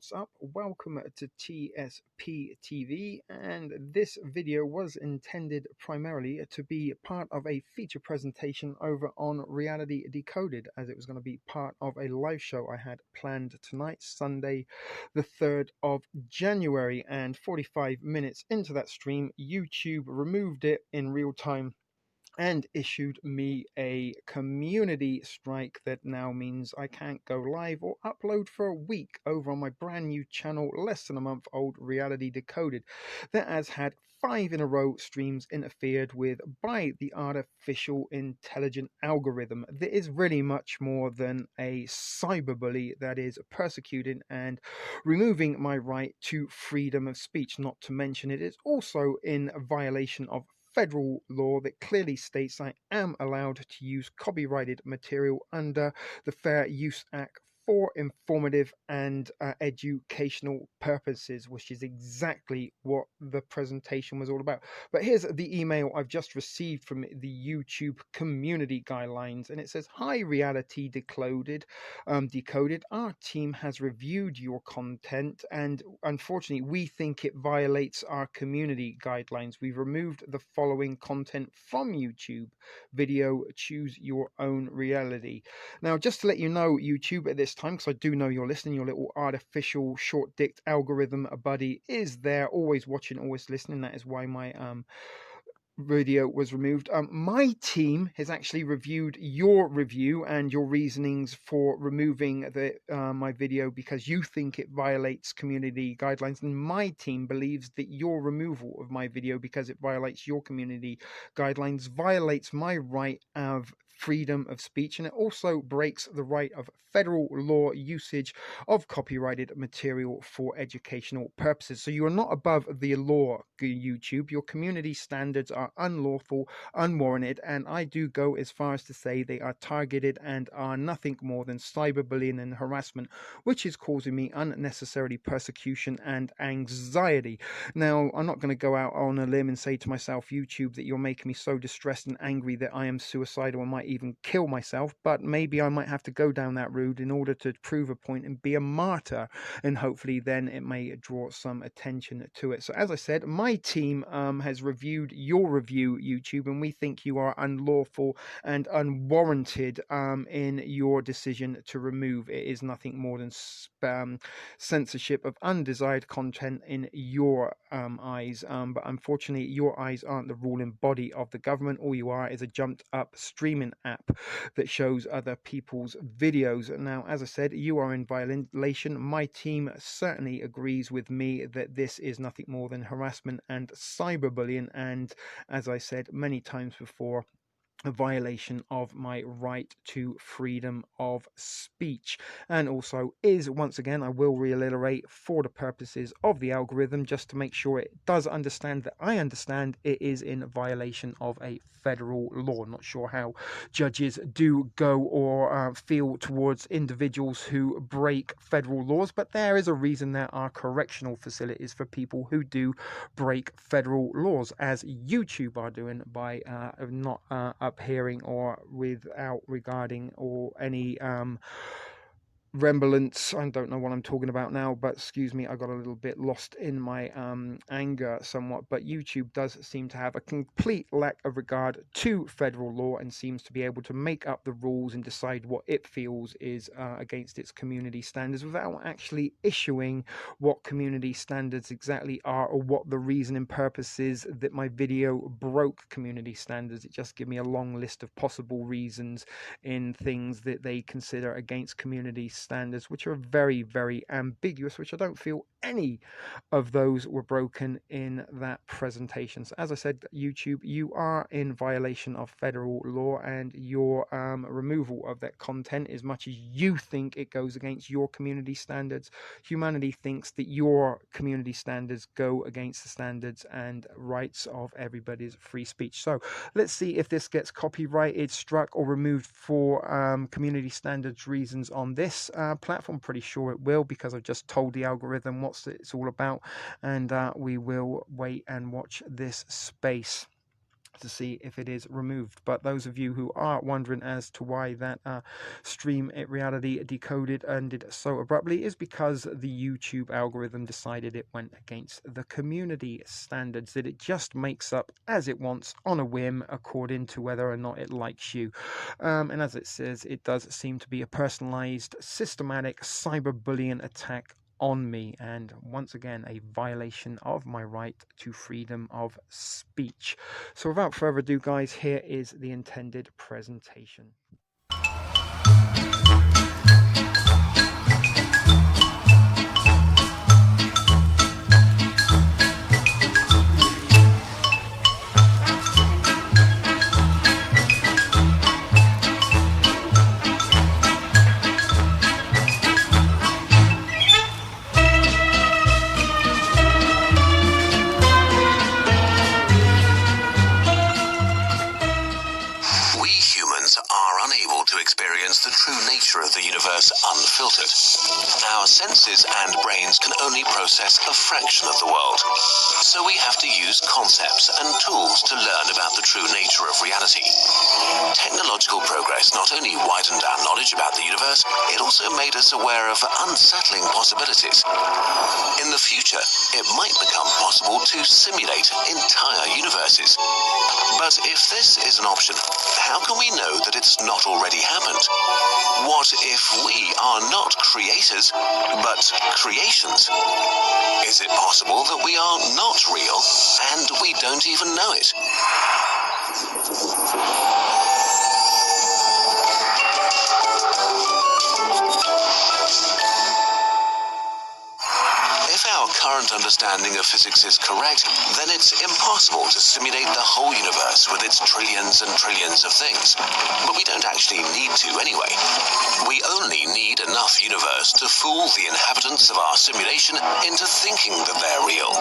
what's up? Welcome to TSP TV, and this video was intended primarily to be part of a feature presentation over on Reality Decoded, as it was going to be part of a live show I had planned tonight, Sunday the 3rd of January, and 45 minutes into that stream, YouTube removed it in real time and issued me a community strike that now means I can't go live or upload for a week over on my brand new channel, less than a month old, Reality Decoded, that has had 5 in a row streams interfered with by the artificial intelligent algorithm. There is really much more than a cyberbully that is persecuting and removing my right to freedom of speech. Not to mention, it is also in violation of federal law that clearly states I am allowed to use copyrighted material under the Fair Use Act for informative and educational purposes, which is exactly what the presentation was all about. But here's the email I've just received from the YouTube community guidelines, and it says, "Hi, Reality Decoded. Our team has reviewed your content, and unfortunately, we think it violates our community guidelines. We've removed the following content from YouTube video. Choose your own reality." Now, just to let you know, YouTube, at this time, because I do know you're listening, your little artificial short-dicked algorithm buddy is there, always watching, always listening. That is why my video was removed. My team has actually reviewed your review and your reasonings for removing my video because you think it violates community guidelines, and my team believes that your removal of my video because it violates your community guidelines violates my right of freedom of speech, and it also breaks the right of federal law usage of copyrighted material for educational purposes. So you are not above the law, YouTube. Your community standards are unlawful, unwarranted, and I do go as far as to say they are targeted and are nothing more than cyberbullying and harassment, which is causing me unnecessary persecution and anxiety. Now, I'm not going to go out on a limb and say to myself, YouTube, that you're making me so distressed and angry that I am suicidal and might even kill myself, but maybe I might have to go down that route in order to prove a point and be a martyr, and hopefully then it may draw some attention to it. So as I said, my team has reviewed your review, YouTube, and we think you are unlawful and unwarranted in your decision to remove. It is nothing more than censorship of undesired content in your eyes, but unfortunately your eyes aren't the ruling body of the government. All you are is a jumped up streaming app that shows other people's videos. Now, as I said, you are in violation. My team certainly agrees with me that this is nothing more than harassment and cyberbullying, and as I said many times before, a violation of my right to freedom of speech, and also is, once again, I will reiterate, for the purposes of the algorithm, just to make sure it does understand that I understand it is in violation of a federal law. Not sure how judges do go or feel towards individuals who break federal laws, but there is a reason there are correctional facilities for people who do break federal laws, as YouTube are doing by not appearing or without regarding or any remembrance. I don't know what I'm talking about now, but excuse me, I got a little bit lost in my anger somewhat. But YouTube does seem to have a complete lack of regard to federal law and seems to be able to make up the rules and decide what it feels is against its community standards without actually issuing what community standards exactly are or what the reason and purpose is that my video broke community standards. It just gives me a long list of possible reasons in things that they consider against community standards, which are very, very ambiguous, which I don't feel any of those were broken in that presentation. So as I said, YouTube, you are in violation of federal law, and your removal of that content, as much as you think it goes against your community standards, humanity thinks that your community standards go against the standards and rights of everybody's free speech. So let's see if this gets copyrighted, struck, or removed for community standards reasons on this platform. Pretty sure it will, because I've just told the algorithm what it's all about, and we will wait and watch this space. to see if it is removed. But those of you who are wondering as to why that stream Reality Decoded ended so abruptly is because the YouTube algorithm decided it went against the community standards, that it just makes up as it wants on a whim according to whether or not it likes you. And as it says, it does seem to be a personalized, systematic cyberbullying attack on me, and once again a violation of my right to freedom of speech. So without further ado, guys, here is the intended presentation. Experience the true nature of the universe unfiltered. Our senses and brains can only process a fraction of the world, so we have to use concepts and tools to learn about the true nature of reality. Technological progress not only widened our knowledge about the universe, it also made us aware of unsettling possibilities. In the future, it might become possible to simulate entire universes. But if this is an option, how can we know that it's not already happened? What if we are not creators, but creations? Is it possible that we are not real, and we don't even know it? If our current understanding of physics is correct, then it's impossible to simulate the whole universe with its trillions and trillions of things. But we don't actually need to anyway. We only need enough universe to fool the inhabitants of our simulation into thinking that they're real.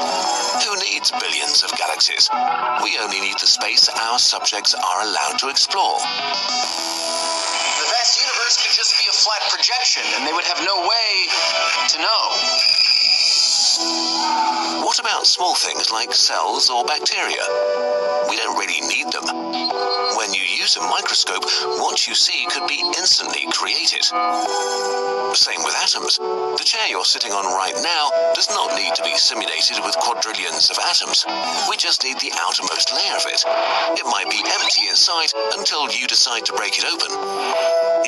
Who needs billions of galaxies? We only need the space our subjects are allowed to explore. The vast universe could just be a flat projection, and they would have no way to know. What about small things like cells or bacteria? We don't really need them. When you use a microscope, what you see could be instantly created. Same with atoms. The chair you're sitting on right now does not need to be simulated with quadrillions of atoms. We just need the outermost layer of it. It might be empty inside until you decide to break it open.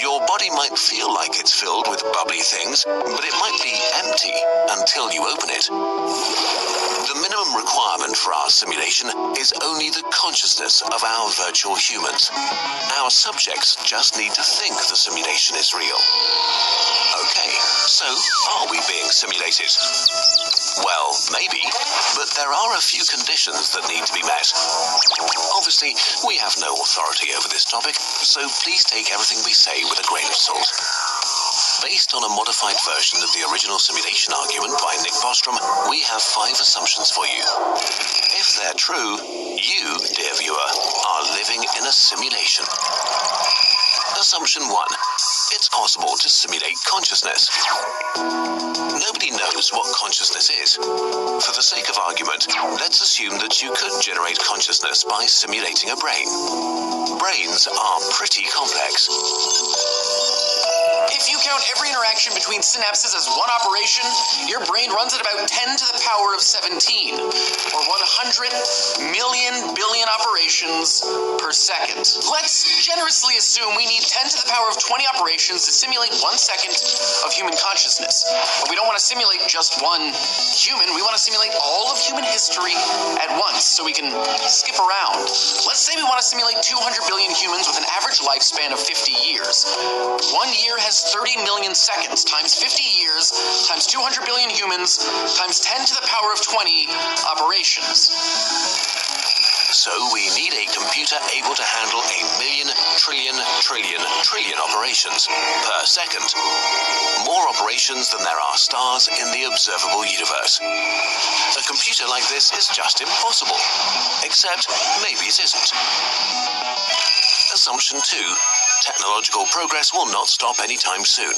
Your body might feel like it's filled with bubbly things, but it might be empty until you open it. The minimum requirement for our simulation is only the consciousness of our virtual humans. Our subjects just need to think the simulation is real. Okay, so are we being simulated? Well, maybe, but there are a few conditions that need to be met. Obviously, we have no authority over this topic, so please take everything we say with a grain of salt. Based on a modified version of the original simulation argument by Nick Bostrom, we have 5 assumptions for you. If they're true, you, dear viewer, are living in a simulation. Assumption 1. It's possible to simulate consciousness. Nobody knows what consciousness is. For the sake of argument, let's assume that you could generate consciousness by simulating a brain. Brains are pretty complex. If you count every interaction between synapses as one operation, your brain runs at about 10 to the power of 17, or 100 million billion operations per second. Let's generously assume we need 10 to the power of 20 operations to simulate 1 second of human consciousness. But we don't want to simulate just one human, we want to simulate all of human history at once, so we can skip around. Let's say we want to simulate 200 billion humans with an average lifespan of 50 years. 1 year has 30 million seconds times 50 years times 200 billion humans times 10 to the power of 20 operations. So we need a computer able to handle 1,000,000 trillion operations per second. More operations than there are stars in the observable universe. A computer like this is just impossible. Except maybe it isn't. Assumption 2. technological progress will not stop anytime soon.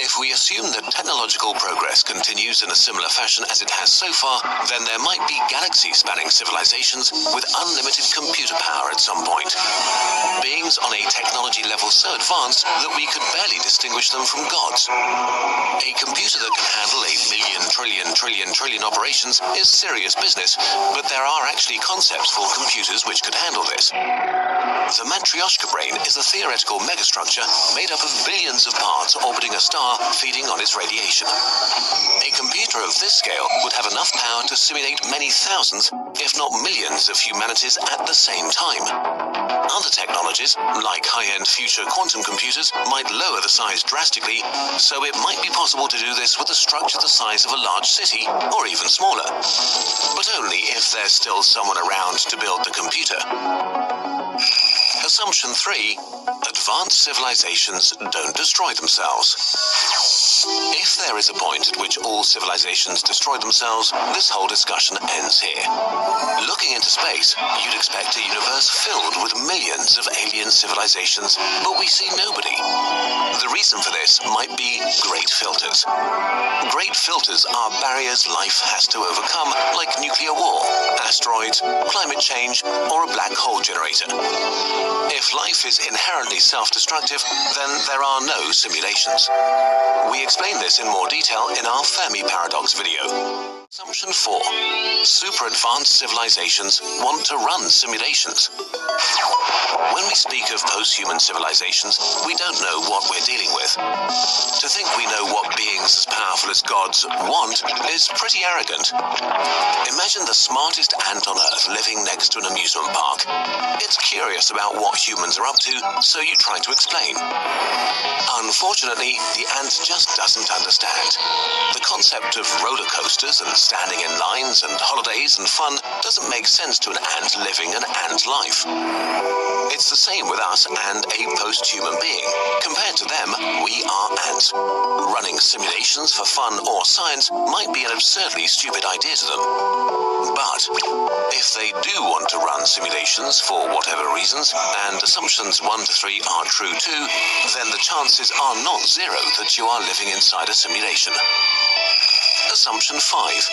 If we assume that technological progress continues in a similar fashion as it has so far, then there might be galaxy-spanning civilizations with unlimited computer power at some point. Beings on a technology level so advanced that we could barely distinguish them from gods. A computer that can handle a million, trillion operations is serious business, but there are actually concepts for computers which could handle this. The Matryoshka brain is a theoretical megastructure made up of billions of parts orbiting a star feeding on its radiation. A computer of this scale would have enough power to simulate many thousands, if not millions, of humanities at the same time. Other technologies, like high-end future quantum computers, might lower the size drastically, so it might be possible to do this with a structure the size of a large city, or even smaller. But only if there's still someone around to build the computer. Assumption 3. Advanced civilizations don't destroy themselves. If there is a point at which all civilizations destroy themselves, this whole discussion ends here. Looking into space, you'd expect a universe filled with millions of alien civilizations, but we see nobody. The reason for this might be great filters. Great filters are barriers life has to overcome, like nuclear war, asteroids, climate change, or a black hole generator. If life is inherently self-destructive, then there are no simulations. We explain this in more detail in our Fermi paradox video. Assumption 4. Super advanced civilizations want to run simulations. When we speak of post-human civilizations, we don't know what we're dealing with. To think we know what beings as powerful as gods want is pretty arrogant. Imagine the smartest ant on Earth living next to an amusement park. It's curious about what humans are up to, so you try to explain. Unfortunately, the ant just doesn't understand. The concept of roller coasters and standing in lines and holidays and fun doesn't make sense to an ant living an ant life. It's the same with us and a post-human being. Compared to them, we are ants. Running simulations for fun or science might be an absurdly stupid idea to them. But if they do want to run simulations for whatever reasons, and assumptions 1 to 3 are true too, then the chances are not zero that you are living inside a simulation. Assumption 5.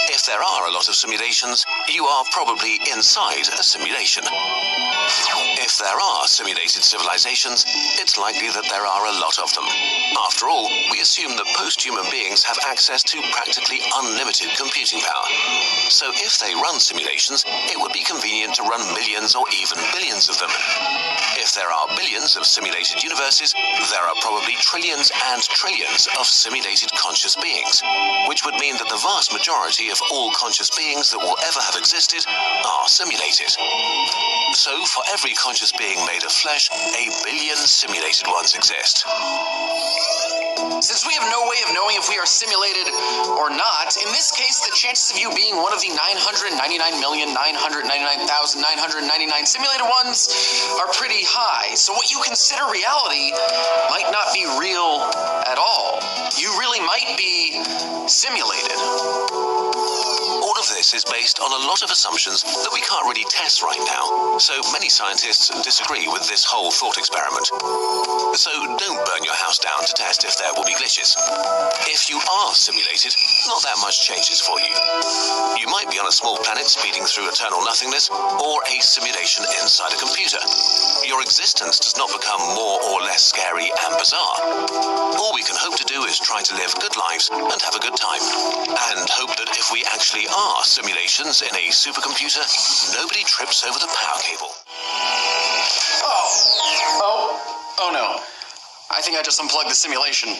If there are a lot of simulations, you are probably inside a simulation. If there are simulated civilizations, it's likely that there are a lot of them. After all, we assume that post-human beings have access to practically unlimited computing power. So if they run simulations, it would be convenient to run millions or even billions of them. If there are billions of simulated universes, there are probably trillions and trillions of simulated conscious beings, which would mean that the vast majority of all conscious beings that will ever have existed are simulated. So for every conscious being made of flesh, a billion simulated ones exist. Since we have no way of knowing if we are simulated or not, in this case, the chances of you being one of the 999,999,999 simulated ones are pretty high. So what you consider reality might not be real at all. You really might be simulated. All of this is based on a lot of assumptions that we can't really test right now, so many scientists disagree with this whole thought experiment. So don't burn your house down to test if there will be glitches. If you are simulated, not that much changes for you. You might be on a small planet speeding through eternal nothingness, or a simulation inside a computer. Your existence does not become more or less scary and bizarre. All we can hope to do is try to live good lives and have a good time, and hope that if we actually are simulations in a supercomputer, nobody trips over the power cable. Oh no. I think I just unplugged the simulation.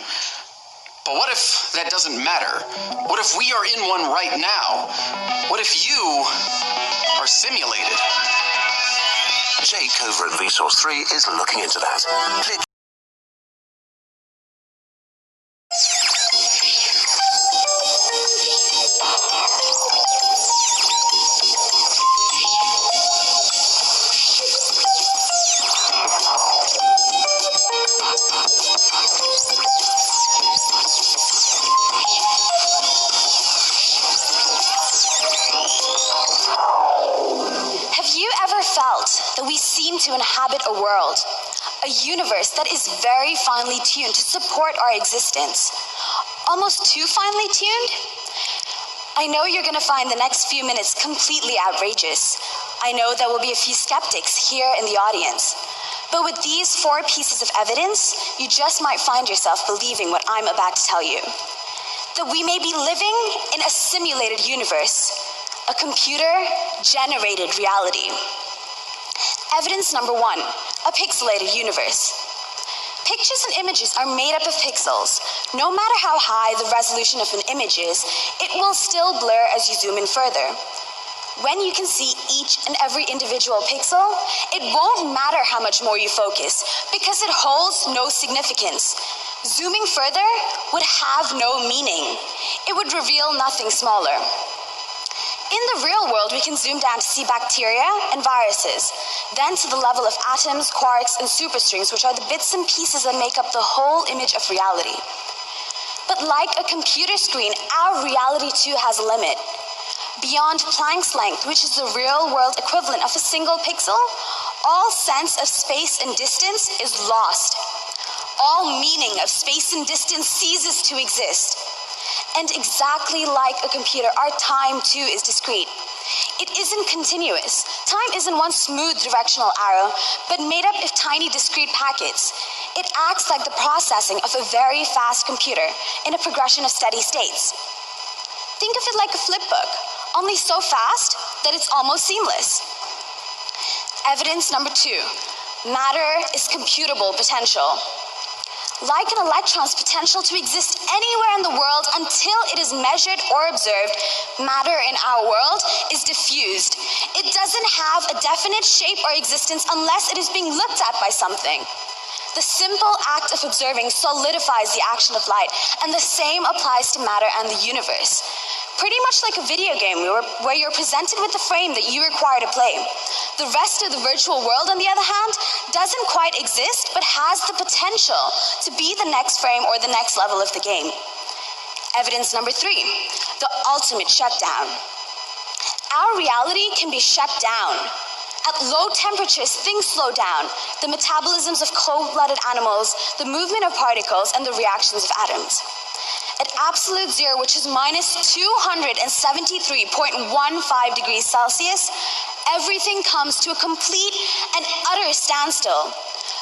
But what if that doesn't matter? What if we are in one right now? What if you are simulated? Jake over at Vsauce 3 is looking into that. Click. Have you ever felt that we seem seem to inhabit a world, a universe that is very finely tuned to support our existence. Almost too finely tuned? I know you're going to find the next few minutes completely outrageous. I know there will be a few skeptics here in the audience. But with these 4 pieces of evidence, you just might find yourself believing what I'm about to tell you. That we may be living in a simulated universe, a computer-generated reality. Evidence number 1, a pixelated universe. Pictures and images are made up of pixels. No matter how high the resolution of an image is, it will still blur as you zoom in further. When you can see each and every individual pixel, it won't matter how much more you focus, because it holds no significance. Zooming further would have no meaning. It would reveal nothing smaller. In the real world, we can zoom down to see bacteria and viruses, then to the level of atoms, quarks, and superstrings, which are the bits and pieces that make up the whole image of reality. But like a computer screen, our reality too has a limit. Beyond Planck's length, which is the real-world equivalent of a single pixel, all sense of space and distance is lost. All meaning of space and distance ceases to exist. And exactly like a computer, our time too is discrete. It isn't continuous. Time isn't one smooth directional arrow, but made up of tiny discrete packets. It acts like the processing of a very fast computer in a progression of steady states. Think of it like a flip book, only so fast that it's almost seamless. Evidence number 2, matter is computable potential. Like an electron's potential to exist anywhere in the world until it is measured or observed, matter in our world is diffused. It doesn't have a definite shape or existence unless it is being looked at by something. The simple act of observing solidifies the action of light, and the same applies to matter and the universe. Pretty much like a video game where you're presented with the frame that you require to play. The rest of the virtual world, on the other hand, doesn't quite exist, but has the potential to be the next frame or the next level of the game. Evidence number 3, the ultimate shutdown. Our reality can be shut down. At low temperatures, things slow down. The metabolisms of cold-blooded animals, the movement of particles, and the reactions of atoms. At absolute zero, which is minus 273.15 degrees Celsius, everything comes to a complete and utter standstill.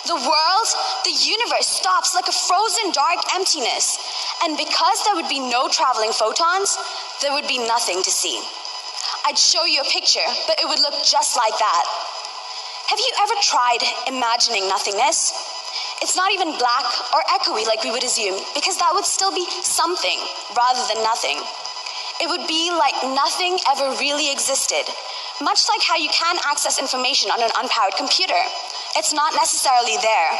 The world, the universe stops like a frozen dark emptiness. And because there would be no traveling photons, there would be nothing to see. I'd show you a picture, but it would look just like that. Have you ever tried imagining nothingness? It's not even black or echoey like we would assume, because that would still be something rather than nothing. It would be like nothing ever really existed, much like how you can access information on an unpowered computer. It's not necessarily there.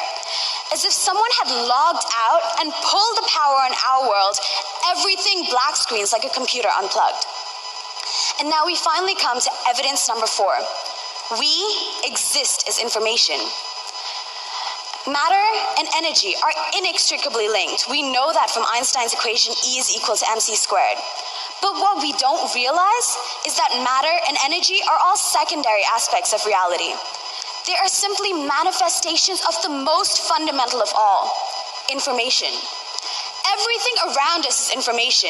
As if someone had logged out and pulled the power on our world, everything black screens like a computer unplugged. And now we finally come to evidence number 4. We exist as information. Matter and energy are inextricably linked. We know that from Einstein's equation E is equal to mc squared. But what we don't realize is that matter and energy are all secondary aspects of reality. They are simply manifestations of the most fundamental of all, information. Everything around us is information.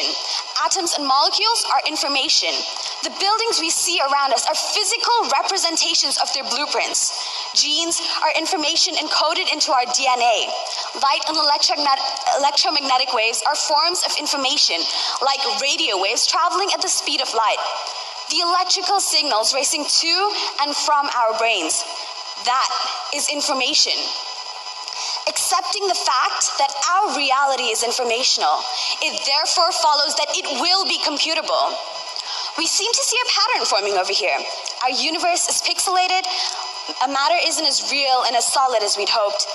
Atoms and molecules are information. The buildings we see around us are physical representations of their blueprints. Genes are information encoded into our DNA. Light and electromagnetic waves are forms of information, like radio waves traveling at the speed of light. The electrical signals racing to and from our brains. That is information. Accepting the fact that our reality is informational, it therefore follows that it will be computable. We seem to see a pattern forming over here. Our universe is pixelated. Matter isn't as real and as solid as we'd hoped.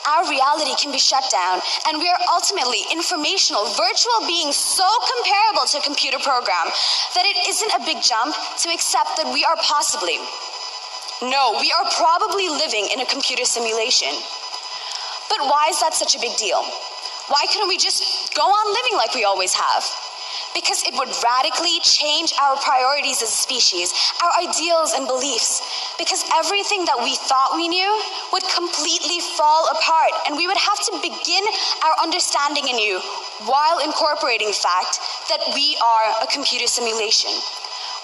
Our reality can be shut down, and we are ultimately informational, virtual beings so comparable to a computer program that it isn't a big jump to accept that we are possibly, no, we are probably living in a computer simulation. But why is that such a big deal? Why couldn't we just go on living like we always have? because it would radically change our priorities as a species, our ideals and beliefs, because everything that we thought we knew would completely fall apart, and we would have to begin our understanding anew while incorporating the fact that we are a computer simulation.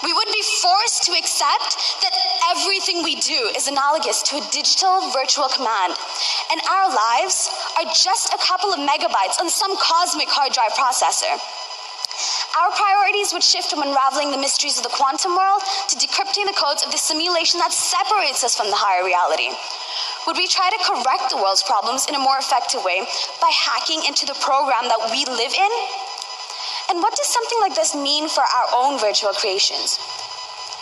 We would be forced to accept that everything we do is analogous to a digital virtual command, and our lives are just a couple of megabytes on some cosmic hard drive processor. Our priorities would shift from unraveling the mysteries of the quantum world to decrypting the codes of the simulation that separates us from the higher reality. Would we try to correct the world's problems in a more effective way by hacking into the program that we live in? And what does something like this mean for our own virtual creations?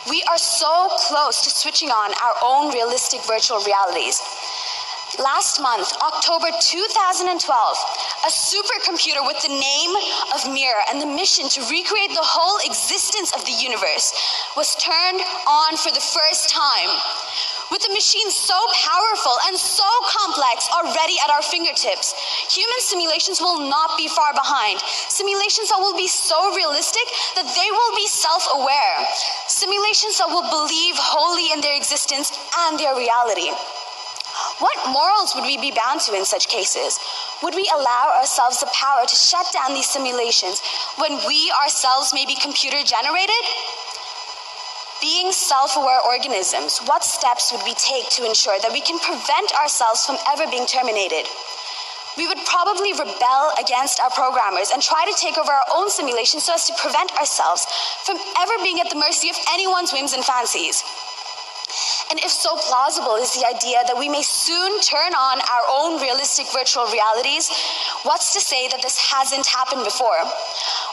We are so close to switching on our own realistic virtual realities. Last month, October 2012, a supercomputer with the name of Mirror and the mission to recreate the whole existence of the universe was turned on for the first time. With a machine so powerful and so complex already at our fingertips, human simulations will not be far behind. Simulations that will be so realistic that they will be self-aware. Simulations that will believe wholly in their existence and their reality. What morals would we be bound to in such cases? Would we allow ourselves the power to shut down these simulations when we ourselves may be computer generated? Being self-aware organisms, what steps would we take to ensure that we can prevent ourselves from ever being terminated? We would probably rebel against our programmers and try to take over our own simulations so as to prevent ourselves from ever being at the mercy of anyone's whims and fancies. And if so plausible is the idea that we may soon turn on our own realistic virtual realities, what's to say that this hasn't happened before?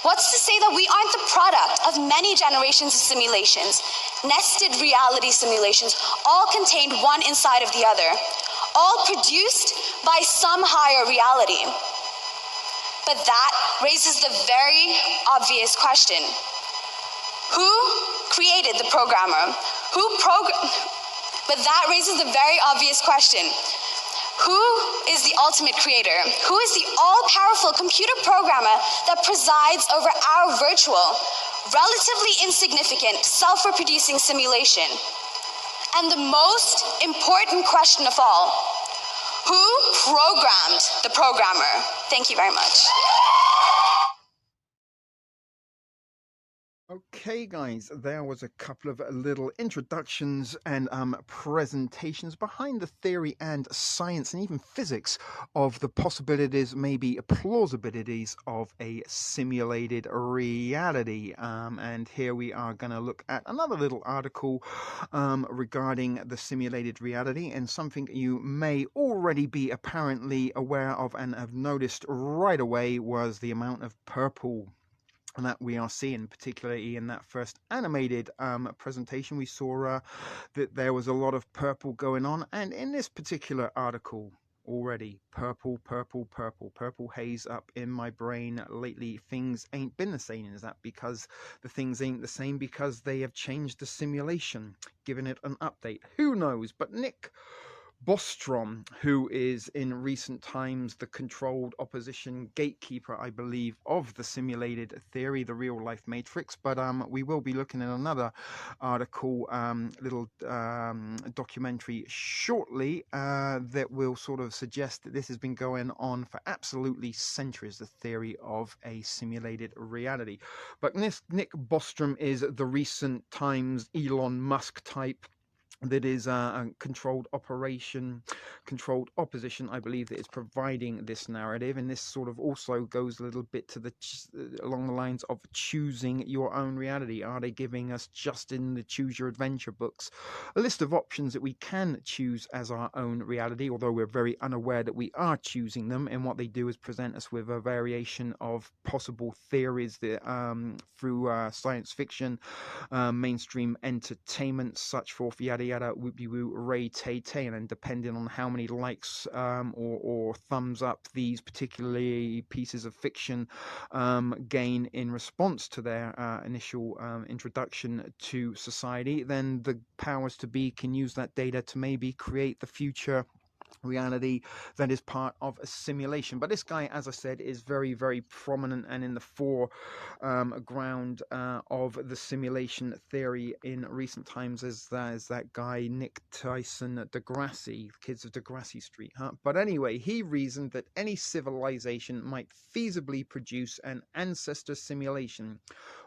What's to say that we aren't the product of many generations of simulations, nested reality simulations, all contained one inside of the other, all produced by some higher reality? But that raises the very obvious question. Who created the programmer? But that raises the very obvious question. Who is the ultimate creator? Who is the all-powerful computer programmer that presides over our virtual, relatively insignificant, self-reproducing simulation? And the most important question of all, who programmed the programmer? Thank you very much. Okay, guys, there was a couple of little introductions and presentations behind the theory and science and even physics of the possibilities, maybe plausibilities of a simulated reality. And here we are going to look at another little article regarding the simulated reality, and something you may already be apparently aware of and have noticed right away was the amount of purple that we are seeing, particularly in that first animated presentation. We saw that there was a lot of purple going on, and in this particular article already, purple haze up in my brain lately. Things ain't been the same. Is that because the things ain't the same because they have changed the simulation, given it an update? Who knows? But Nick Bostrom, who is in recent times the controlled opposition gatekeeper, I believe, of the simulated theory, the real life matrix. But we will be looking at another article, little documentary shortly that will sort of suggest that this has been going on for absolutely centuries, the theory of a simulated reality. But Nick Bostrom is the recent times Elon Musk type that is a controlled opposition, I believe, that is providing this narrative. And this sort of also goes a little bit to along the lines of choosing your own reality. Are they giving us, just in the Choose Your Adventure books, a list of options that we can choose as our own reality, although we're very unaware that we are choosing them? And what they do is present us with a variation of possible theories that through science fiction, mainstream entertainment, such forth, yada yada, whoopie woo, ray tay tay. And then depending on how many likes or thumbs up these particularly pieces of fiction gain in response to their initial introduction to society, then the powers to be can use that data to maybe create the future reality that is part of a simulation. But this guy, as I said, is very, very prominent and in the foreground of the simulation theory in recent times is that guy Nick Tyson Degrassi, kids of Degrassi Street. But anyway, he reasoned that any civilization might feasibly produce an ancestor simulation.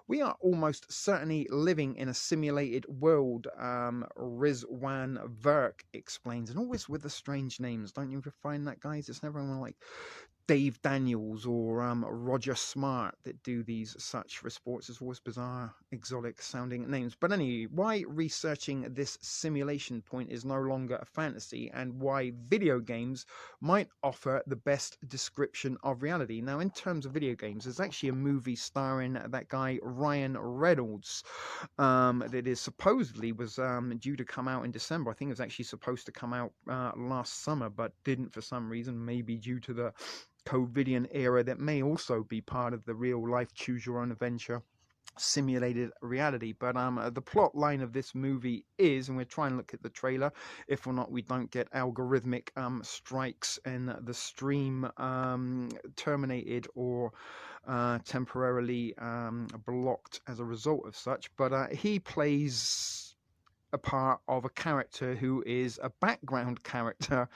We are almost certainly living in a simulated world, Rizwan Verk explains. And always with the strange names. Don't you find that, guys? It's never anyone like Dave Daniels or Roger Smart that do these such for sports. It's always bizarre, exotic sounding names. But anyway, why researching this simulation point is no longer a fantasy, and why video games might offer the best description of reality. Now, in terms of video games, there's actually a movie starring that guy Ryan Reynolds that is supposedly was due to come out in December. I think it was actually supposed to come out last summer, but didn't for some reason, maybe due to the COVIDian era. That may also be part of the real life choose your own adventure simulated reality. But the plot line of this movie is, and we're trying to look at the trailer if or not we don't get algorithmic strikes and the stream terminated or temporarily blocked as a result of such. But he plays a part of a character who is a background character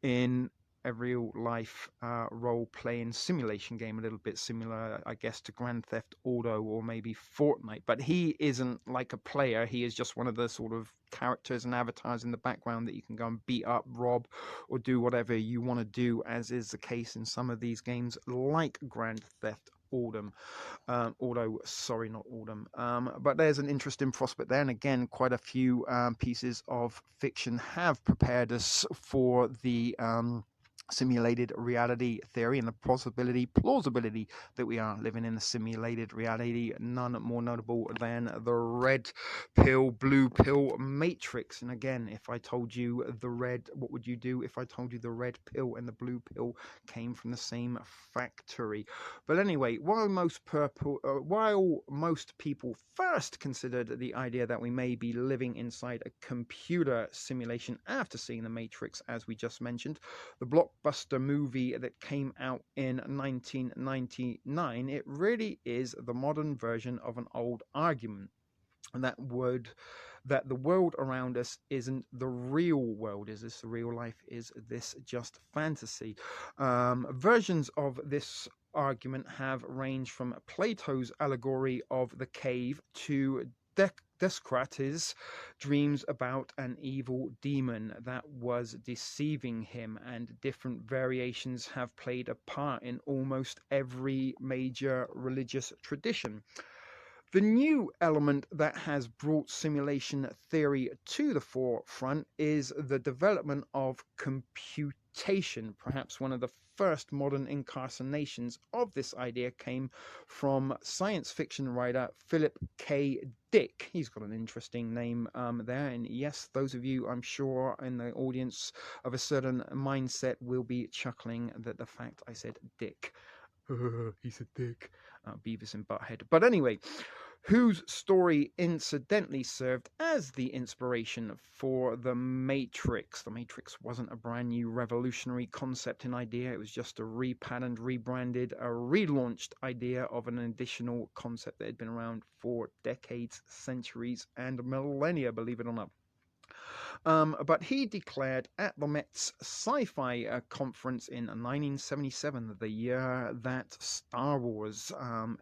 in a real life role playing simulation game, a little bit similar, I guess, to Grand Theft Auto or maybe Fortnite. But he isn't like a player, he is just one of the sort of characters and avatars in the background that you can go and beat up, rob, or do whatever you want to do, as is the case in some of these games like Grand Theft Autumn. Sorry, not Autumn. But there's an interesting prospect there, and again, quite a few pieces of fiction have prepared us for the simulated reality theory and the plausibility that we are living in a simulated reality, none more notable than the red pill, blue pill matrix. And again, if I told you the red, what would you do if I told you the red pill and the blue pill came from the same factory? But anyway, while most people first considered the idea that we may be living inside a computer simulation after seeing the Matrix, as we just mentioned, the blockbuster movie that came out in 1999, it really is the modern version of an old argument. And that the world around us isn't the real world. Is this real life? Is this just fantasy? Versions of this argument have ranged from Plato's allegory of the cave to Descartes' dreams about an evil demon that was deceiving him, and different variations have played a part in almost every major religious tradition. The new element that has brought simulation theory to the forefront is the development of computation. Perhaps one of the first modern incarnations of this idea came from science fiction writer Philip K. Dick. He's got an interesting name there. And yes, those of you, I'm sure, in the audience of a certain mindset will be chuckling at the fact I said Dick. He's a dick. Beavis and Butthead. But anyway, whose story incidentally served as the inspiration for The Matrix. The Matrix wasn't a brand new revolutionary concept and idea. It was just a repatterned, rebranded, a relaunched idea of an additional concept that had been around for decades, centuries, and millennia, believe it or not. But he declared at the Met's Sci-Fi Conference in 1977, the year that Star Wars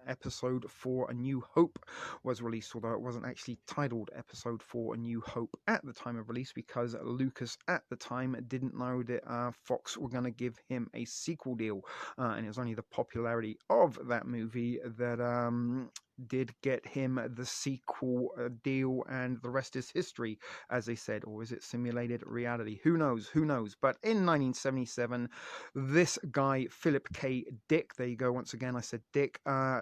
Episode 4 A New Hope was released, although it wasn't actually titled Episode 4 A New Hope at the time of release, because Lucas at the time didn't know that Fox were going to give him a sequel deal, and it was only the popularity of that movie that did get him the sequel deal, and the rest is history, as they said. Or is it simulated reality? Who knows? Who knows? But in 1977, this guy, Philip K. Dick, there you go, once again, I said Dick,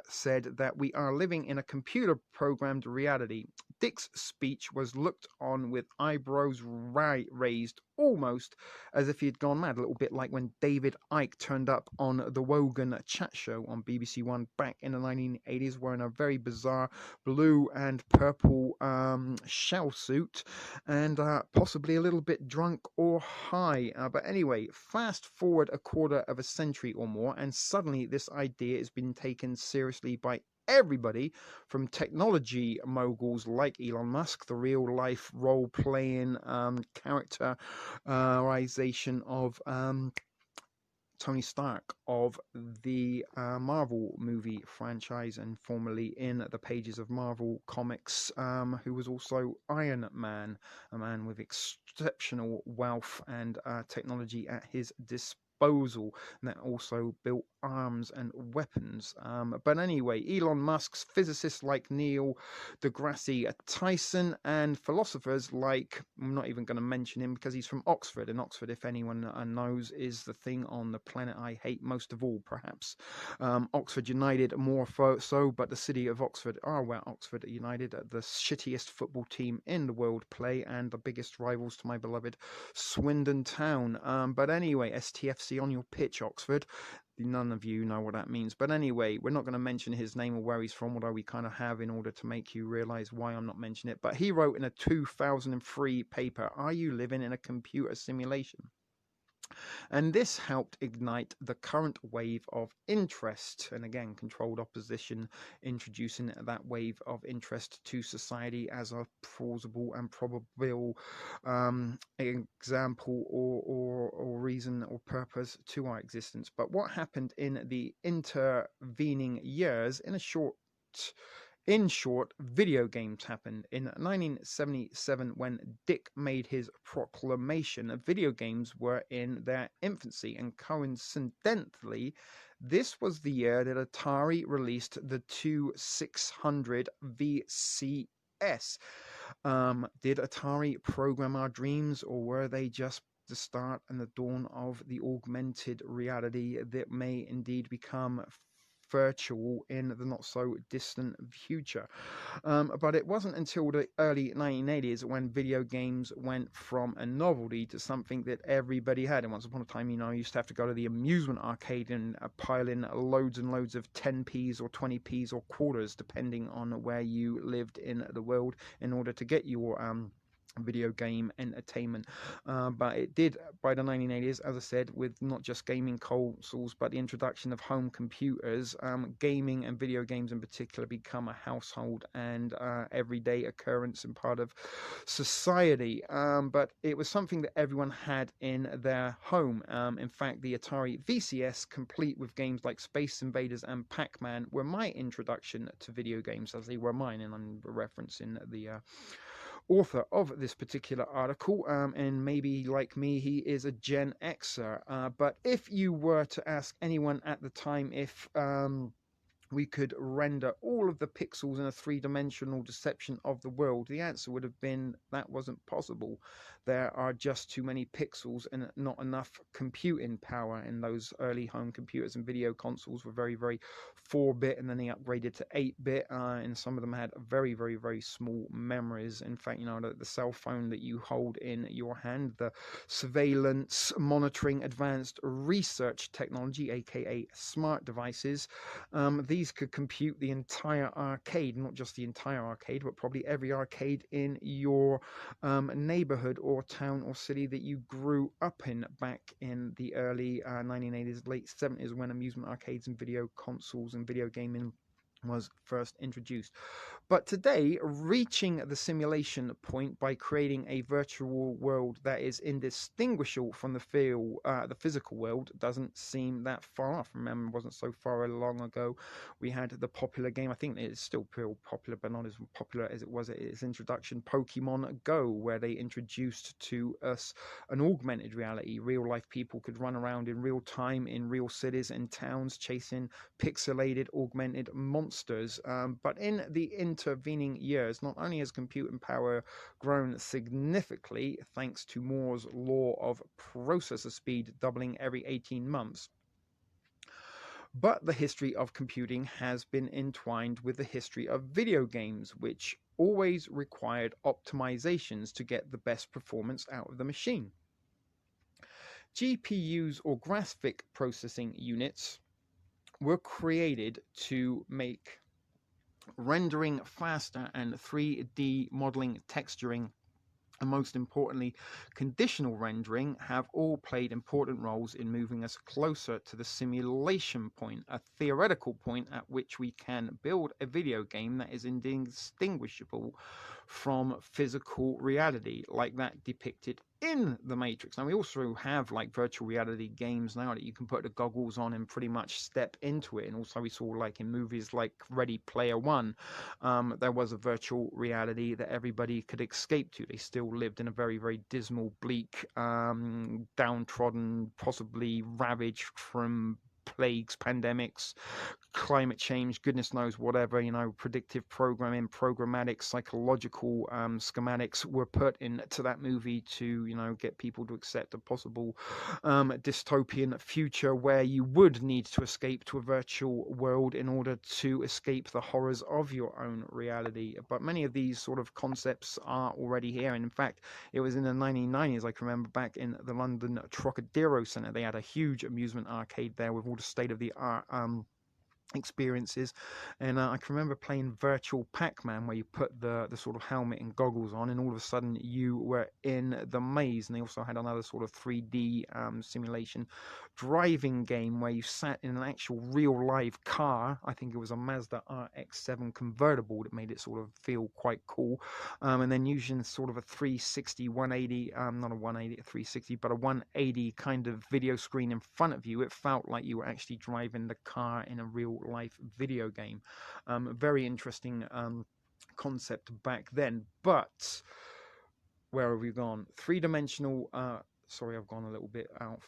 said that we are living in a computer programmed reality. Dick's speech was looked on with eyebrows raised, almost as if he had gone mad, a little bit like when David Icke turned up on the Wogan Chat Show on BBC One back in the 1980s, wearing a very bizarre blue and purple shell suit, and possibly a little bit drunk or high. But anyway, fast forward a quarter of a century or more, and suddenly this idea has been taken seriously by everybody from technology moguls like Elon Musk, the real life role playing characterization of Tony Stark of the Marvel movie franchise and formerly in the pages of Marvel Comics, who was also Iron Man, a man with exceptional wealth and technology at his disposal, and that also built arms and weapons. But anyway, Elon Musk's physicists like Neil deGrasse Tyson and philosophers like, I'm not even going to mention him because he's from Oxford, and Oxford, if anyone knows, is the thing on the planet I hate most of all, perhaps. Oxford United more so, but the city of Oxford are where Oxford United, the shittiest football team in the world, play, and the biggest rivals to my beloved Swindon Town. But anyway, STFC on your pitch, Oxford. None of you know what that means. But anyway, we're not going to mention his name or where he's from, although we kind of have in order to make you realize why I'm not mentioning it. But he wrote in a 2003 paper, "Are you living in a computer simulation?" And this helped ignite the current wave of interest, and again, controlled opposition, introducing that wave of interest to society as a plausible and probable example or reason or purpose to our existence. But what happened in the intervening years, in short, video games happened. In 1977, when Dick made his proclamation, video games were in their infancy, and coincidentally, this was the year that Atari released the 2600 VCS. Did Atari program our dreams, or were they just the start and the dawn of the augmented reality that may indeed become virtual in the not so distant future? But it wasn't until the early 1980s when video games went from a novelty to something that everybody had. And once upon a time, you used to have to go to the amusement arcade and pile in loads and loads of 10p's or 20p's or quarters, depending on where you lived in the world, in order to get your video game entertainment. But it did, by the 1980s, as I said, with not just gaming consoles but the introduction of home computers, gaming and video games in particular become a household and everyday occurrence and part of society. But it was something that everyone had in their home. In fact, the Atari VCS, complete with games like Space Invaders and Pac-Man, were my introduction to video games, as they were mine, and I'm referencing the author of this particular article, and maybe like me, he is a Gen Xer. But if you were to ask anyone at the time if we could render all of the pixels in a three-dimensional deception of the world, the answer would have been that wasn't possible. There are just too many pixels and not enough computing power. In those early home computers and video consoles were very, very 4-bit, and then they upgraded to 8-bit, and some of them had very, very, very small memories. In fact, the cell phone that you hold in your hand, the surveillance, monitoring, advanced research technology, aka smart devices, these could compute the entire arcade, not just the entire arcade, but probably every arcade in your neighborhood or town or city that you grew up in back in the early 1980s, late 70s, when amusement arcades and video consoles and video gaming was first introduced. But today, reaching the simulation point by creating a virtual world that is indistinguishable from the physical world doesn't seem that far off. Remember, it wasn't so far long ago we had the popular game, I think it's still pretty popular, but not as popular as it was at its introduction, Pokemon Go, where they introduced to us an augmented reality. Real life people could run around in real time in real cities and towns chasing pixelated augmented monsters. But in the intervening years, not only has computing power grown significantly thanks to Moore's law of processor speed doubling every 18 months, but the history of computing has been entwined with the history of video games, which always required optimizations to get the best performance out of the machine. GPUs, or graphic processing units, were created to make rendering faster, and 3D modeling, texturing, and most importantly, conditional rendering have all played important roles in moving us closer to the simulation point, a theoretical point at which we can build a video game that is indistinguishable from physical reality, like that depicted in the Matrix. Now, we also have like virtual reality games now that you can put the goggles on and pretty much step into it. And also we saw like in movies like Ready Player One, there was a virtual reality that everybody could escape to. They still lived in a very, very dismal, bleak, downtrodden, possibly ravaged from plagues, pandemics, climate change, goodness knows whatever, predictive programming, programmatic, psychological schematics were put into that movie to, get people to accept a possible dystopian future where you would need to escape to a virtual world in order to escape the horrors of your own reality. But many of these sort of concepts are already here. And in fact, it was in the 1990s, I can remember back in the London Trocadero Centre, they had a huge amusement arcade there with all the state-of-the-art experiences, and I can remember playing virtual Pac-Man, where you put the sort of helmet and goggles on, and all of a sudden you were in the maze. And they also had another sort of 3D simulation driving game where you sat in an actual real live car. I think it was a Mazda RX-7 convertible that made it sort of feel quite cool, and then using sort of a 360 180 not a 180, a 360, but a 180 kind of video screen in front of you. It felt like you were actually driving the car in a real life video game. Very interesting concept back then. But where have we gone? Three-dimensional sorry, I've gone a little bit out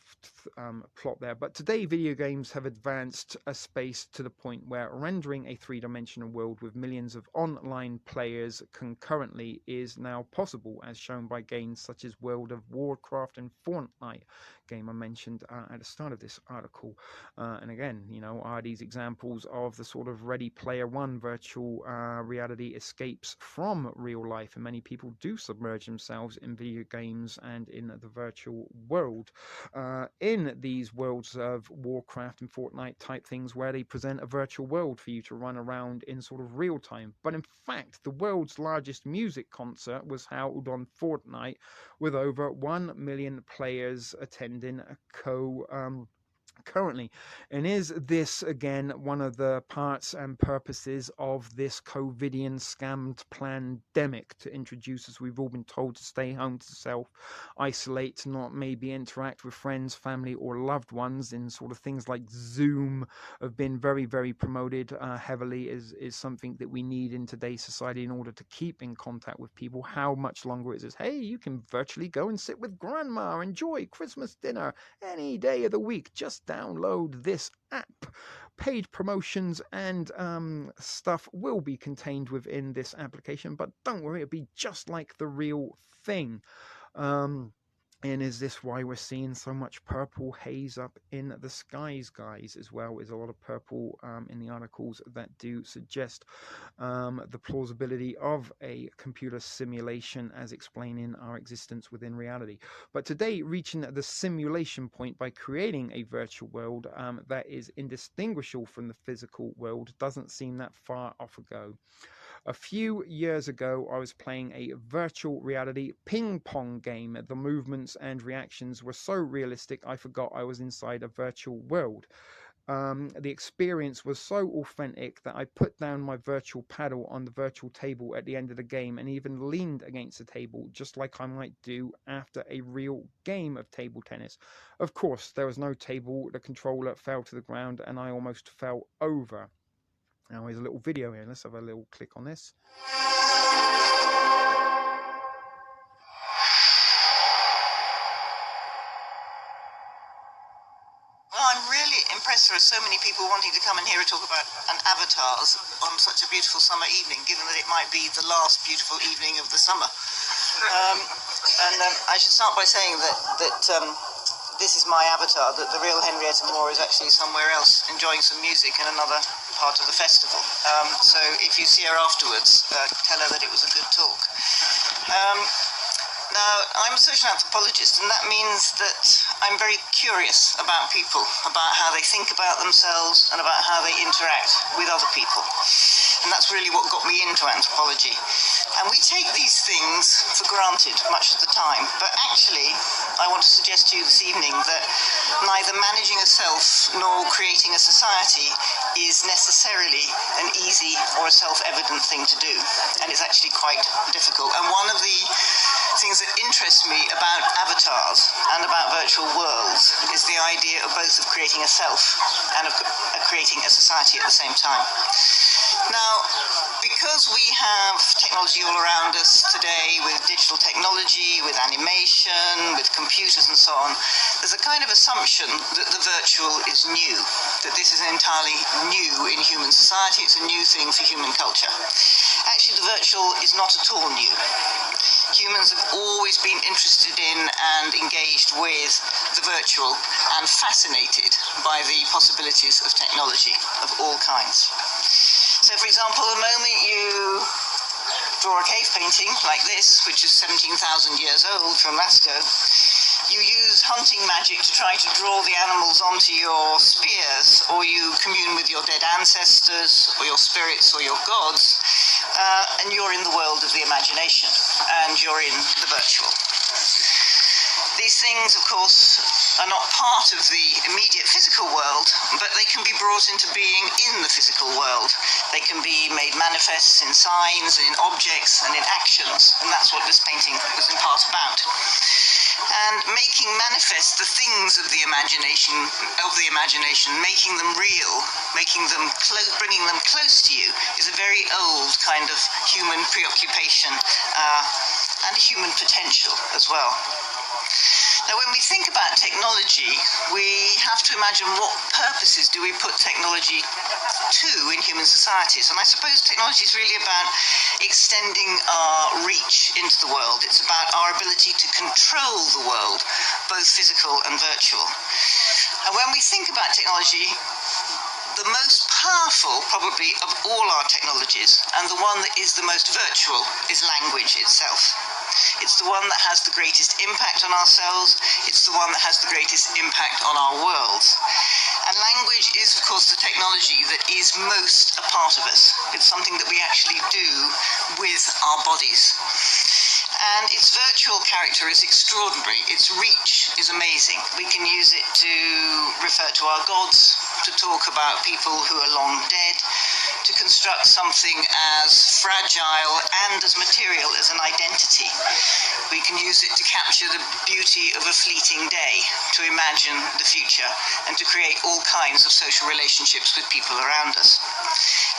plot there. But today, video games have advanced a space to the point where rendering a three-dimensional world with millions of online players concurrently is now possible, as shown by games such as World of Warcraft and Fortnite, game I mentioned at the start of this article. And again, are these examples of the sort of Ready Player One virtual reality escapes from real life, and many people do submerge themselves in video games and in the virtual world, in these worlds of Warcraft and Fortnite type things, where they present a virtual world for you to run around in sort of real time. But in fact, the world's largest music concert was held on Fortnite, with over 1 million players attending currently. And is this again one of the parts and purposes of this COVIDian scammed pandemic, to introduce us? We've all been told to stay home, to self-isolate, to not maybe interact with friends, family, or loved ones, in sort of things like Zoom have been very, very promoted heavily, is something that we need in today's society in order to keep in contact with people. How much longer is this? Hey, you can virtually go and sit with grandma, enjoy Christmas dinner any day of the week. Just download this app. Paid promotions and stuff will be contained within this application, but don't worry, it'll be just like the real thing. And is this why we're seeing so much purple haze up in the skies, guys, as well? Is a lot of purple in the articles that do suggest the plausibility of a computer simulation as explaining our existence within reality. But today, reaching the simulation point by creating a virtual world that is indistinguishable from the physical world doesn't seem that far off ago. A few years ago, I was playing a virtual reality ping pong game. The movements and reactions were so realistic, I forgot I was inside a virtual world. The experience was so authentic that I put down my virtual paddle on the virtual table at the end of the game, and even leaned against the table, just like I might do after a real game of table tennis. Of course, there was no table, the controller fell to the ground, and I almost fell over. Now here's a little video here. Let's have a little click on this. Well, I'm really impressed there are so many people wanting to come and hear a talk about avatars on such a beautiful summer evening, given that it might be the last beautiful evening of the summer. I should start by saying that this is my avatar, that the real Henrietta Moore is actually somewhere else enjoying some music in another part of the festival. So if you see her afterwards, tell her that it was a good talk. Now, I'm a social anthropologist, and that means that I'm very curious about people, about how they think about themselves and about how they interact with other people. And that's really what got me into anthropology. And we take these things for granted much of the time. But actually, I want to suggest to you this evening that neither managing a self nor creating a society is necessarily an easy or a self-evident thing to do. And it's actually quite difficult. And one of the things that interests me about avatars and about virtual worlds is the idea of both of creating a self and of creating a society at the same time. Now, because we have technology all around us today, with digital technology, with animation, with computers and so on, there's a kind of assumption that the virtual is new, that this is entirely new in human society, it's a new thing for human culture. Actually, the virtual is not at all new. Humans have always been interested in and engaged with the virtual and fascinated by the possibilities of technology of all kinds. So, for example, the moment you draw a cave painting like this, which is 17,000 years old from Lascaux, you use hunting magic to try to draw the animals onto your spears, or you commune with your dead ancestors, or your spirits, or your gods, and you're in the world of the imagination, and you're in the virtual. These things, of course, are not part of the immediate physical world, but they can be brought into being in the physical world. They can be made manifest in signs, in objects, and in actions, and that's what this painting was in part about. And making manifest the things of the imagination, making them real, bringing them close to you, is a very old kind of human preoccupation and a human potential as well. Now, when we think about technology, we have to imagine what purposes do we put technology to in human societies. And I suppose technology is really about extending our reach into the world. It's about our ability to control the world, both physical and virtual. And when we think about technology, the most powerful, probably, of all our technologies, and the one that is the most virtual, is language itself. It's the one that has the greatest impact on ourselves. It's the one that has the greatest impact on our worlds. And language is, of course, the technology that is most a part of us. It's something that we actually do with our bodies. And its virtual character is extraordinary. Its reach is amazing. We can use it to refer to our gods, to talk about people who are long dead, to construct something as fragile and as material as an identity. We can use it to capture the beauty of a fleeting day, to imagine the future, and to create all kinds of social relationships with people around us.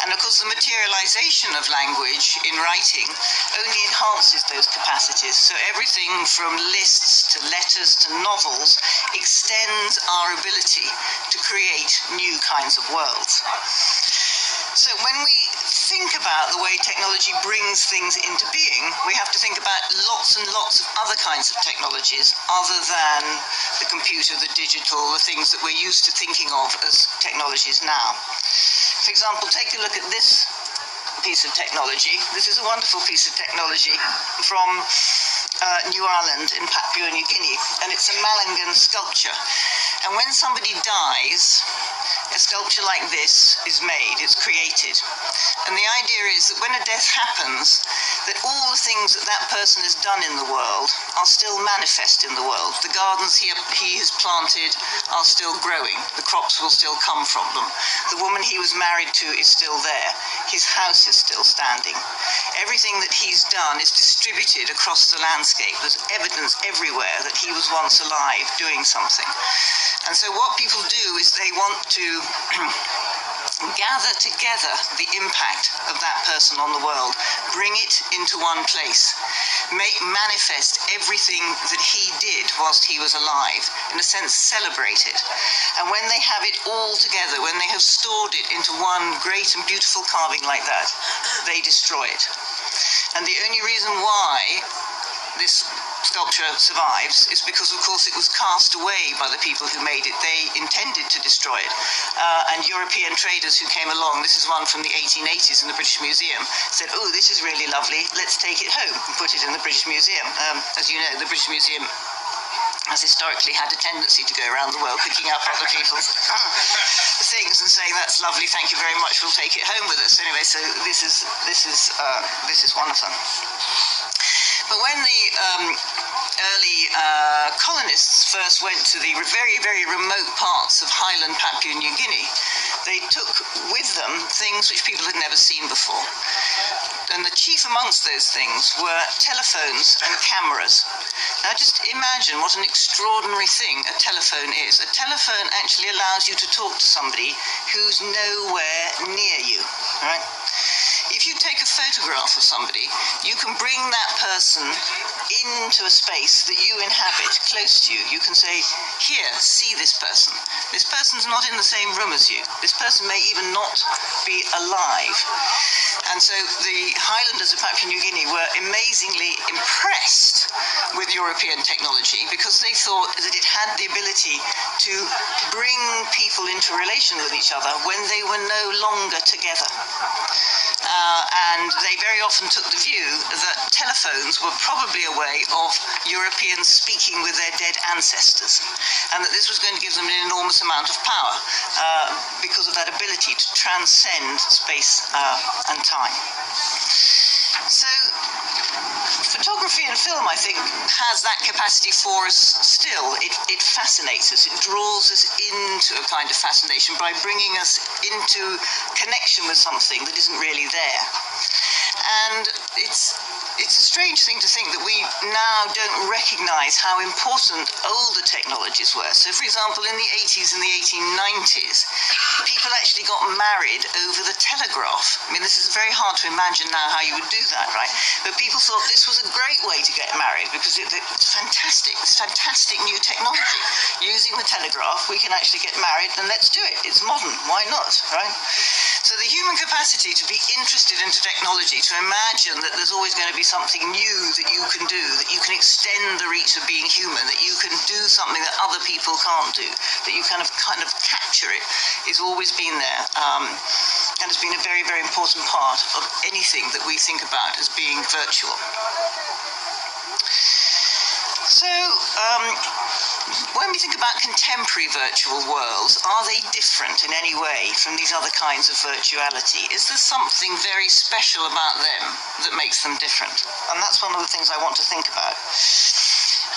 And of course, the materialization of language in writing only enhances those capacities. So everything from lists to letters to novels extends our ability to create new kinds of worlds. So when we think about the way technology brings things into being, we have to think about lots and lots of other kinds of technologies other than the computer, the digital, the things that we're used to thinking of as technologies now. For example, take a look at this piece of technology. This is a wonderful piece of technology from New Ireland in Papua New Guinea, and it's a Malangan sculpture. And when somebody dies, a sculpture like this is made, it's created. And the idea is that when a death happens, that all the things that that person has done in the world are still manifest in the world. The gardens he has planted are still growing. The crops will still come from them. The woman he was married to is still there. His house is still standing. Everything that he's done is distributed across the landscape. There's evidence everywhere that he was once alive doing something. And so what people do is they want to gather together the impact of that person on the world, bring it into one place, make manifest everything that he did whilst he was alive, in a sense celebrate it. And when they have it all together, when they have stored it into one great and beautiful carving like that, they destroy it. And the only reason why this sculpture survives is because, of course, it was cast away by the people who made it. They intended to destroy it. And European traders who came along, this is one from the 1880s in the British Museum, said, oh, this is really lovely, let's take it home and put it in the British Museum. As you know, the British Museum has historically had a tendency to go around the world picking up other people's things and saying, that's lovely, thank you very much, we'll take it home with us. Anyway, so this is one of them. But when the early colonists first went to the very, very remote parts of highland Papua New Guinea, they took with them things which people had never seen before. And the chief amongst those things were telephones and cameras. Now just imagine what an extraordinary thing a telephone is. A telephone actually allows you to talk to somebody who's nowhere near you, right? If you take a photograph of somebody, you can bring that person into a space that you inhabit, close to you. You can say, here, see this person. This person's not in the same room as you. This person may even not be alive. And so the Highlanders of Papua New Guinea were amazingly impressed with European technology because they thought that it had the ability to bring people into relation with each other when they were no longer together. And they very often took the view that telephones were probably a way of Europeans speaking with their dead ancestors, and that this was going to give them an enormous amount of power because of that ability to transcend space and time. So photography and film, I think, has that capacity for us still. It fascinates us. It draws us into a kind of fascination by bringing us into connection with something that isn't really there. And it's a strange thing to think that we now don't recognise how important older technologies were. So, for example, in the 80s and the 1890s, people actually got married over the telegraph. I mean, this is very hard to imagine now how you would do that, right? But people thought this was a great way to get married because it's fantastic. It's fantastic new technology. Using the telegraph, we can actually get married, and let's do it. It's modern. Why not, right? So the human capacity to be interested into technology, to imagine that there's always going to be something new that you can do, that you can extend the reach of being human, that you can do something that other people can't do, that you kind of capture it, has always been there, and has been a very, very important part of anything that we think about as being virtual. So, when we think about contemporary virtual worlds, are they different in any way from these other kinds of virtuality? Is there something very special about them that makes them different? And that's one of the things I want to think about.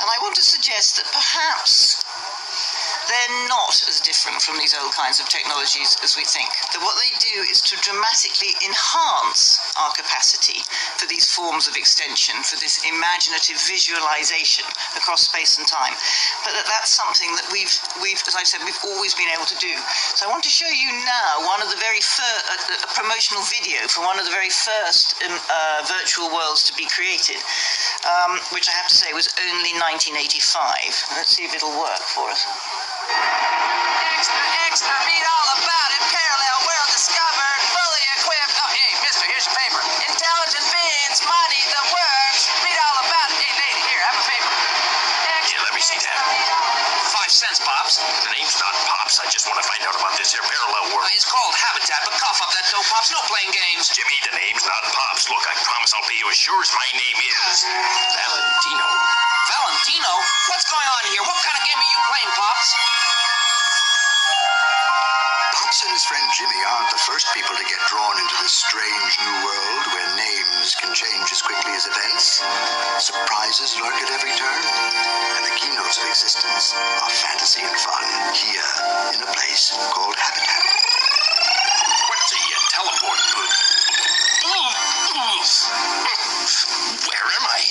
And I want to suggest that perhaps they're not as different from these old kinds of technologies as we think. That what they do is to dramatically enhance our capacity for these forms of extension, for this imaginative visualization across space and time. But that's something that we've, as I've said, we've always been able to do. So I want to show you now one of the very first, a promotional video from one of the very first virtual worlds to be created, which I have to say was only 1985. Let's see if it'll work for us. Extra, read all about it. Parallel world discovered, fully equipped. Oh, hey, mister, here's your paper. Intelligent beings, mighty the words. Read all about it. Hey, lady, here, have a paper. Here, let me see that. 5 cents, Pops. The name's not Pops. I just want to find out about this here parallel world. It's called Habitat, but cough up that dough, Pops. No playing games. Jimmy, the name's not Pops. Look, I promise I'll pay you as sure as my name is Valentino. Valentino? What's going on here? What kind of game are you playing, Pops? Pops and his friend Jimmy aren't the first people to get drawn into this strange new world where names can change as quickly as events. Surprises lurk at every turn, and the keynotes of existence are fantasy and fun here in a place called Habitat. What's the teleport booth? Where am I?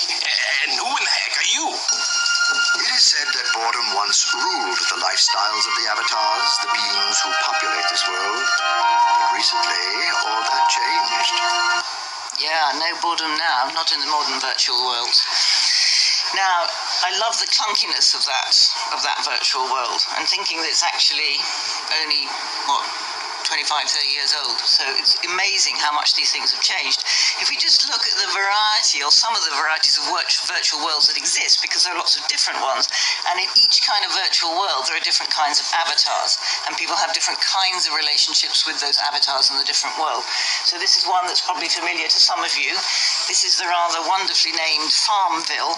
And who in the heck are you? It is said that boredom once ruled the lifestyles of the avatars, the beings who populate this world. But recently, all that changed. Yeah, no boredom now, not in the modern virtual world. Now, I love the clunkiness of that virtual world, and thinking that it's actually only, 25, 30 years old. So it's amazing how much these things have changed. If we just look at the variety variety, or some of the varieties of virtual worlds that exist, because there are lots of different ones. And in each kind of virtual world, there are different kinds of avatars, and people have different kinds of relationships with those avatars in the different world. So this is one that's probably familiar to some of you. This is the rather wonderfully named Farmville,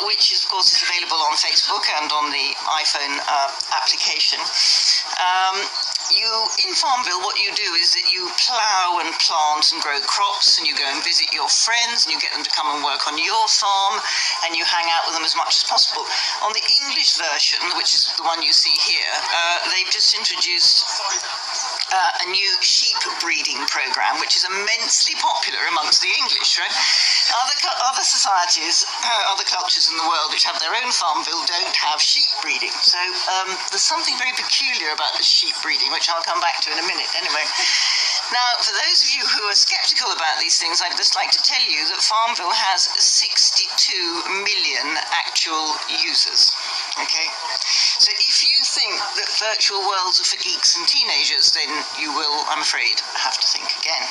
which of course is available on Facebook and on the iPhone application. In Farmville, what you do is that you plough and plant and grow crops, and you go and visit your friends, and you get them to come and work on your farm, and you hang out with them as much as possible. On the English version, which is the one you see here, they've just introduced a new sheep breeding program, which is immensely popular amongst the English, right? Other societies, other cultures in the world which have their own Farmville don't have sheep breeding. So there's something very peculiar about the sheep breeding, which I'll come back to in a minute. Anyway, now for those of you who are skeptical about these things, I'd just like to tell you that Farmville has 62 million actual users. Okay, so if you think that virtual worlds are for geeks and teenagers, then you will, I'm afraid, have to think again.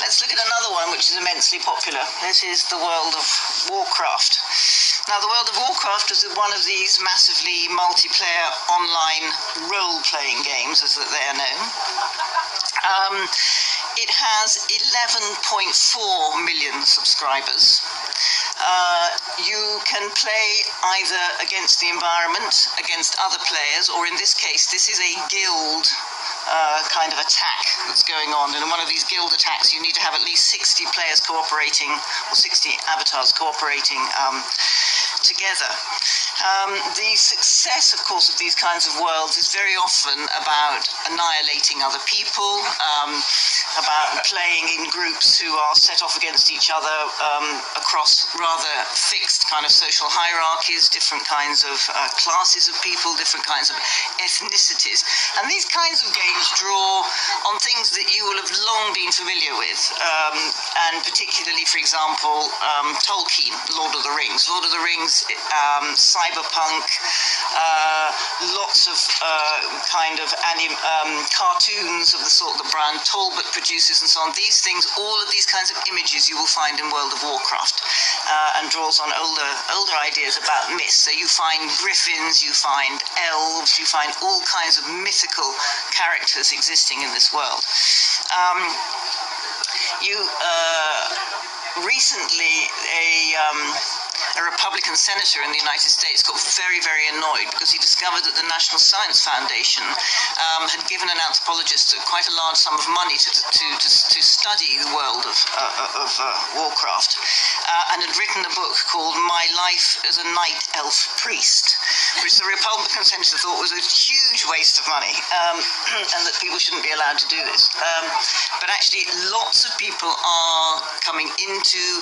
Let's look at another one which is immensely popular. This is the world of Warcraft. Now, the world of Warcraft is one of these massively multiplayer online role-playing games, as they are known. It has 11.4 million subscribers. You can play either against the environment, against other players, or in this case, this is a guild kind of attack that's going on. And in one of these guild attacks, you need to have at least 60 players cooperating, or 60 avatars cooperating together. The success, of course, of these kinds of worlds is very often about annihilating other people, about playing in groups who are set off against each other across rather fixed kind of social hierarchies, different kinds of classes of people, different kinds of ethnicities. And these kinds of games draw on things that you will have long been familiar with, and particularly, for example, Tolkien, Lord of the Rings. Lord of the Rings, cyberpunk, lots of kind of cartoons of the sort that Brian Talbot produces and so on. These things, all of these kinds of images you will find in World of Warcraft, and draws on older ideas about myths. So you find griffins, you find elves, you find all kinds of mythical characters existing in this world. Recently, a Republican senator in the United States got very, very annoyed because he discovered that the National Science Foundation had given an anthropologist quite a large sum of money to study the world of Warcraft, and had written a book called My Life as a Night Elf Priest, which the Republican senator thought was a huge waste of money, and that people shouldn't be allowed to do this. But actually, lots of people are coming into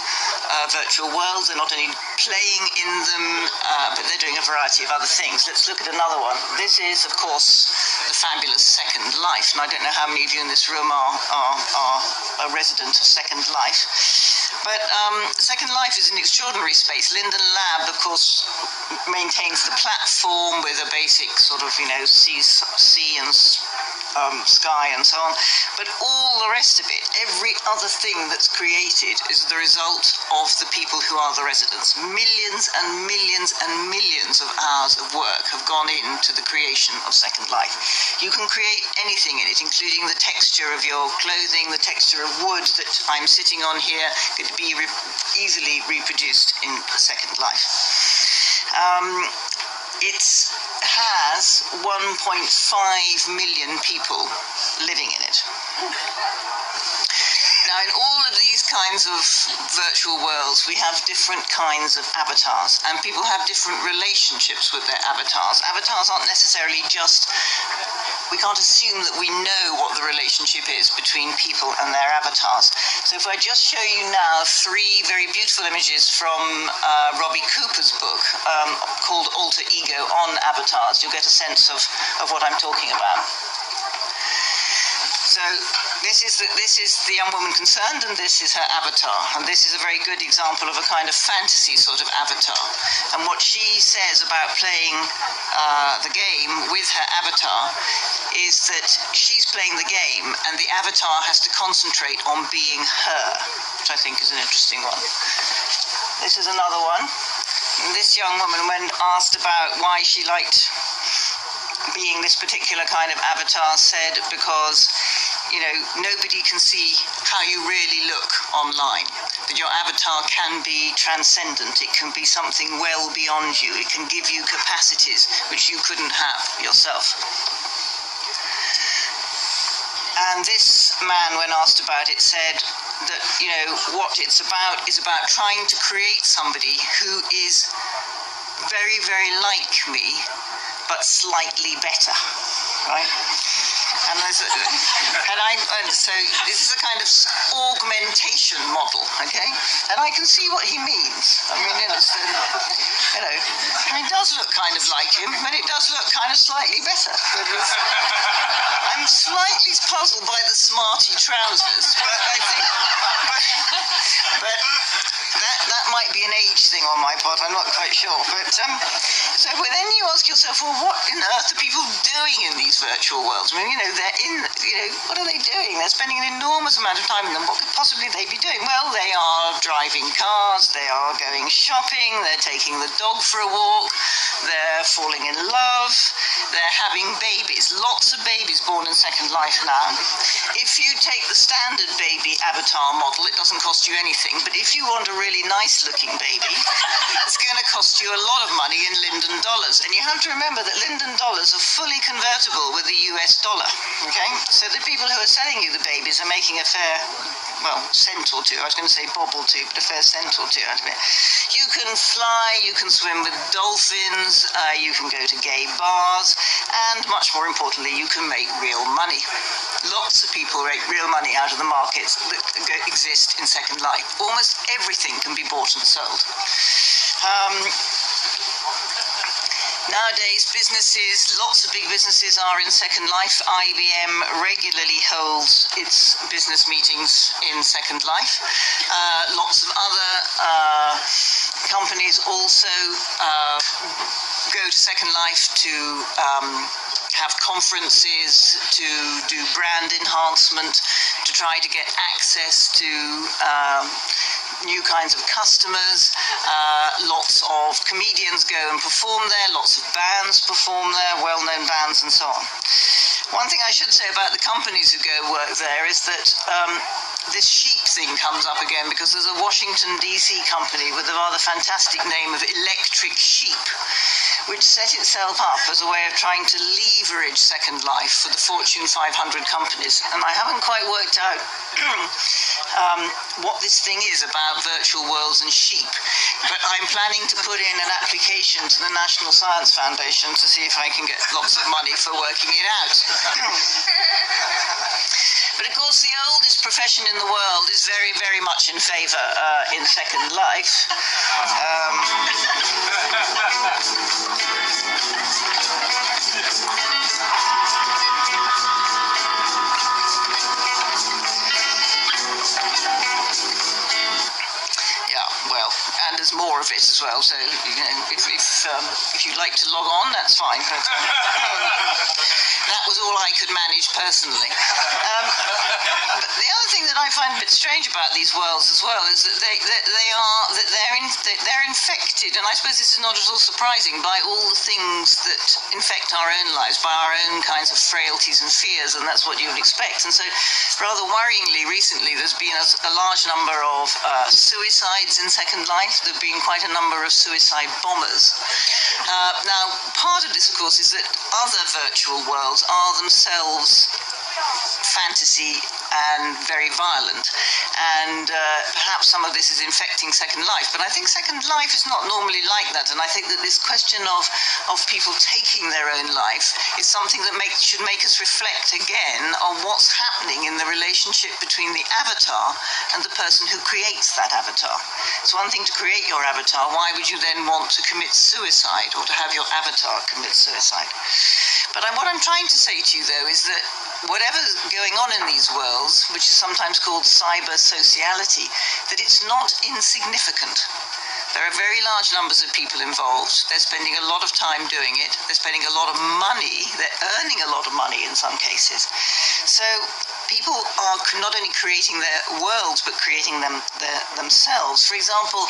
virtual worlds. They're not only playing in them, but they're doing a variety of other things. Let's look at another one. This is, of course, the fabulous Second Life, and I don't know how many of you in this room are a resident of Second Life. But Second Life is an extraordinary space. Linden Lab, of course, maintains the platform with a basic sort of, sea and sky and so on. But all the rest of it, every other thing that's created, is the result of the people who are the residents. Millions and millions and millions of hours of work have gone into the creation of Second Life. You can create anything in it, including the texture of your clothing, the texture of wood that I'm sitting on here could be easily reproduced in Second Life. It has 1.5 million people living in it. Now, in all of these kinds of virtual worlds, we have different kinds of avatars, and people have different relationships with their avatars. Avatars aren't necessarily we can't assume that we know what the relationship is between people and their avatars. So if I just show you now 3 very beautiful images from Robbie Cooper's book called Alter Ego on Avatars, you'll get a sense of what I'm talking about. So this is the young woman concerned, and this is her avatar. And this is a very good example of a kind of fantasy sort of avatar. And what she says about playing the game with her avatar is that she's playing the game, and the avatar has to concentrate on being her. which I think is an interesting one. This is another one. And this young woman, when asked about why she liked being this particular kind of avatar, said because, you know, nobody can see how you really look online. That your avatar can be transcendent. It can be something well beyond you. It can give you capacities which you couldn't have yourself. And this man, when asked about it, said that, you know, what it's about is about trying to create somebody who is very, very like me, but slightly better, right? And so this is a kind of augmentation model, okay? And I can see what he means. I mean, it does look kind of like him, but it does look kind of slightly better. I'm slightly puzzled by the smarty trousers, but I think, but that might be an age thing on my part. I'm not quite sure. But so then you ask yourself, well, what on earth are people doing in these virtual worlds? I mean, you know, what are they doing? They're spending an enormous amount of time in them. What could possibly they be doing? Well, they are driving cars, they are going shopping, they're taking the dog for a walk, they're falling in love, they're having babies. Lots of babies born in Second Life now. If you take the standard baby avatar model, it doesn't cost you anything. But if you want a really nice-looking baby, it's going to cost you a lot of money in Linden dollars. And you have to remember that Linden dollars are fully convertible with the US dollar. Okay, so the people who are selling you the babies are making a fair, well, cent or two. I was going to say bob or two, but a fair cent or two out of it. You can fly, you can swim with dolphins, you can go to gay bars, and much more importantly, you can make real money. Lots of people make real money out of the markets that exist in Second Life. Almost everything can be bought and sold. Nowadays, businesses, lots of big businesses are in Second Life. IBM regularly holds its business meetings in Second Life. Lots of other companies also go to Second Life to have conferences, to do brand enhancement, to try to get access to new kinds of customers. Lots of comedians go and perform there, lots of bands perform there, well-known bands and so on. One thing I should say about the companies who go work there is that this sheep thing comes up again, because there's a Washington DC company with a rather fantastic name of Electric Sheep, which set itself up as a way of trying to leverage Second Life for the Fortune 500 companies. And I haven't quite worked out what this thing is about virtual worlds and sheep, but I'm planning to put in an application to the National Science Foundation to see if I can get lots of money for working it out. But of course, the oldest profession in the world is very, very much in favour in Second Life. And there's more of it as well. So, you know, if you'd like to log on, that's fine. But, that was all I could manage personally. But the other thing that I find a bit strange about these worlds as well is that they're infected, and I suppose this is not at all surprising, by all the things that infect our own lives, by our own kinds of frailties and fears, and that's what you would expect. And so, rather worryingly, recently there's been a large number of suicides in Second Life. There have been quite a number of suicide bombers. Now, part of this, of course, is that other virtual worlds are themselves fantasy and very violent, and perhaps some of this is infecting Second Life, but I think Second Life is not normally like that, and I think that this question of people taking their own life is something that should make us reflect again on what's happening in the relationship between the avatar and the person who creates that avatar. It's one thing to create your avatar. Why would you then want to commit suicide or to have your avatar commit suicide? But what I'm trying to say to you, though, is that whatever's going on in these worlds, which is sometimes called cyber sociality, that it's not insignificant. There are very large numbers of people involved. They're spending a lot of time doing it. They're spending a lot of money. They're earning a lot of money in some cases. So people are not only creating their worlds, but creating them themselves. For example,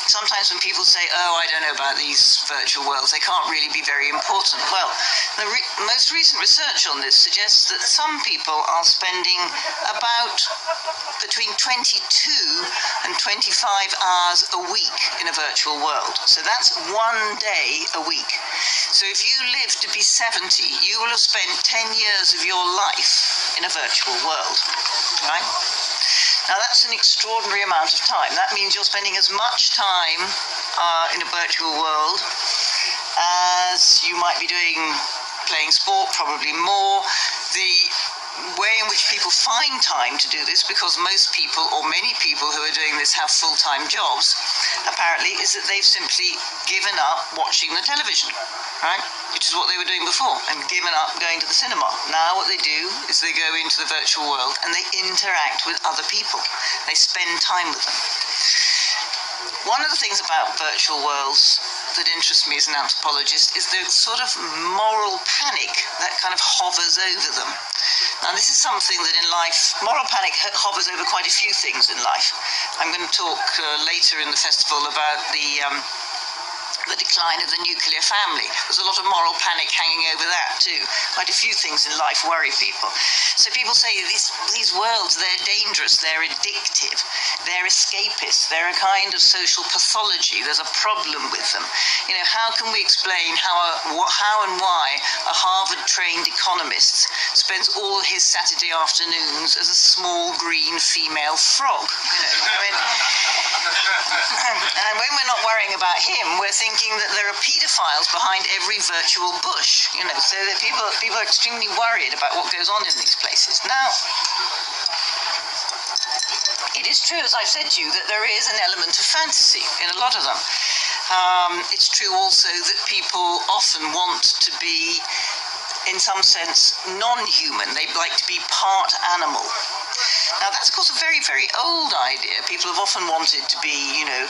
sometimes when people say, oh, I don't know about these virtual worlds, they can't really be very important. Well, the most recent research on this suggests that some people are spending about between 22 and 25 hours a week in a virtual world. So that's 1 day a week. So if you live to be 70, you will have spent 10 years of your life in a virtual world, right? Now that's an extraordinary amount of time. That means you're spending as much time in a virtual world as you might be doing playing sport, probably more. The way in which people find time to do this, because most people, or many people who are doing this have full-time jobs, apparently, is that they've simply given up watching the television, right? Which is what they were doing before, and given up going to the cinema. Now what they do is they go into the virtual world and they interact with other people. They spend time with them. One of the things about virtual worlds that interests me as an anthropologist is the sort of moral panic that kind of hovers over them. Now, this is something that in life, moral panic hovers over quite a few things in life. I'm going to talk later in the festival about the decline of the nuclear family. There's a lot of moral panic hanging over that too. Quite a few things in life worry people. So people say these worlds, they're dangerous, they're addictive, they're escapist, they're a kind of social pathology, there's a problem with them. You know, how can we explain how and why a Harvard-trained economist spends all his Saturday afternoons as a small green female frog? You know, I mean, and when we're not worrying about him, we're thinking that there are paedophiles behind every virtual bush, you know, so that people are extremely worried about what goes on in these places. Now, it is true, as I've said to you, that there is an element of fantasy in a lot of them. It's true also that people often want to be, in some sense, non-human. They like to be part animal. Now, that's, of course, a very, very old idea. People have often wanted to be, you know,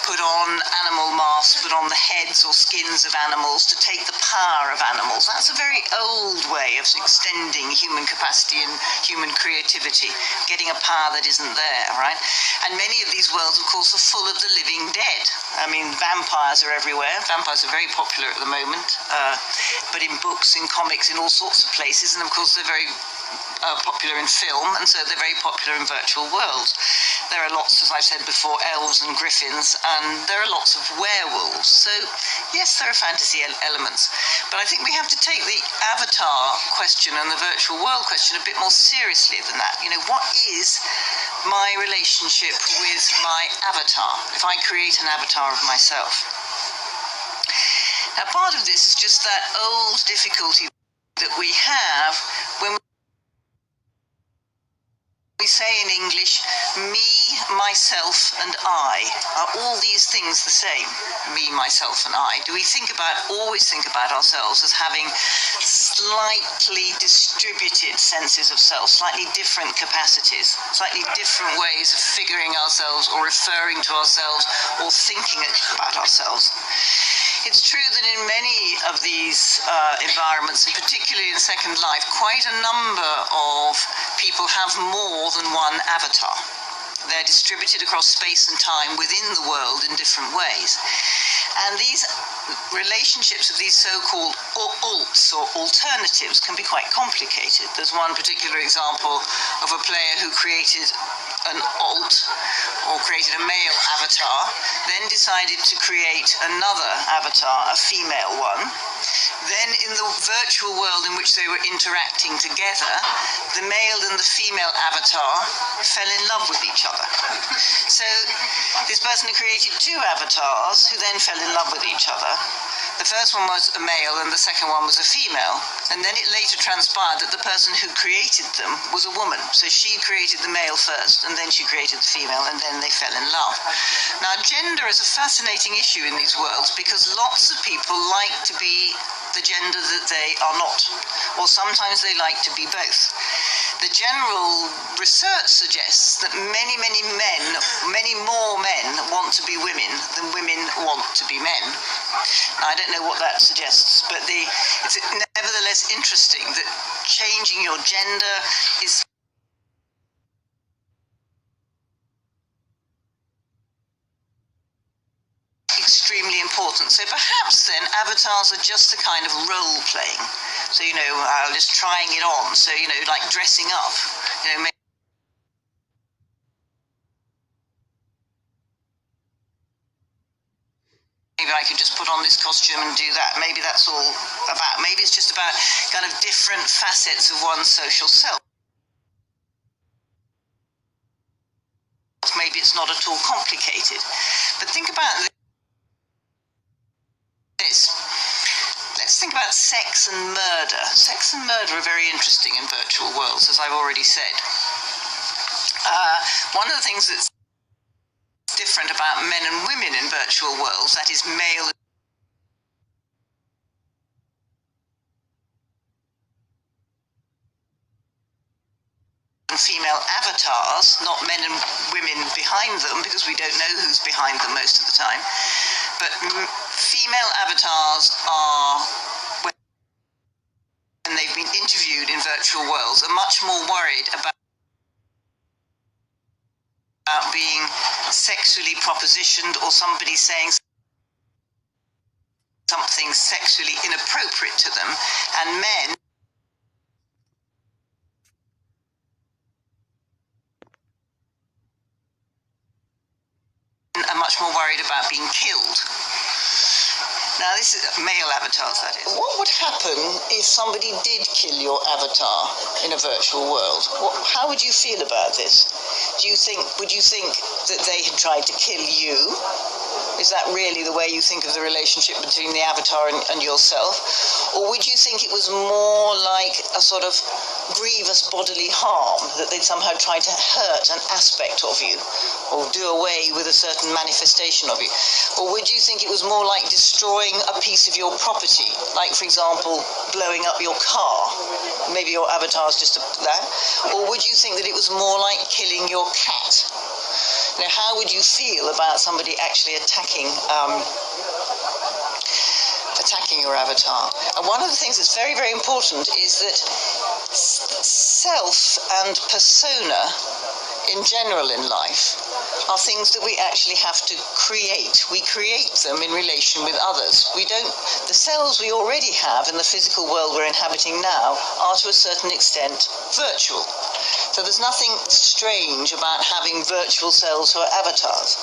put on animal masks, put on the heads or skins of animals to take the power of animals. That's a very old way of extending human capacity and human creativity, getting a power that isn't there, right? And many of these worlds, of course, are full of the living dead. I mean, vampires are everywhere. Vampires are very popular at the moment, but in books, in comics, in all sorts of places, and of course they're very popular in film, and so they're very popular in virtual worlds. There are lots, as I've said before, elves and griffins, and there are lots of werewolves. So, yes, there are fantasy elements. But I think we have to take the avatar question and the virtual world question a bit more seriously than that. You know, what is my relationship with my avatar, if I create an avatar of myself? Now, part of this is just that old difficulty that we have when we say in English, me, myself, and I. Are all these things the same? Me, myself, and I. Do we always think about ourselves as having slightly distributed senses of self, slightly different capacities, slightly different ways of figuring ourselves or referring to ourselves or thinking about ourselves? It's true that in many of these environments, and particularly in Second Life, quite a number of people have more than one avatar. They're distributed across space and time within the world in different ways. And these relationships of these so-called alts or alternatives can be quite complicated. There's one particular example of a player who created an alt, or created a male avatar, then decided to create another avatar, a female one. Then in the virtual world in which they were interacting together, the male and the female avatar fell in love with each other. So this person created two avatars who then fell in love with each other. The first one was a male and the second one was a female. And then it later transpired that the person who created them was a woman. So she created the male first and then she created the female and then they fell in love. Now, gender is a fascinating issue in these worlds because lots of people like to be the gender that they are not, or sometimes they like to be both. The general research suggests that many more men want to be women than women want to be men. I don't know what that suggests, but it's nevertheless less interesting, that changing your gender is extremely important. So perhaps then avatars are just a kind of role playing. So, just trying it on. So, like dressing up, maybe I could just put on this costume and do that. Maybe that's all about. Maybe it's just about kind of different facets of one's social self. Maybe it's not at all complicated. But think about this. Let's think about sex and murder. Sex and murder are very interesting in virtual worlds, as I've already said. One of the things that's different about men and women in virtual worlds, that is male and female avatars, not men and women behind them, because we don't know who's behind them most of the time. But female avatars are, when they've been interviewed in virtual worlds, are much more worried about being sexually propositioned or somebody saying something sexually inappropriate to them, and men are much more worried about being killed. Now, this is male avatars, that is. What would happen if somebody did kill your avatar in a virtual world? How would you feel about this? Would you think that they had tried to kill you? Is that really the way you think of the relationship between the avatar and yourself? Or would you think it was more like a sort of grievous bodily harm, that they'd somehow tried to hurt an aspect of you, or do away with a certain manifestation of you? Or would you think it was more like destroying a piece of your property, like, for example, blowing up your car? Maybe your avatar's just that. Or would you think that it was more like killing your cat? Now, how would you feel about somebody actually attacking your avatar? And one of the things that's very, very important is that self and persona in general in life are things that we actually have to create. We create them in relation with others. The selves we already have in the physical world we're inhabiting now are to a certain extent virtual. So there's nothing strange about having virtual selves who are avatars.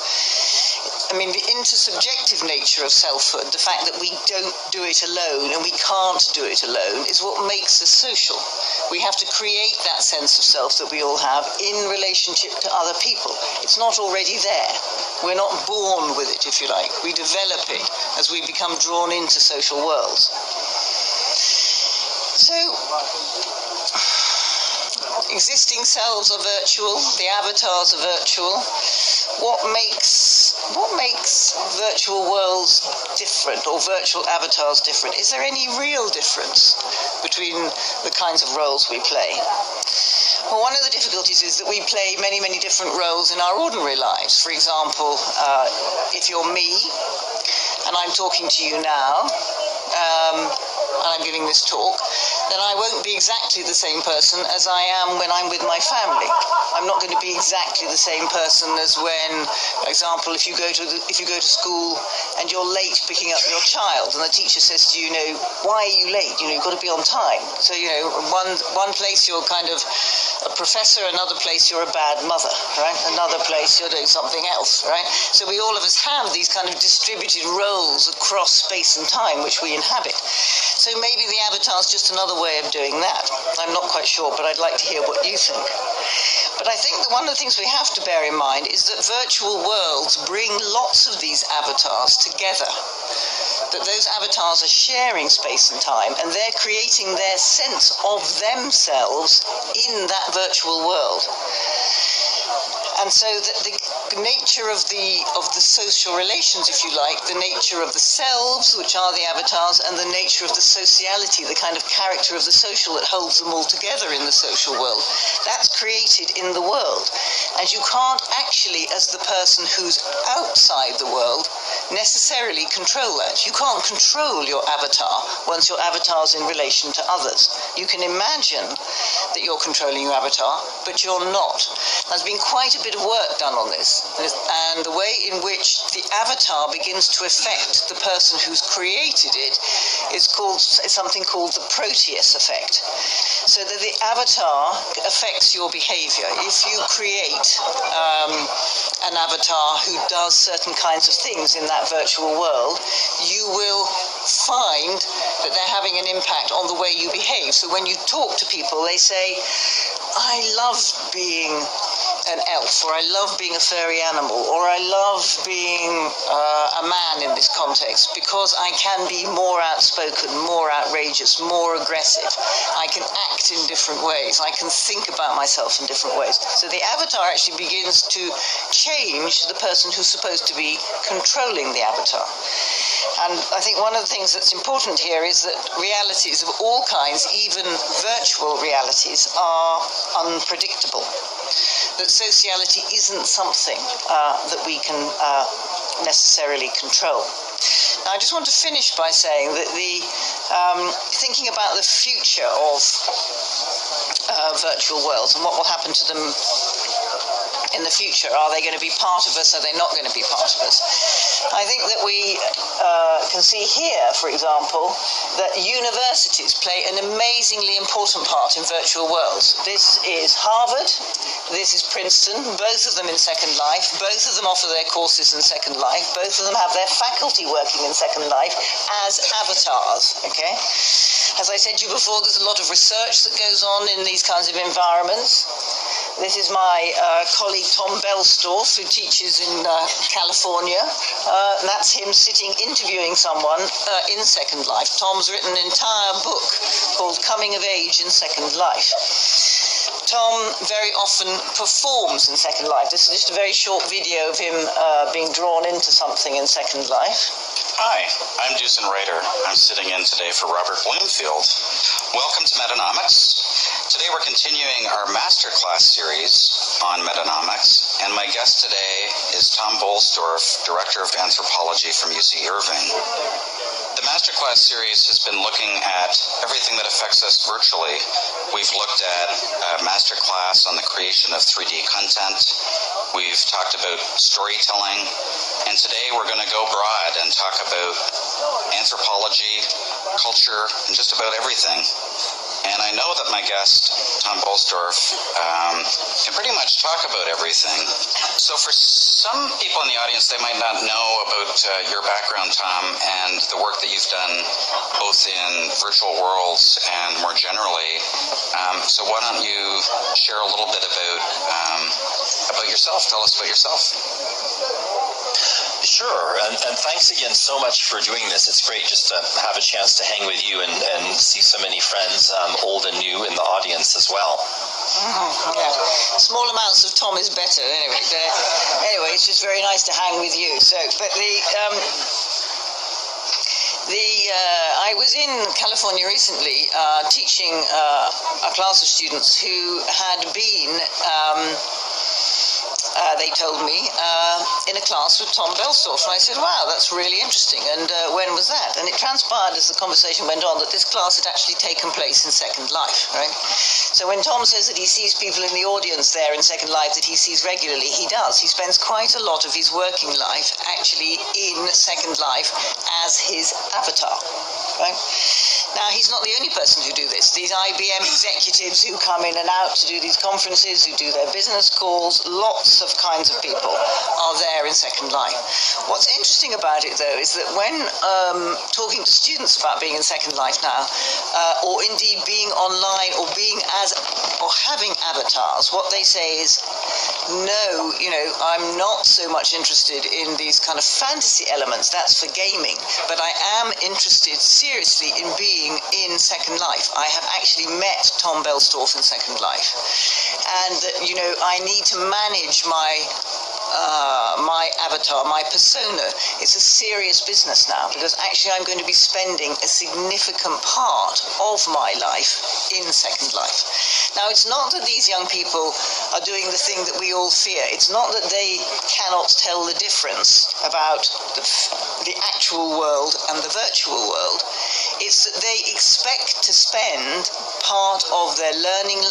I mean, the intersubjective nature of selfhood, the fact that we don't do it alone and we can't do it alone, is what makes us social. We have to create that sense of self that we all have in relationship to other people. It's not already there. We're not born with it, if you like. We develop it as we become drawn into social worlds. So, existing selves are virtual, the avatars are virtual. What makes virtual worlds different, or virtual avatars different? Is there any real difference between the kinds of roles we play? Well, one of the difficulties is that we play many, many different roles in our ordinary lives. For example, if you're me, and I'm talking to you now, and I'm giving this talk, then I won't be exactly the same person as I am when I'm with my family. I'm not going to be exactly the same person as when, for example, if you go to school and you're late picking up your child, and the teacher says to you, why are you late? You've got to be on time. So, one place you're kind of a professor, another place you're a bad mother, right? Another place you're doing something else, right? So all of us have these kind of distributed roles across space and time which we inhabit. So maybe the avatar's just another way of doing that. I'm not quite sure, but I'd like to hear what you think. But I think that one of the things we have to bear in mind is that virtual worlds bring lots of these avatars together. That those avatars are sharing space and time, and they're creating their sense of themselves in that virtual world. And so the nature of the social relations, if you like, the nature of the selves, which are the avatars, and the nature of the sociality, the kind of character of the social that holds them all together in the social world, that's created in the world. And you can't actually, as the person who's outside the world, necessarily control that. You can't control your avatar once your avatar's in relation to others. You can imagine that you're controlling your avatar, but you're not. There's been quite a bit of work done on this, and the way in which the avatar begins to affect the person who's created it is something called the Proteus effect. So that the avatar affects your behavior. If you create an avatar who does certain kinds of things in that virtual world, you will find that they're having an impact on the way you behave. So when you talk to people, they say, I love being an elf, or I love being a furry animal, or I love being a man in this context, because I can be more outspoken, more outrageous, more aggressive. I can act in different ways. I can think about myself in different ways. So the avatar actually begins to change the person who's supposed to be controlling the avatar. And I think one of the things that's important here is that realities of all kinds, even virtual realities, are unpredictable. That sociality isn't something that we can necessarily control. Now, I just want to finish by saying that thinking about the future of virtual worlds and what will happen to them in the future. Are they going to be part of us? Are they not going to be part of us? I think that we can see here, for example, that universities play an amazingly important part in virtual worlds. This is Harvard, this is Princeton, both of them in Second Life, both of them offer their courses in Second Life, both of them have their faculty working in Second Life as avatars, okay? As I said to you before, there's a lot of research that goes on in these kinds of environments. This is my colleague Tom Belstorff, who teaches in California. That's him sitting interviewing someone in Second Life. Tom's written an entire book called Coming of Age in Second Life. Tom very often performs in Second Life. This is just a very short video of him being drawn into something in Second Life. Hi, I'm Dusan Rader. I'm sitting in today for Robert Bloomfield. Welcome to Metanomics. Today we're continuing our masterclass series on metanomics, and my guest today is Tom Belstorff, Director of Anthropology from UC Irving. The masterclass series has been looking at everything that affects us virtually. We've looked at a masterclass on the creation of 3D content. We've talked about storytelling, and today we're going to go broad and talk about anthropology, culture, and just about everything. And I know that my guest, Tom Belstorff, can pretty much talk about everything. So for some people in the audience, they might not know about your background, Tom, and the work that you've done both in virtual worlds and more generally. So why don't you share a little bit about yourself? Tell us about yourself. Sure, and thanks again so much for doing this. It's great just to have a chance to hang with you and see so many friends, old and new, in the audience as well. Yeah. Small amounts of Tom is better, anyway. Anyway, it's just very nice to hang with you. So, but I was in California recently teaching a class of students who had been they told me, in a class with Tom Belstorff. And I said, wow, that's really interesting. And when was that? And it transpired as the conversation went on that this class had actually taken place in Second Life, right? So when Tom says that he sees people in the audience there in Second Life that he sees regularly, he does. He spends quite a lot of his working life actually in Second Life as his avatar, right? Now, he's not the only person who do this. These IBM executives who come in and out to do these conferences, who do their business calls, lots of kinds of people are there in Second Life. What's interesting about it, though, is that when talking to students about being in Second Life now, or indeed being online or being or having avatars, what they say is, no, I'm not so much interested in these kind of fantasy elements. That's for gaming. But I am interested seriously in being in Second Life. I have actually met Tom Belstorff in Second Life. and that, you know, I need to manage my avatar, my persona. It's a serious business now, because actually I'm going to be spending a significant part of my life in Second Life. Now, it's not that these young people are doing the thing that we all fear. It's not that they cannot tell the difference about the actual world and the virtual world. It's that they expect to spend part of their learning,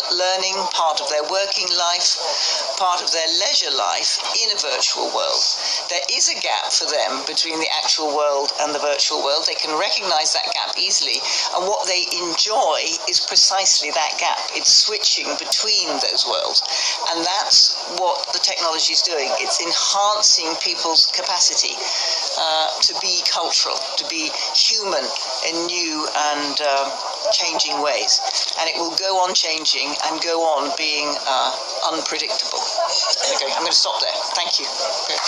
part of their working life, part of their leisure life in a virtual world. There is a gap for them between the actual world and the virtual world. They can recognize that gap easily, and what they enjoy is precisely that gap. It's switching between those worlds, and that's what the technology is doing. It's enhancing people's capacity to be cultural, to be human in new and changing ways, and it will go on changing and go on being unpredictable. Okay, I'm going to stop there. Thank you. Okay.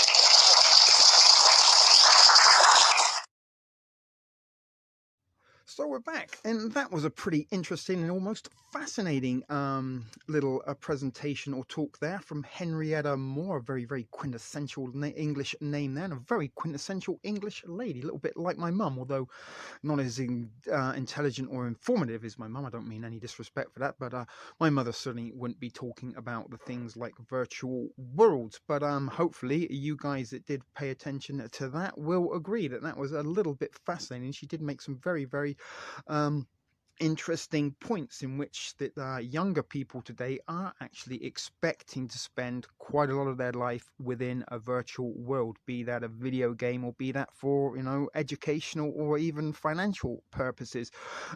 So we're back, and that was a pretty interesting and almost fascinating little presentation or talk there from Henrietta Moore, a very, very quintessential English name there, and a very quintessential English lady, a little bit like my mum, although not as intelligent or informative as my mum. I don't mean any disrespect for that, but my mother certainly wouldn't be talking about the things like virtual worlds. But hopefully you guys that did pay attention to that will agree that that was a little bit fascinating. She did make some very, very interesting points in which that younger people today are actually expecting to spend quite a lot of their life within a virtual world, be that a video game or be that for, you know, educational or even financial purposes.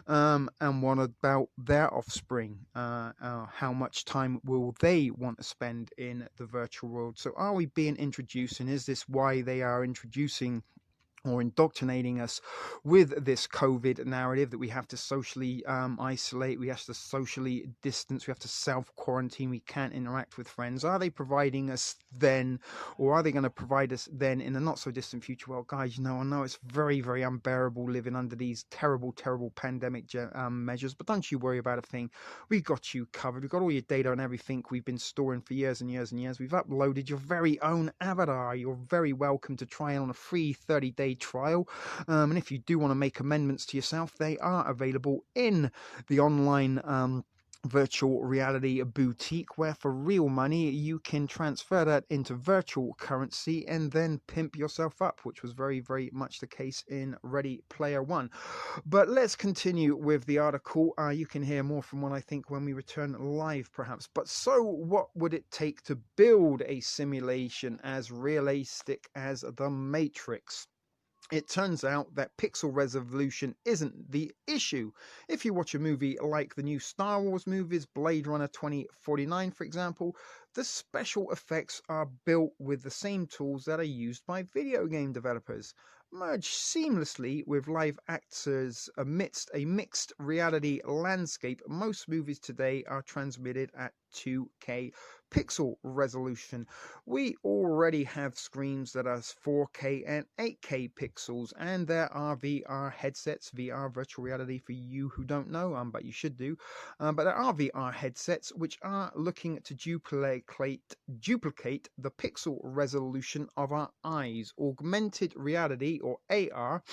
And what about their offspring? How much time will they want to spend in the virtual world? So are we being introduced, and is this why they are introducing or indoctrinating us with this COVID narrative that we have to socially isolate, we have to socially distance, we have to self-quarantine, we can't interact with friends? Are they providing us then, or are they going to provide us then in a not-so-distant future? Well, guys, you know, I know it's very, very unbearable living under these terrible, terrible pandemic measures, but don't you worry about a thing. We've got you covered. We've got all your data and everything we've been storing for years and years and years. We've uploaded your very own avatar. You're very welcome to try it on a free 30-day trial, and if you do want to make amendments to yourself, they are available in the online virtual reality boutique, where for real money you can transfer that into virtual currency and then pimp yourself up, which was very, very much the case in Ready Player One. But let's continue with the article. You can hear more from one, I think, when we return live, perhaps. But so what would it take to build a simulation as realistic as the Matrix? It turns out that pixel resolution isn't the issue. If you watch a movie like the new Star Wars movies, Blade Runner 2049, for example, the special effects are built with the same tools that are used by video game developers, merge seamlessly with live actors amidst a mixed reality landscape. Most movies today are transmitted at 2K pixel resolution. We already have screens that are 4K and 8K pixels, and there are VR headsets, VR virtual reality for you who don't know, but you should do. But there are VR headsets which are looking to duplicate the pixel resolution of our eyes. Augmented reality, or AR,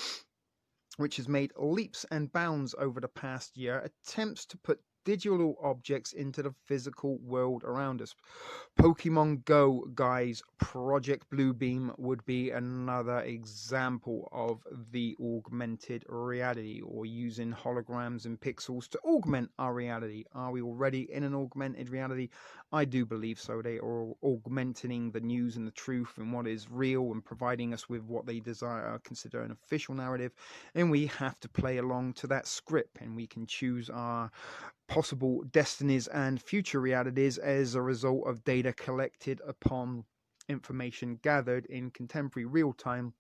which has made leaps and bounds over the past year, attempts to put digital objects into the physical world around us. Pokemon Go, guys, Project Bluebeam would be another example of the augmented reality, or using holograms and pixels to augment our reality. Are we already in an augmented reality? I do believe so. They are augmenting the news and the truth and what is real, and providing us with what they desire, consider an official narrative, and we have to play along to that script, and we can choose our possible destinies and future realities as a result of data collected upon information gathered in contemporary real time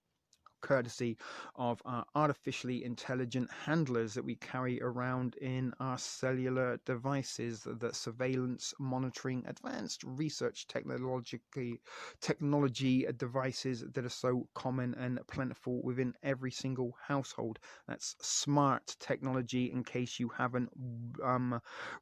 courtesy of our artificially intelligent handlers that we carry around in our cellular devices, the surveillance, monitoring, advanced research technology devices that are so common and plentiful within every single household. That's smart technology, in case you haven't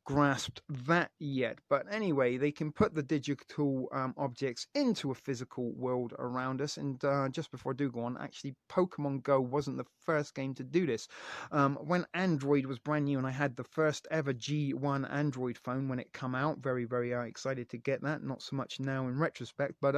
grasped that yet. But anyway, they can put the digital objects into a physical world around us. And just before I do go on, actually, Pokemon Go wasn't the first game to do this. When Android was brand new, and I had the first ever G1 Android phone when it came out, very, very excited to get that. Not so much now in retrospect, but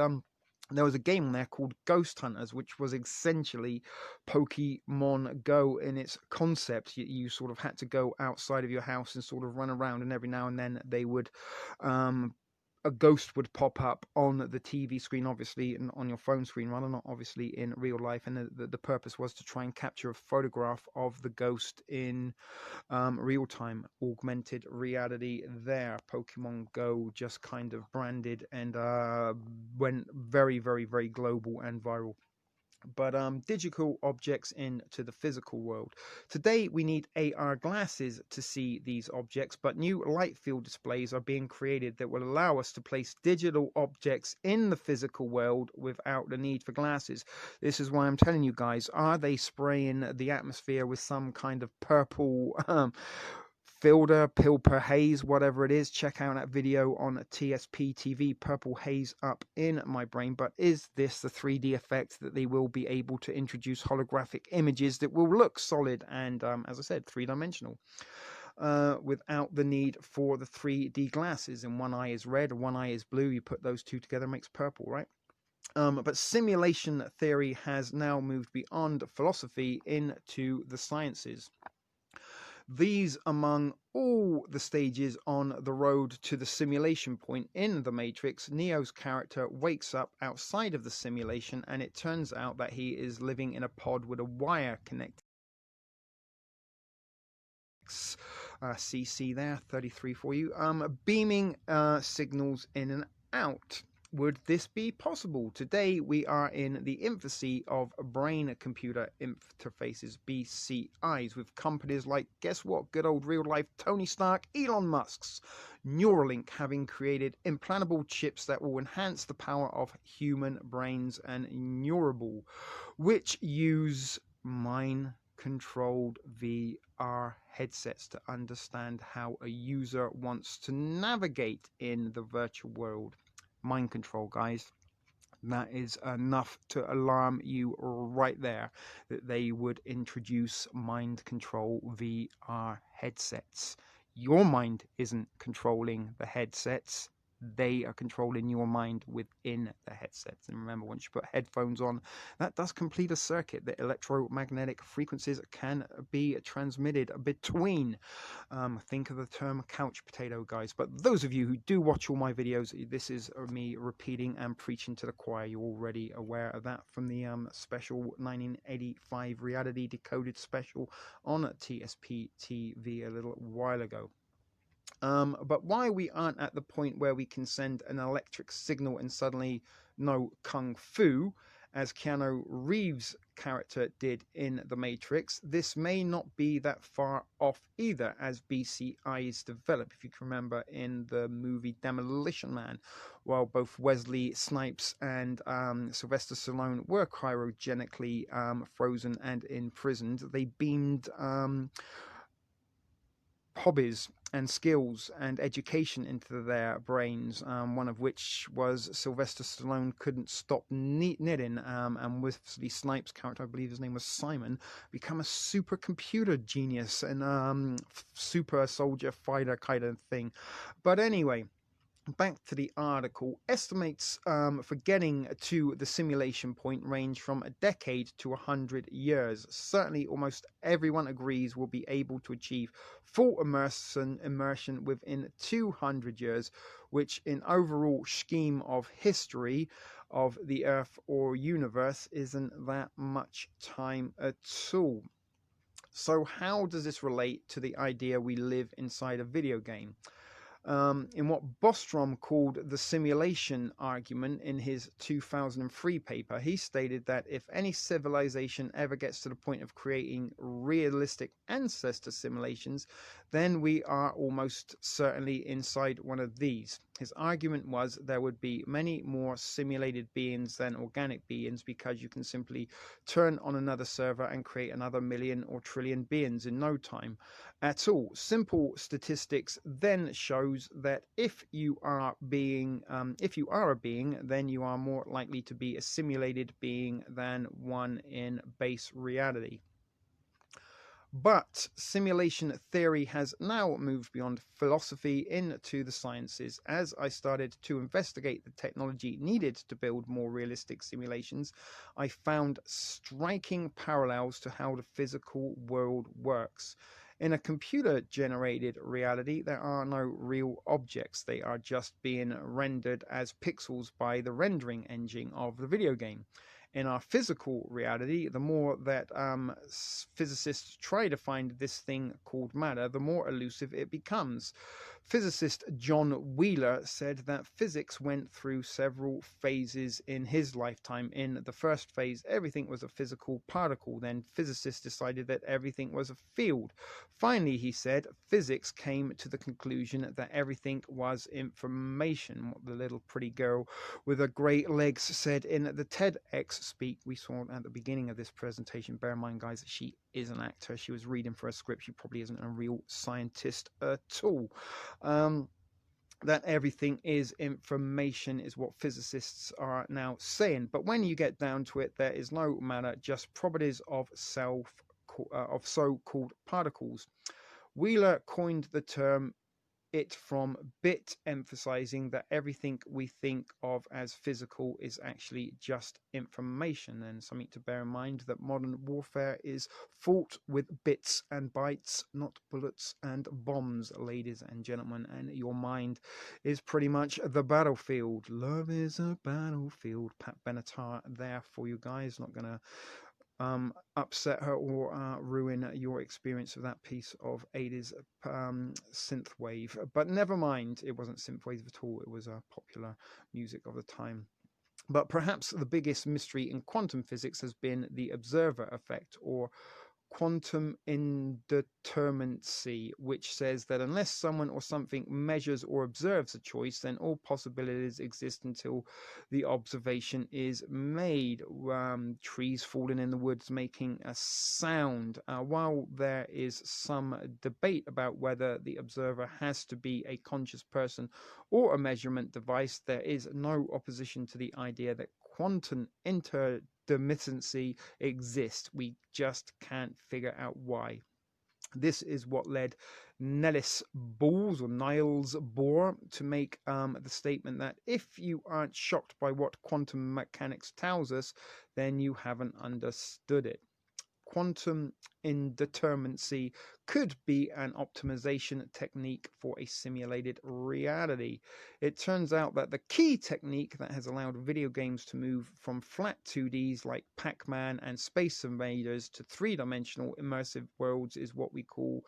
there was a game on there called Ghost Hunters, which was essentially Pokemon Go in its concept. You sort of had to go outside of your house and sort of run around, and every now and then they would a ghost would pop up on the TV screen, obviously, and on your phone screen, rather, not obviously in real life. And the purpose was to try and capture a photograph of the ghost in real time, augmented reality there. Pokemon Go just kind of branded and went very, very, very global and viral. But digital objects into the physical world. Today we need AR glasses to see these objects, but new light field displays are being created that will allow us to place digital objects in the physical world without the need for glasses. This is why I'm telling you guys, are they spraying the atmosphere with some kind of purple filter, pilper haze, whatever it is? Check out that video on TSP TV, Purple Haze Up in My Brain. But is this the 3D effect that they will be able to introduce holographic images that will look solid and, as I said, three-dimensional? Without the need for the 3D glasses, and one eye is red and one eye is blue. You put those two together, makes purple, right? But simulation theory has now moved beyond philosophy into the sciences. These among all the stages on the road to the simulation point in The Matrix. Neo's character wakes up outside of the simulation, and it turns out that he is living in a pod with a wire connected. CC there, 33 for you. Beaming signals in and out. Would this be possible? Today we are in the infancy of brain-computer interfaces, BCIs, with companies like, guess what, good old real-life Tony Stark, Elon Musk's Neuralink having created implantable chips that will enhance the power of human brains, and Neurable, which use mind-controlled VR headsets to understand how a user wants to navigate in the virtual world. Mind control, guys. That is enough to alarm you right there, that they would introduce mind control VR headsets. Your mind isn't controlling the headsets. They are controlling your mind within the headsets. And remember, once you put headphones on, that does complete a circuit. The electromagnetic frequencies can be transmitted between. Think of the term couch potato, guys. But those of you who do watch all my videos, this is me repeating and preaching to the choir. You're already aware of that from the special 1985 Reality Decoded special on TSP TV a little while ago. But why we aren't at the point where we can send an electric signal and suddenly know kung fu, as Keanu Reeves' character did in The Matrix, this may not be that far off either as BCIs develop. If you can remember in the movie Demolition Man, while both Wesley Snipes and Sylvester Stallone were cryogenically frozen and imprisoned, they beamed hobbies and skills and education into their brains, one of which was Sylvester Stallone couldn't stop knitting, and Wesley Snipes' character, I believe his name was Simon, become a supercomputer genius and super soldier fighter kind of thing. But anyway, back to the article. Estimates for getting to the simulation point range from a decade to 100 years. Certainly, almost everyone agrees we'll be able to achieve full immersion within 200 years, which in overall scheme of history of the Earth or universe isn't that much time at all. So how does this relate to the idea we live inside a video game? in what Bostrom called the simulation argument in his 2003 paper. He stated that if any civilization ever gets to the point of creating realistic ancestor simulations, then we are almost certainly inside one of these. His argument was there would be many more simulated beings than organic beings because you can simply turn on another server and create another million or trillion beings in no time at all. Simple statistics then shows that if you are a being, then you are more likely to be a simulated being than one in base reality. But simulation theory has now moved beyond philosophy into the sciences. As I started to investigate the technology needed to build more realistic simulations, I found striking parallels to how the physical world works. In a computer-generated reality, there are no real objects. They are just being rendered as pixels by the rendering engine of the video game. In our physical reality, the more that physicists try to find this thing called matter, the more elusive it becomes. Physicist John Wheeler said that physics went through several phases in his lifetime. In the first phase, everything was a physical particle. Then physicists decided that everything was a field. Finally, he said, physics came to the conclusion that everything was information. What the little pretty girl with her great legs said in the TEDx speak we saw at the beginning of this presentation. Bear in mind, guys, that she is an actor. She was reading for a script. She probably isn't a real scientist at all. That everything is information is what physicists are now saying. But when you get down to it, there is no matter, just properties of so-called particles. Wheeler coined the term it from bit, emphasizing that everything we think of as physical is actually just information. And something to bear in mind that modern warfare is fought with bits and bytes, not bullets and bombs, ladies and gentlemen. And your mind is pretty much the battlefield. Love is a battlefield. Pat Benatar there for you guys. Not gonna upset her or ruin your experience of that piece of 80s synthwave. But never mind, it wasn't synthwave at all. It was popular music of the time. But perhaps the biggest mystery in quantum physics has been the observer effect, or quantum indeterminacy, which says that unless someone or something measures or observes a choice, then all possibilities exist until the observation is made. Trees falling in the woods making a sound. While there is some debate about whether the observer has to be a conscious person or a measurement device, there is no opposition to the idea that quantum intermittency exists. We just can't figure out why. This is what led Niels Bohr to make the statement that if you aren't shocked by what quantum mechanics tells us, then you haven't understood it. Quantum indeterminacy could be an optimization technique for a simulated reality. It turns out that the key technique that has allowed video games to move from flat 2Ds like Pac-Man and Space Invaders to three-dimensional immersive worlds is what we call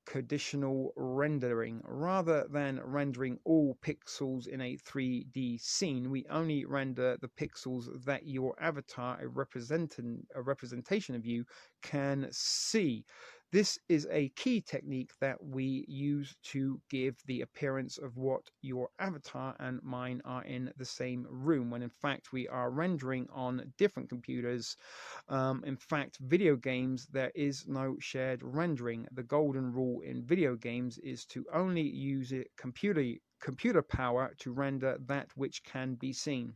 conditional rendering. Rather than rendering all pixels in a 3D scene, we only render the pixels that your avatar, a representation of you, can see. This is a key technique that we use to give the appearance of what your avatar and mine are in the same room, when in fact we are rendering on different computers. In fact, video games, there is no shared rendering. The golden rule in video games is to only use computer power to render that which can be seen.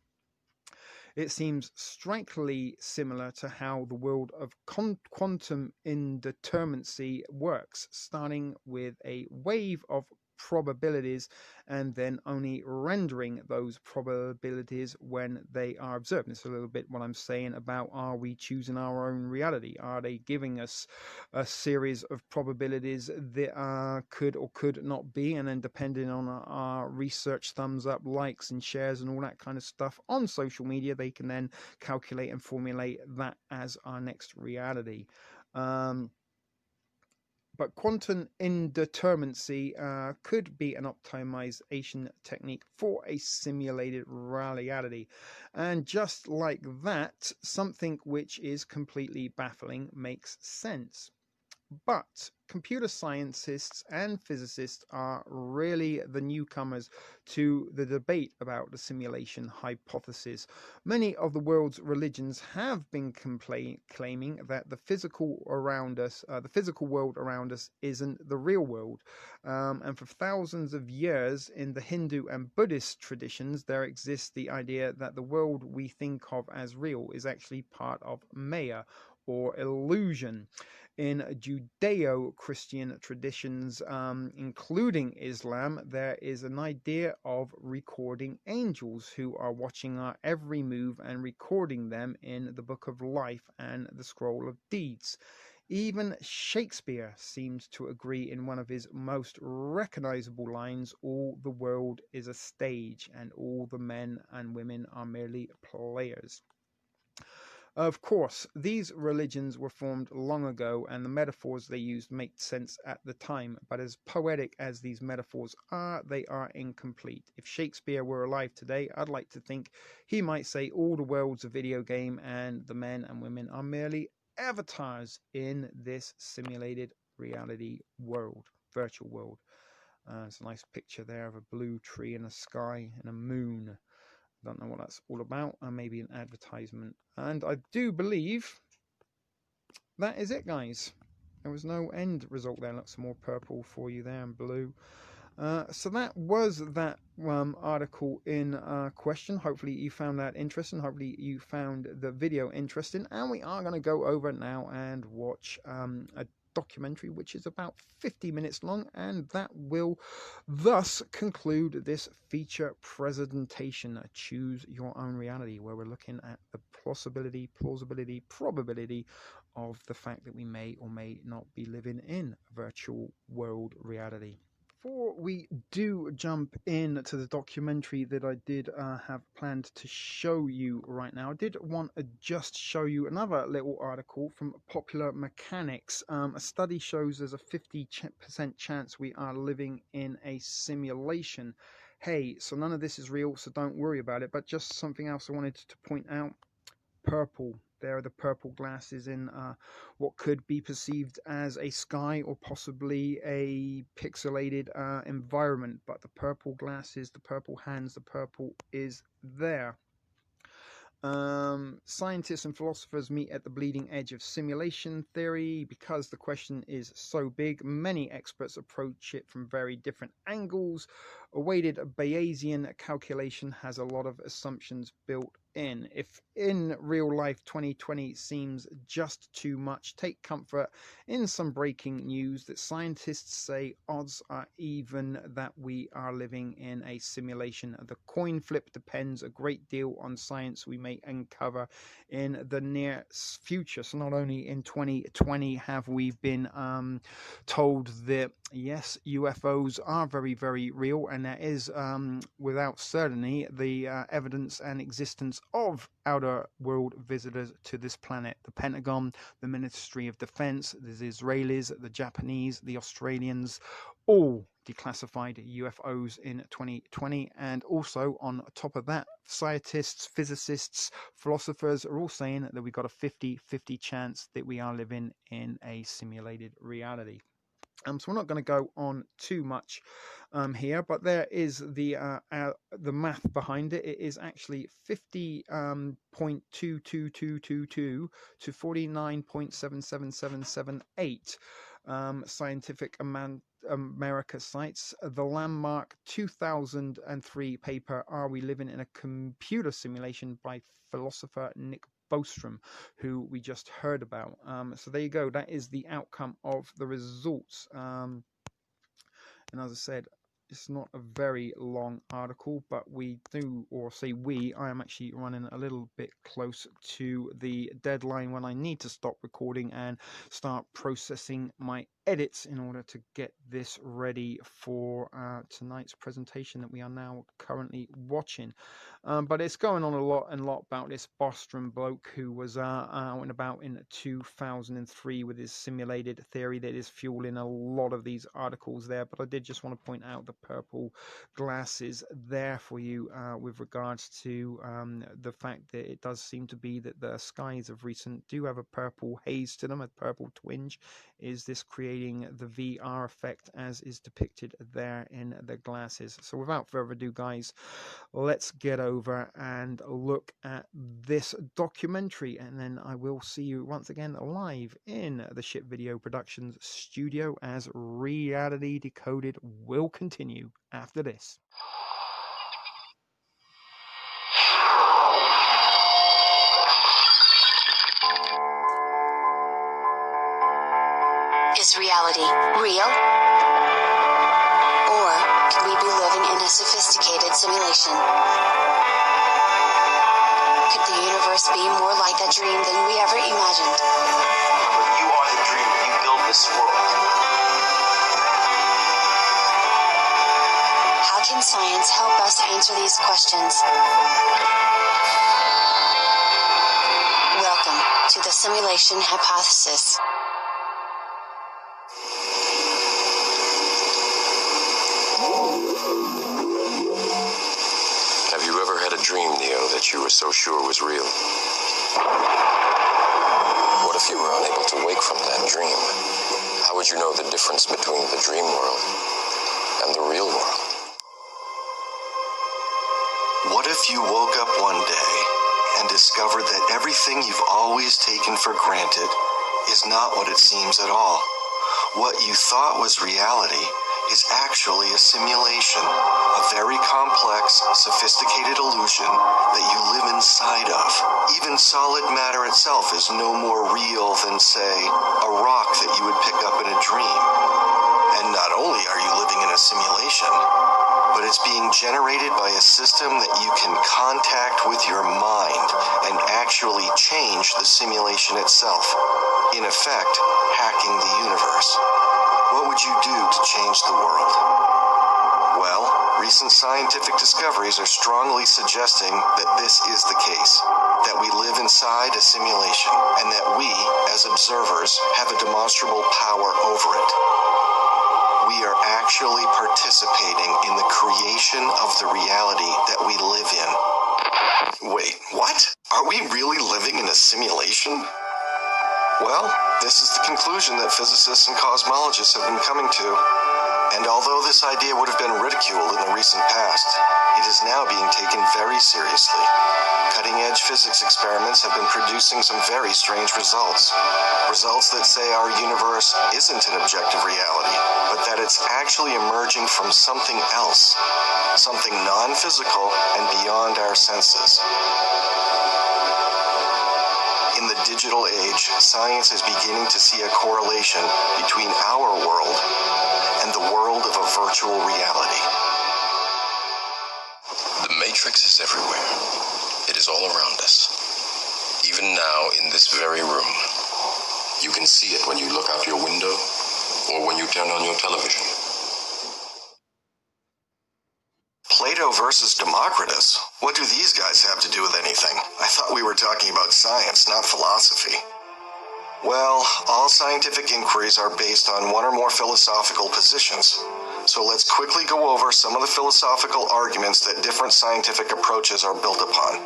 It seems strikingly similar to how the world of quantum indeterminacy works, starting with a wave of probabilities and then only rendering those probabilities when they are observed. It's a little bit what I'm saying about, are we choosing our own reality? Are they giving us a series of probabilities that could or could not be, and then depending on our research, thumbs up, likes and shares and all that kind of stuff on social media, they can then calculate and formulate that as our next reality. But quantum indeterminacy could be an optimization technique for a simulated reality. And just like that, something which is completely baffling makes sense. But computer scientists and physicists are really the newcomers to the debate about the simulation hypothesis. Many of the world's religions have been claiming that the physical world around us, isn't the real world. And for thousands of years in the Hindu and Buddhist traditions, there exists the idea that the world we think of as real is actually part of Maya, or illusion. In Judeo-Christian traditions, including Islam, there is an idea of recording angels who are watching our every move and recording them in the Book of Life and the Scroll of Deeds. Even Shakespeare seemed to agree in one of his most recognizable lines: all the world is a stage, and all the men and women are merely players. Of course, these religions were formed long ago, and the metaphors they used made sense at the time, but as poetic as these metaphors are, they are incomplete. If Shakespeare were alive today, I'd like to think he might say all the world's a video game, and the men and women are merely avatars in this simulated reality world, virtual world. It's a nice picture there of a blue tree and a sky and a moon. Don't know what that's all about, and maybe an advertisement. And I do believe that is it, guys. There was no end result there. Look, some more purple for you there and blue. So that was that article in question. Hopefully you found that interesting. Hopefully you found the video interesting. And we are going to go over now and watch a documentary which is about 50 minutes long, and that will thus conclude this feature presentation, Choose Your Own Reality, where we're looking at the possibility, plausibility, probability of the fact that we may or may not be living in virtual world reality. Before we do jump into the documentary that I did have planned to show you right now, I did want to just show you another little article from Popular Mechanics. A study shows there's a 50% chance we are living in a simulation. Hey, so none of this is real, so don't worry about it. But just something else I wanted to point out. Purple. There are the purple glasses in what could be perceived as a sky or possibly a pixelated environment. But the purple glasses, the purple hands, the purple is there. Scientists and philosophers meet at the bleeding edge of simulation theory. Because the question is so big, many experts approach it from very different angles. A weighted Bayesian calculation has a lot of assumptions built in. If in real life 2020 seems just too much, take comfort in some breaking news that scientists say odds are even that we are living in a simulation. The coin flip depends a great deal on science we may uncover in the near future. So not only in 2020 have we been told that yes, UFOs are very, very real, and there is without certainty the evidence and existence of outer world visitors to this planet. The Pentagon, the Ministry of Defense, the Israelis, the Japanese, the Australians, all declassified UFOs in 2020. And also on top of that, scientists, physicists, philosophers are all saying that we've got a 50-50 chance that we are living in a simulated reality. So we're not going to go on too much here, but there is the math behind it. It is actually 50.22222 to 49.77778 Scientific America cites the landmark 2003 paper, Are We Living in a Computer Simulation, by philosopher Nick Bostrom, who we just heard about. So there you go. That is the outcome of the results. And as I said, it's not a very long article, but we do, or say we, I am actually running a little bit close to the deadline when I need to stop recording and start processing my edits in order to get this ready for tonight's presentation that we are now currently watching. But it's going on a lot about this Bostrom bloke who was out and about in 2003 with his simulated theory that is fueling a lot of these articles there. But I did just want to point out the purple glasses there for you with regards to the fact that it does seem to be that the skies of recent do have a purple haze to them, a purple twinge. Is this creating the VR effect as is depicted there in the glasses? So without further ado, guys, let's get over and look at this documentary, and then I will see you once again live in the Ship Video Productions studio as Reality Decoded will continue after this. Is reality real? Or could we be living in a sophisticated simulation? Could the universe be more like a dream than we ever imagined? You are the dream. You build this world. How can science help us answer these questions? Welcome to the simulation hypothesis. Have you ever had a dream, Neo, that you were so sure was real? What if you were unable to wake from that dream? How would you know the difference between the dream world and the real world? What if you woke up one day and discovered that everything you've always taken for granted is not what it seems at all? What you thought was reality is actually a simulation, a very complex, sophisticated illusion that you live inside of. Even solid matter itself is no more real than, say, a rock that you would pick up in a dream. And not only are you living in a simulation, but it's being generated by a system that you can contact with your mind and actually change the simulation itself. In effect, hacking the universe. What would you do to change the world? Well, recent scientific discoveries are strongly suggesting that this is the case, that we live inside a simulation, and that we, as observers, have a demonstrable power over it. We are actually participating in the creation of the reality that we live in. Wait, what? Are we really living in a simulation? Well, this is the conclusion that physicists and cosmologists have been coming to. And although this idea would have been ridiculed in the recent past, it is now being taken very seriously. Cutting-edge physics experiments have been producing some very strange results. Results that say our universe isn't an objective reality, but that it's actually emerging from something else, something non-physical and beyond our senses. In the digital age, science is beginning to see a correlation between our world and the world of a virtual reality. The Matrix is everywhere. It is all around us. Even now, in this very room. You can see it when you look out your window or when you turn on your television. Plato versus Democritus? What do these guys have to do with anything? I thought we were talking about science, not philosophy. Well, all scientific inquiries are based on one or more philosophical positions. So let's quickly go over some of the philosophical arguments that different scientific approaches are built upon.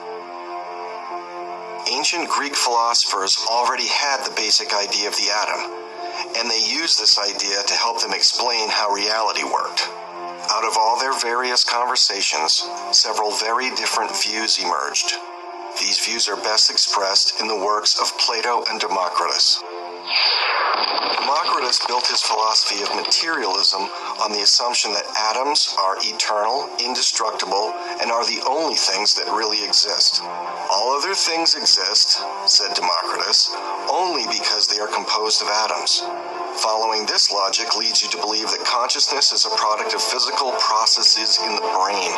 Ancient Greek philosophers already had the basic idea of the atom, and they used this idea to help them explain how reality worked. Out of all their various conversations, several very different views emerged. These views are best expressed in the works of Plato and Democritus. Democritus built his philosophy of materialism on the assumption that atoms are eternal, indestructible, and are the only things that really exist. All other things exist, said Democritus, only because they are composed of atoms. Following this logic leads you to believe that consciousness is a product of physical processes in the brain.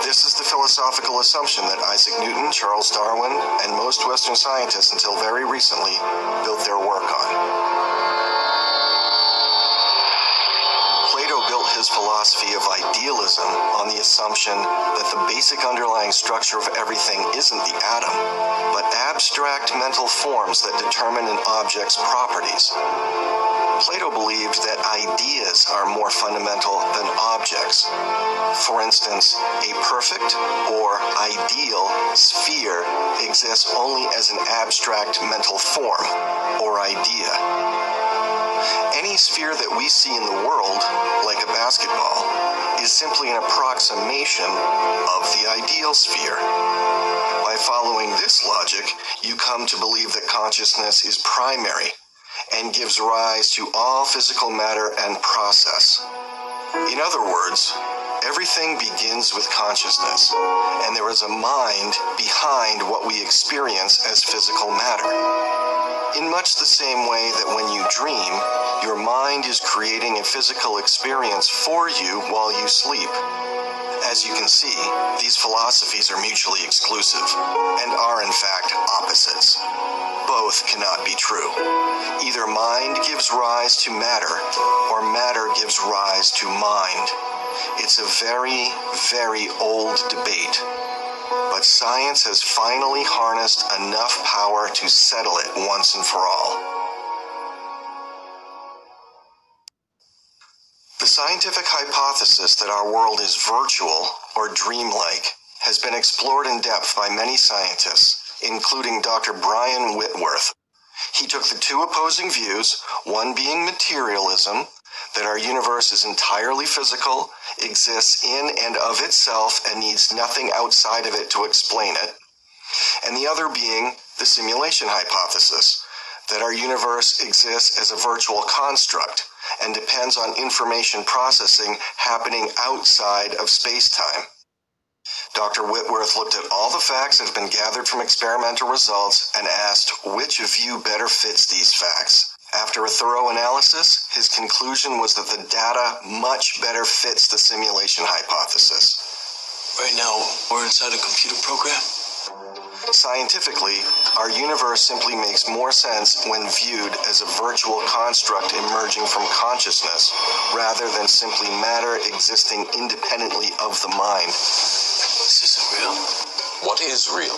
This is the philosophical assumption that Isaac Newton, Charles Darwin, and most Western scientists until very recently built their work on. Plato built his philosophy of idealism on the assumption that the basic underlying structure of everything isn't the atom, but abstract mental forms that determine an object's properties. Plato believed that ideas are more fundamental than objects. For instance, a perfect or ideal sphere exists only as an abstract mental form or idea. Any sphere that we see in the world, like a basketball, is simply an approximation of the ideal sphere. By following this logic, you come to believe that consciousness is primary and gives rise to all physical matter and process. In other words, everything begins with consciousness, and there is a mind behind what we experience as physical matter. In much the same way that when you dream, your mind is creating a physical experience for you while you sleep. As you can see, these philosophies are mutually exclusive and are in fact opposites. Both cannot be true. Either mind gives rise to matter, or matter gives rise to mind. It's a very, very old debate, but science has finally harnessed enough power to settle it once and for all. The scientific hypothesis that our world is virtual or dreamlike has been explored in depth by many scientists, including Dr. Brian Whitworth. He took the two opposing views, one being materialism, that our universe is entirely physical, exists in and of itself, and needs nothing outside of it to explain it, and the other being the simulation hypothesis, that our universe exists as a virtual construct and depends on information processing happening outside of space-time. Dr. Whitworth looked at all the facts that have been gathered from experimental results and asked which view better fits these facts. After a thorough analysis, his conclusion was that the data much better fits the simulation hypothesis. Right now, we're inside a computer program? Scientifically, our universe simply makes more sense when viewed as a virtual construct emerging from consciousness, rather than simply matter existing independently of the mind. This isn't real. What is real?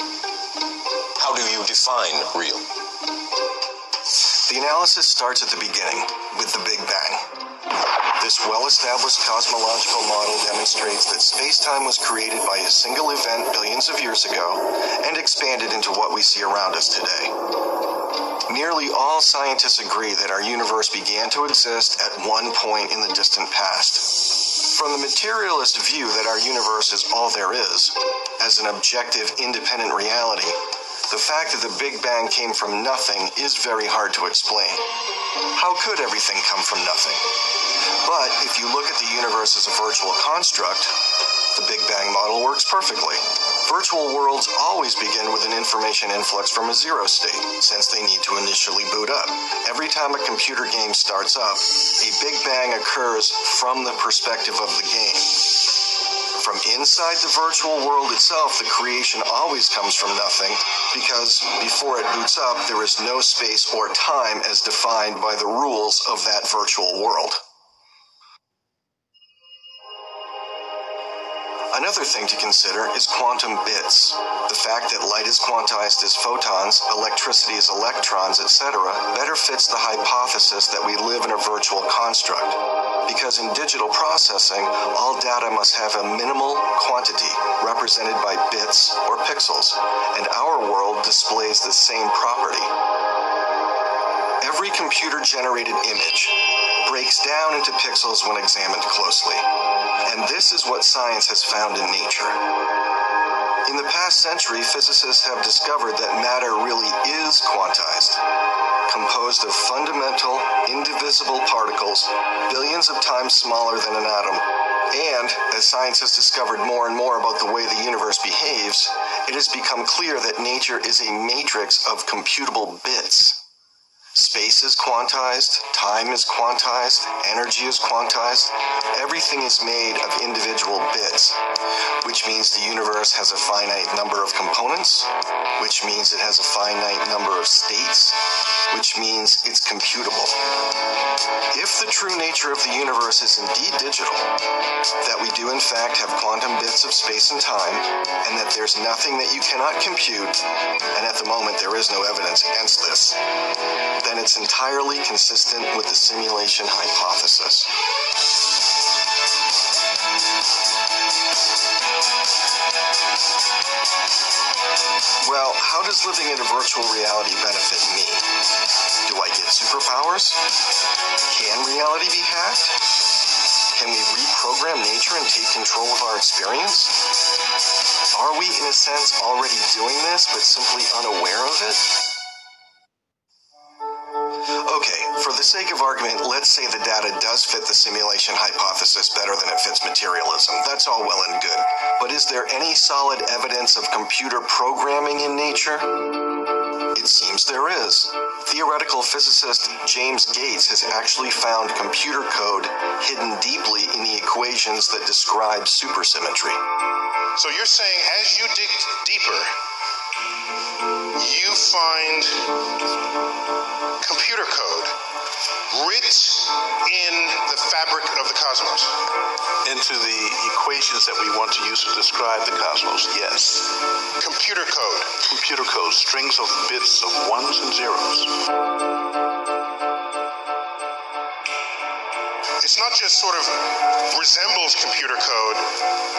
How do you define real? The analysis starts at the beginning, with the Big Bang. This well-established cosmological model demonstrates that space-time was created by a single event billions of years ago and expanded into what we see around us today. Nearly all scientists agree that our universe began to exist at one point in the distant past. From the materialist view that our universe is all there is, as an objective, independent reality, the fact that the Big Bang came from nothing is very hard to explain. How could everything come from nothing? But if you look at the universe as a virtual construct, the Big Bang model works perfectly. Virtual worlds always begin with an information influx from a zero state, since they need to initially boot up. Every time a computer game starts up, a Big Bang occurs from the perspective of the game. From inside the virtual world itself, the creation always comes from nothing, because before it boots up, there is no space or time as defined by the rules of that virtual world. Another thing to consider is quantum bits. The fact that light is quantized as photons, electricity as electrons, etc., better fits the hypothesis that we live in a virtual construct. Because in digital processing, all data must have a minimal quantity, represented by bits or pixels, and our world displays the same property. Every computer-generated image breaks down into pixels when examined closely, and this is what science has found in nature. In the past century, physicists have discovered that matter really is quantized, composed of fundamental, independent billions of times smaller than an atom. And, as scientists discovered more and more about the way the universe behaves, it has become clear that nature is a matrix of computable bits. Space is quantized, time is quantized, energy is quantized. Everything is made of individual bits, which means the universe has a finite number of components, which means it has a finite number of states, which means it's computable. If the true nature of the universe is indeed digital, that we do in fact have quantum bits of space and time, and that there's nothing that you cannot compute, and at the moment there is no evidence against this, then it's entirely consistent with the simulation hypothesis. Well, how does living in a virtual reality benefit me? Do I get superpowers? Can reality be hacked? Can we reprogram nature and take control of our experience? Are we, in a sense, already doing this, but simply unaware of it? Okay, for the sake of argument, let's say the data does fit the simulation hypothesis better than it fits materialism. That's all well and good. But is there any solid evidence of computer programming in nature? It seems there is. Theoretical physicist James Gates has actually found computer code hidden deeply in the equations that describe supersymmetry. So you're saying as you dig deeper, you find computer code writ in the fabric of the cosmos. Into the equations that we want to use to describe the cosmos, yes. Computer code. Computer code, strings of bits of ones and zeros. It's not just sort of resembles computer code.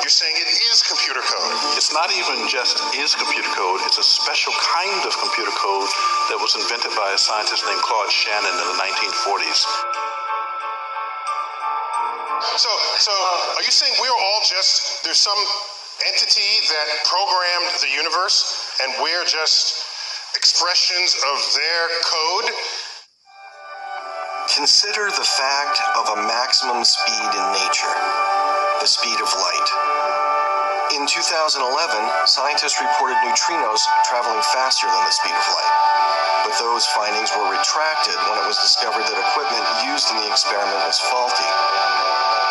You're saying it is computer code. It's not even just is computer code. It's a special kind of computer code that was invented by a scientist named Claude Shannon in the 1940s. So are you saying we're all just, there's some entity that programmed the universe and we're just expressions of their code? Consider the fact of a maximum speed in nature, the speed of light. In 2011, scientists reported neutrinos traveling faster than the speed of light. But those findings were retracted when it was discovered that equipment used in the experiment was faulty.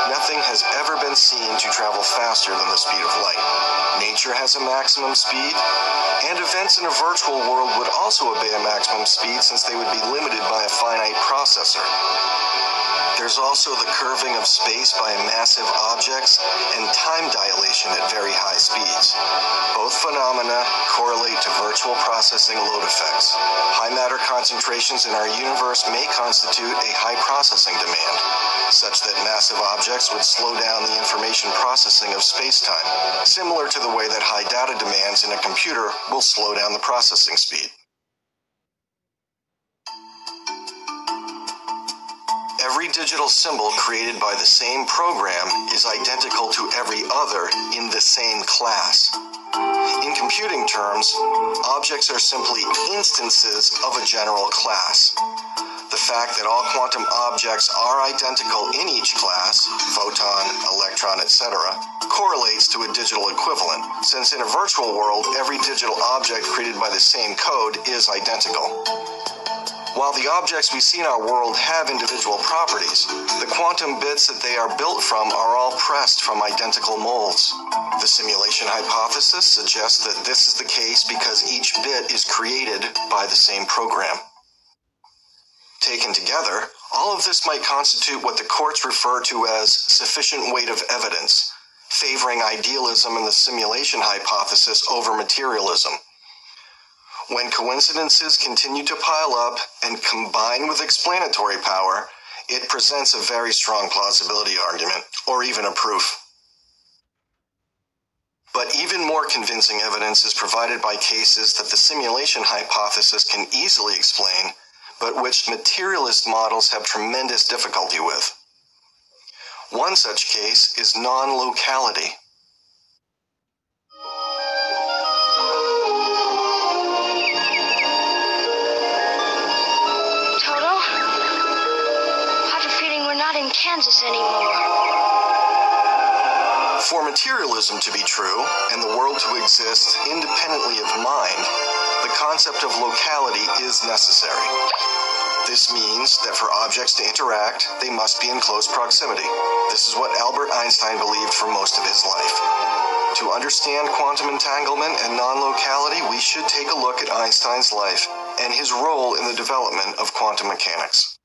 Nothing has ever been seen to travel faster than the speed of light. Nature has a maximum speed, and events in a virtual world would also obey a maximum speed since they would be limited by a finite processor. There's also the curving of space by massive objects and time dilation at very high speeds. Both phenomena correlate to virtual processing load effects. High matter concentrations in our universe may constitute a high processing demand, such that massive objects would slow down the information processing of space-time, similar to the way that high data demands in a computer will slow down the processing speed. Every digital symbol created by the same program is identical to every other in the same class. In computing terms, objects are simply instances of a general class. The fact that all quantum objects are identical in each class, photon, electron, etc., correlates to a digital equivalent, since in a virtual world, every digital object created by the same code is identical. While the objects we see in our world have individual properties, the quantum bits that they are built from are all pressed from identical molds. The simulation hypothesis suggests that this is the case because each bit is created by the same program. Taken together, all of this might constitute what the courts refer to as sufficient weight of evidence, favoring idealism in the simulation hypothesis over materialism. When coincidences continue to pile up and combine with explanatory power, it presents a very strong plausibility argument, or even a proof. But even more convincing evidence is provided by cases that the simulation hypothesis can easily explain, but which materialist models have tremendous difficulty with. One such case is non-locality. Kansas anymore. For materialism to be true, and the world to exist independently of mind, the concept of locality is necessary. This means that for objects to interact, they must be in close proximity. This is what Albert Einstein believed for most of his life. To understand quantum entanglement and non-locality, we should take a look at Einstein's life and his role in the development of quantum mechanics.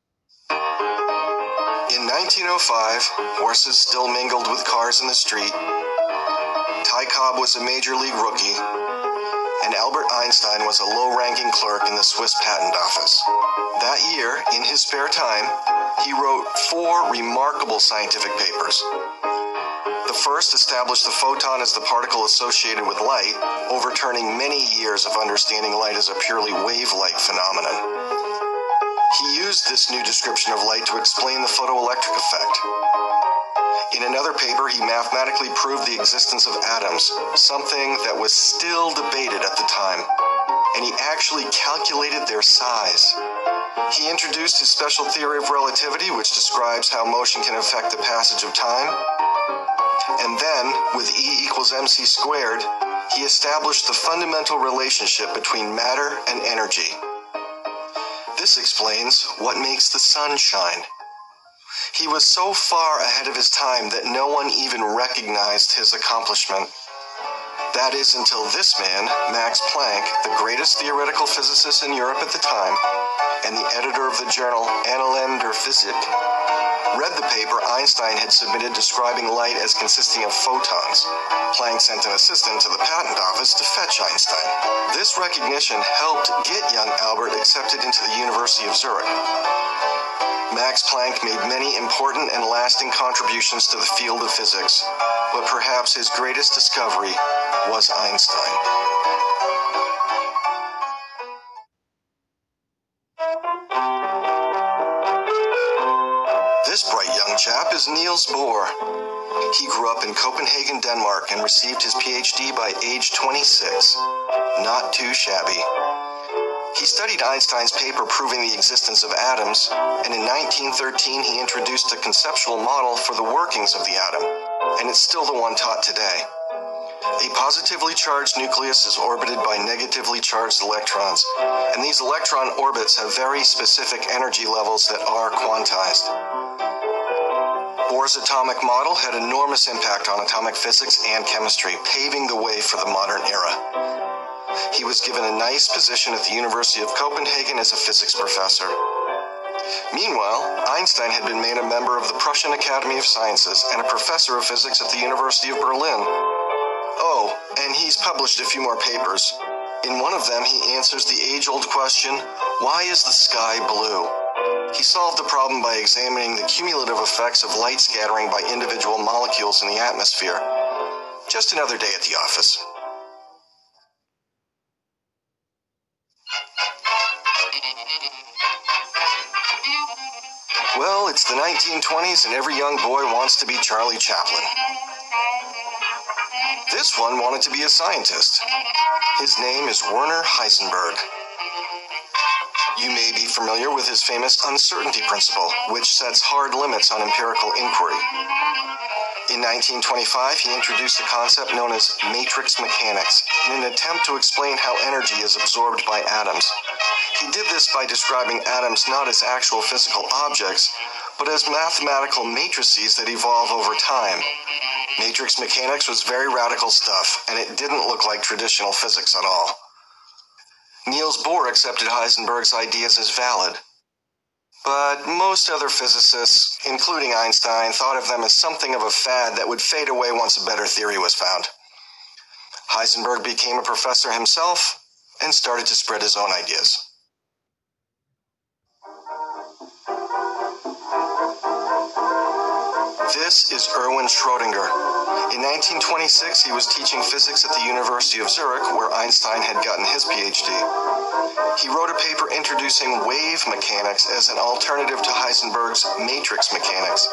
In 1905, horses still mingled with cars in the street. Ty Cobb was a major league rookie, and Albert Einstein was a low-ranking clerk in the Swiss Patent Office. That year, in his spare time, he wrote 4 remarkable scientific papers. The first established the photon as the particle associated with light, overturning many years of understanding light as a purely wave-like phenomenon. He used this new description of light to explain the photoelectric effect. In another paper, he mathematically proved the existence of atoms, something that was still debated at the time, and he actually calculated their size. He introduced his special theory of relativity, which describes how motion can affect the passage of time. And then, with E equals mc squared, he established the fundamental relationship between matter and energy. This explains what makes the sun shine. He was so far ahead of his time that no one even recognized his accomplishment. That is until this man, Max Planck, the greatest theoretical physicist in Europe at the time, and the editor of the journal Annalen der Physik, read the paper Einstein had submitted describing light as consisting of photons. Planck sent an assistant to the patent office to fetch Einstein. This recognition helped get young Albert accepted into the University of Zurich. Max Planck made many important and lasting contributions to the field of physics, but perhaps his greatest discovery was Einstein. This bright young chap is Niels Bohr. He grew up in Copenhagen, Denmark, and received his PhD by age 26. Not too shabby. He studied Einstein's paper proving the existence of atoms, and in 1913 he introduced a conceptual model for the workings of the atom, and it's still the one taught today. A positively charged nucleus is orbited by negatively charged electrons, and these electron orbits have very specific energy levels that are quantized. Bohr's atomic model had enormous impact on atomic physics and chemistry, paving the way for the modern era. He was given a nice position at the University of Copenhagen as a physics professor. Meanwhile, Einstein had been made a member of the Prussian Academy of Sciences and a professor of physics at the University of Berlin. Oh, and he's published a few more papers. In one of them, he answers the age-old question, why is the sky blue? He solved the problem by examining the cumulative effects of light scattering by individual molecules in the atmosphere. Just another day at the office. Well, it's the 1920s and every young boy wants to be Charlie Chaplin. This one wanted to be a scientist. His name is Werner Heisenberg. You may be familiar with his famous uncertainty principle, which sets hard limits on empirical inquiry. In 1925, he introduced a concept known as matrix mechanics in an attempt to explain how energy is absorbed by atoms. He did this by describing atoms not as actual physical objects, but as mathematical matrices that evolve over time. Matrix mechanics was very radical stuff, and it didn't look like traditional physics at all. Niels Bohr accepted Heisenberg's ideas as valid. But most other physicists, including Einstein, thought of them as something of a fad that would fade away once a better theory was found. Heisenberg became a professor himself and started to spread his own ideas. This is Erwin Schrödinger. In 1926, he was teaching physics at the University of Zurich, where Einstein had gotten his PhD. He wrote a paper introducing wave mechanics as an alternative to Heisenberg's matrix mechanics.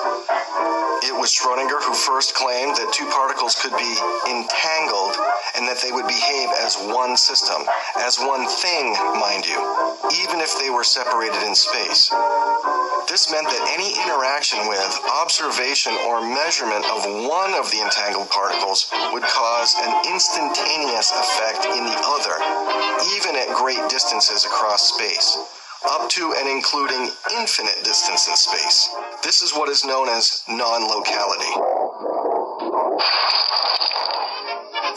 It was Schrödinger who first claimed that two particles could be entangled and that they would behave as one system, as one thing, mind you, even if they were separated in space. This meant that any interaction with, observation, or measurement of one of the entangled particles would cause an instantaneous effect in the other, even at great distances across space, up to and including infinite distance in space. This is what is known as non-locality.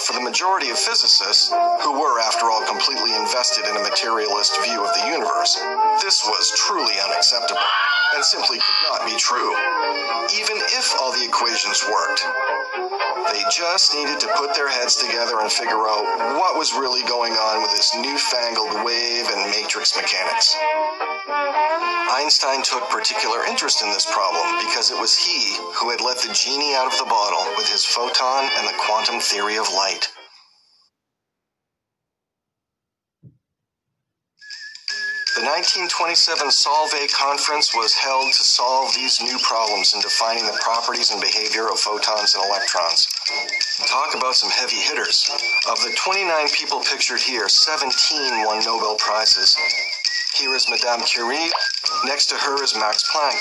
For the majority of physicists, who were, after all, completely invested in a materialist view of the universe, this was truly unacceptable and simply could not be true, even if all the equations worked. They just needed to put their heads together and figure out what was really going on with this newfangled wave and matrix mechanics. Einstein took particular interest in this problem because it was he who had let the genie out of the bottle with his photon and the quantum theory of light. The 1927 Solvay Conference was held to solve these new problems in defining the properties and behavior of photons and electrons. Talk about some heavy hitters. Of the 29 people pictured here, 17 won Nobel Prizes. Here is Madame Curie. Next to her is Max Planck.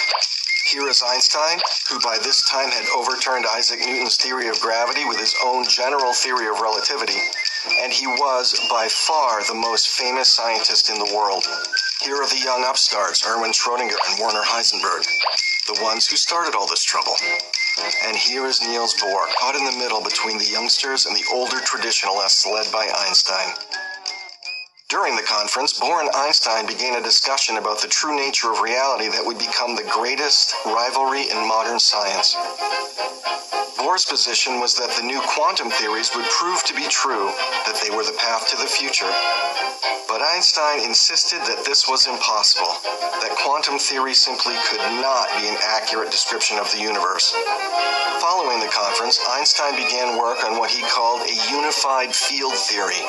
Here is Einstein, who by this time had overturned Isaac Newton's theory of gravity with his own general theory of relativity, and he was by far the most famous scientist in the world. Here are the young upstarts, Erwin Schrödinger and Werner Heisenberg, the ones who started all this trouble. And here is Niels Bohr, caught in the middle between the youngsters and the older traditionalists led by Einstein. During the conference, Bohr and Einstein began a discussion about the true nature of reality that would become the greatest rivalry in modern science. Bohr's position was that the new quantum theories would prove to be true, that they were the path to the future. But Einstein insisted that this was impossible, that quantum theory simply could not be an accurate description of the universe. Following the conference, Einstein began work on what he called a unified field theory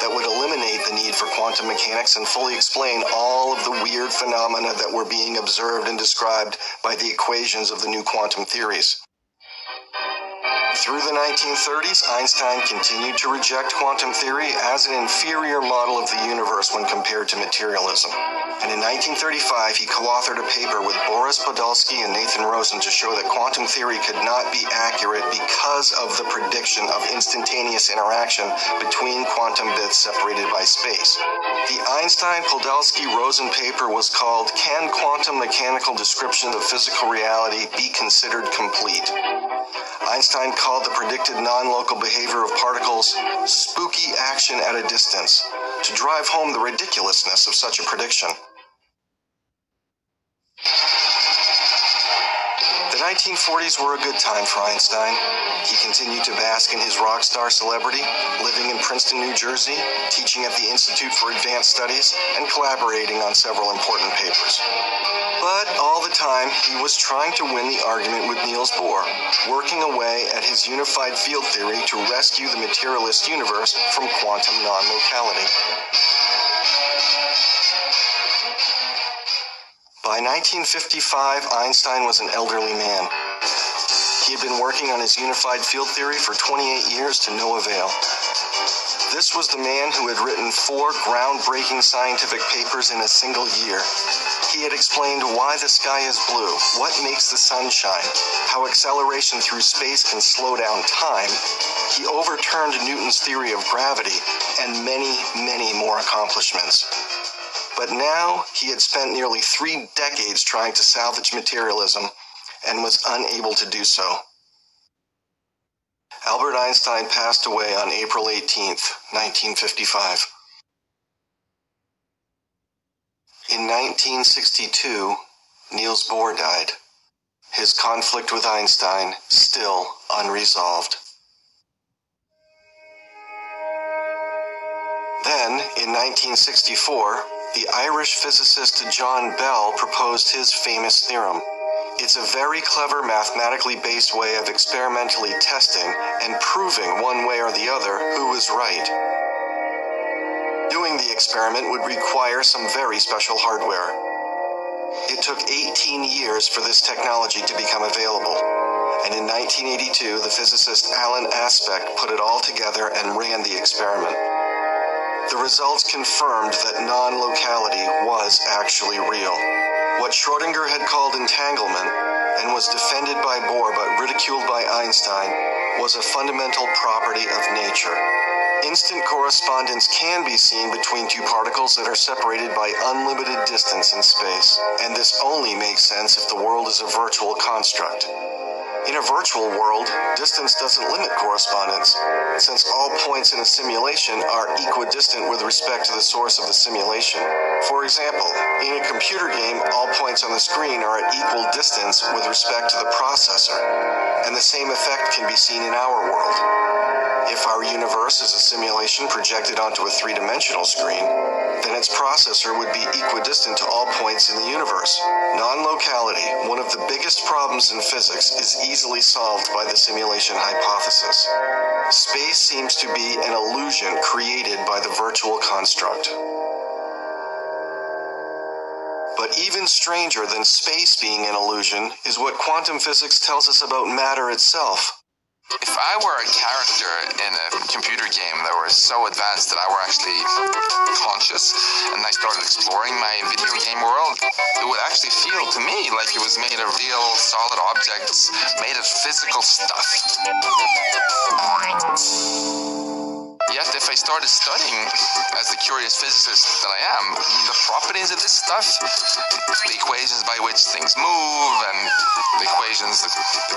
that would eliminate the need for quantum mechanics and fully explain all of the weird phenomena that were being observed and described by the equations of the new quantum theories. Through the 1930s, Einstein continued to reject quantum theory as an inferior model of the universe when compared to materialism. And in 1935, he co-authored a paper with Boris Podolsky and Nathan Rosen to show that quantum theory could not be accurate because of the prediction of instantaneous interaction between quantum bits separated by space. The Einstein-Podolsky-Rosen paper was called "Can Quantum Mechanical Description of Physical Reality Be Considered Complete?" Einstein called the predicted non-local behavior of particles spooky action at a distance, to drive home the ridiculousness of such a prediction. The 1940s were a good time for Einstein. He continued to bask in his rock star celebrity, living in Princeton, New Jersey, teaching at the Institute for Advanced Studies, and collaborating on several important papers. But all the time, he was trying to win the argument with Niels Bohr, working away at his unified field theory to rescue the materialist universe from quantum non-locality. By 1955, Einstein was an elderly man. He had been working on his unified field theory for 28 years to no avail. This was the man who had written 4 groundbreaking scientific papers in a single year. He had explained why the sky is blue, what makes the sun shine, how acceleration through space can slow down time. He overturned Newton's theory of gravity, and many, many more accomplishments. But now he had spent nearly 3 decades trying to salvage materialism and was unable to do so. Albert Einstein passed away on April 18th, 1955. In 1962, Niels Bohr died, his conflict with Einstein still unresolved. Then, in 1964, the Irish physicist John Bell proposed his famous theorem. It's a very clever mathematically based way of experimentally testing and proving one way or the other who was right. Doing the experiment would require some very special hardware. It took 18 years for this technology to become available, and in 1982 the physicist Alan Aspect put it all together and ran the experiment. The results confirmed that non-locality was was actually real. What Schrödinger had called entanglement, and was defended by Bohr but ridiculed by Einstein, was a fundamental property of nature. Instant correspondence can be seen between two particles that are separated by unlimited distance in space, and this only makes sense if the world is a virtual construct. In a virtual world, distance doesn't limit correspondence, since all points in a simulation are equidistant with respect to the source of the simulation. For example, in a computer game, all points on the screen are at equal distance with respect to the processor, and the same effect can be seen in our world. If our universe is a simulation projected onto a three-dimensional screen, then its processor would be equidistant to all points in the universe. Non-locality, one of the biggest problems in physics, is easily solved by the simulation hypothesis. Space seems to be an illusion created by the virtual construct. But even stranger than space being an illusion is what quantum physics tells us about matter itself. If I were a character in a computer game that was so advanced that I were actually conscious and I started exploring my video game world, it would actually feel to me like it was made of real solid objects, made of physical stuff. Yet if I started studying, as the curious physicist that I am, the properties of this stuff, the equations by which things move, and the equations that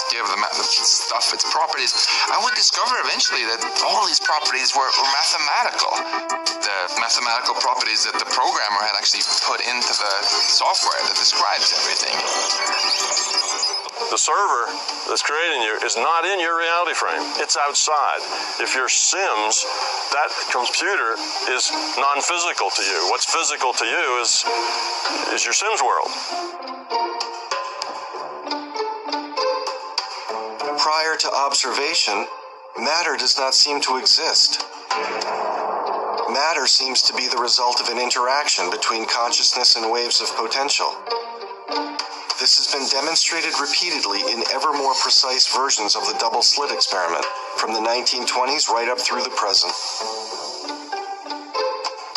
give the stuff its properties, I would discover eventually that all these properties were mathematical. The mathematical properties that the programmer had actually put into the software that describes everything. The server that's creating you is not in your reality frame. It's outside. If you're Sims, that computer is non-physical to you. What's physical to you is your Sims world. Prior to observation, matter does not seem to exist. Matter seems to be the result of an interaction between consciousness and waves of potential. This has been demonstrated repeatedly in ever more precise versions of the double slit experiment, from the 1920s right up through the present.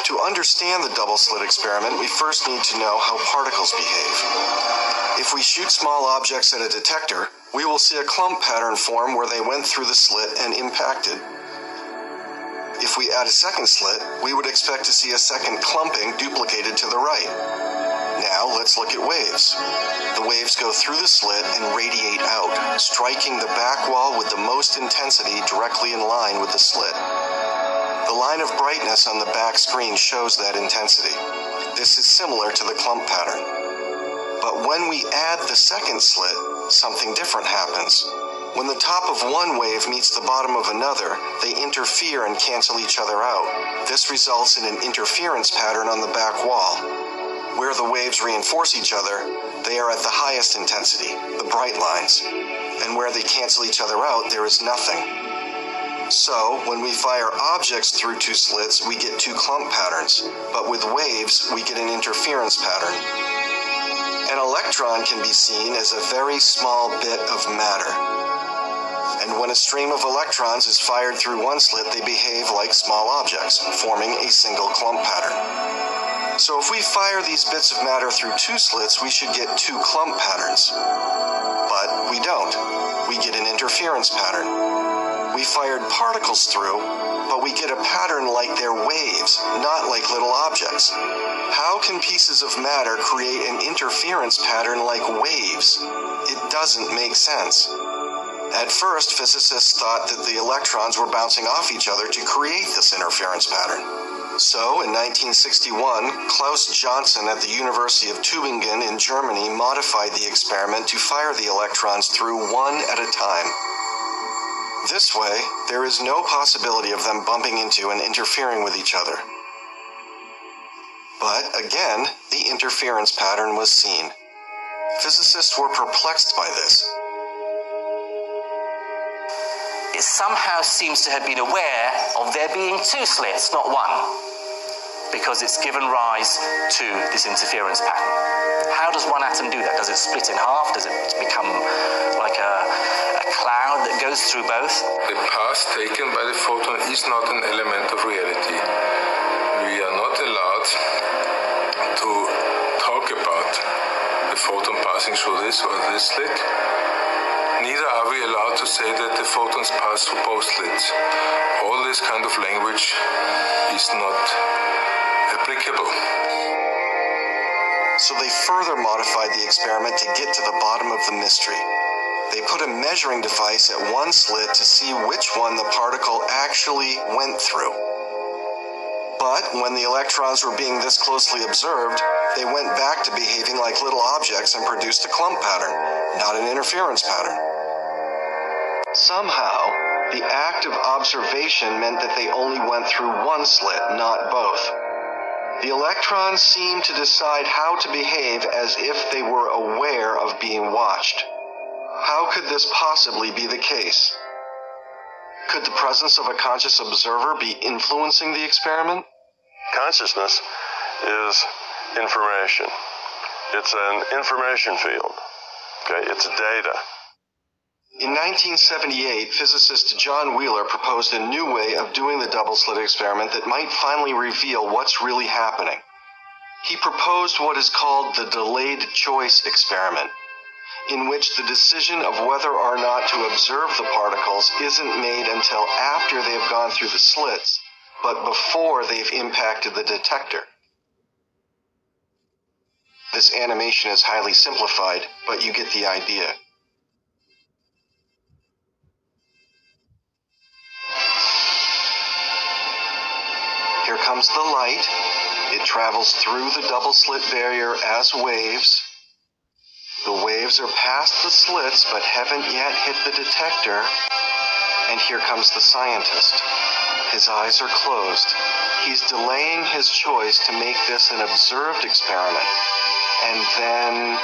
To understand the double slit experiment, we first need to know how particles behave. If we shoot small objects at a detector, we will see a clump pattern form where they went through the slit and impacted. If we add a second slit, we would expect to see a second clumping duplicated to the right. Now let's look at waves. The waves go through the slit and radiate out, striking the back wall with the most intensity directly in line with the slit. The line of brightness on the back screen shows that intensity. This is similar to the clump pattern. But when we add the second slit, something different happens. When the top of one wave meets the bottom of another, they interfere and cancel each other out. This results in an interference pattern on the back wall. Where the waves reinforce each other, they are at the highest intensity, the bright lines. And where they cancel each other out, there is nothing. So, when we fire objects through two slits, we get two clump patterns. But with waves, we get an interference pattern. An electron can be seen as a very small bit of matter. And when a stream of electrons is fired through one slit, they behave like small objects, forming a single clump pattern. So if we fire these bits of matter through two slits, we should get two clump patterns. But we don't. We get an interference pattern. We fired particles through, but we get a pattern like they're waves, not like little objects. How can pieces of matter create an interference pattern like waves? It doesn't make sense. At first, physicists thought that the electrons were bouncing off each other to create this interference pattern. So, in 1961, Klaus Johnson at the University of Tübingen in Germany modified the experiment to fire the electrons through one at a time. This way, there is no possibility of them bumping into and interfering with each other. But, again, the interference pattern was seen. Physicists were perplexed by this. It somehow seems to have been aware of there being two slits, not one, because it's given rise to this interference pattern. How does one atom do that? Does it split in half? Does it become like a cloud that goes through both? The path taken by the photon is not an element of reality. We are not allowed to passing through this or this slit. Neither are we allowed to say that the photons pass through both slits. All this kind of language is not applicable. So they further modified the experiment to get to the bottom of the mystery. They put a measuring device at one slit to see which one the particle actually went through. But when the electrons were being this closely observed, they went back to behaving like little objects and produced a clump pattern, not an interference pattern. Somehow, the act of observation meant that they only went through one slit, not both. The electrons seemed to decide how to behave as if they were aware of being watched. How could this possibly be the case? Could the presence of a conscious observer be influencing the experiment? Consciousness is information. It's an information field. Okay, it's data. In 1978, physicist John Wheeler proposed a new way of doing the double-slit experiment that might finally reveal what's really happening. He proposed what is called the delayed choice experiment, in which the decision of whether or not to observe the particles isn't made until after they've gone through the slits, but before they've impacted the detector. This animation is highly simplified, but you get the idea. Here comes the light. It travels through the double-slit barrier as waves. The waves are past the slits but haven't yet hit the detector. And here comes the scientist. His eyes are closed. He's delaying his choice to make this an observed experiment. And then...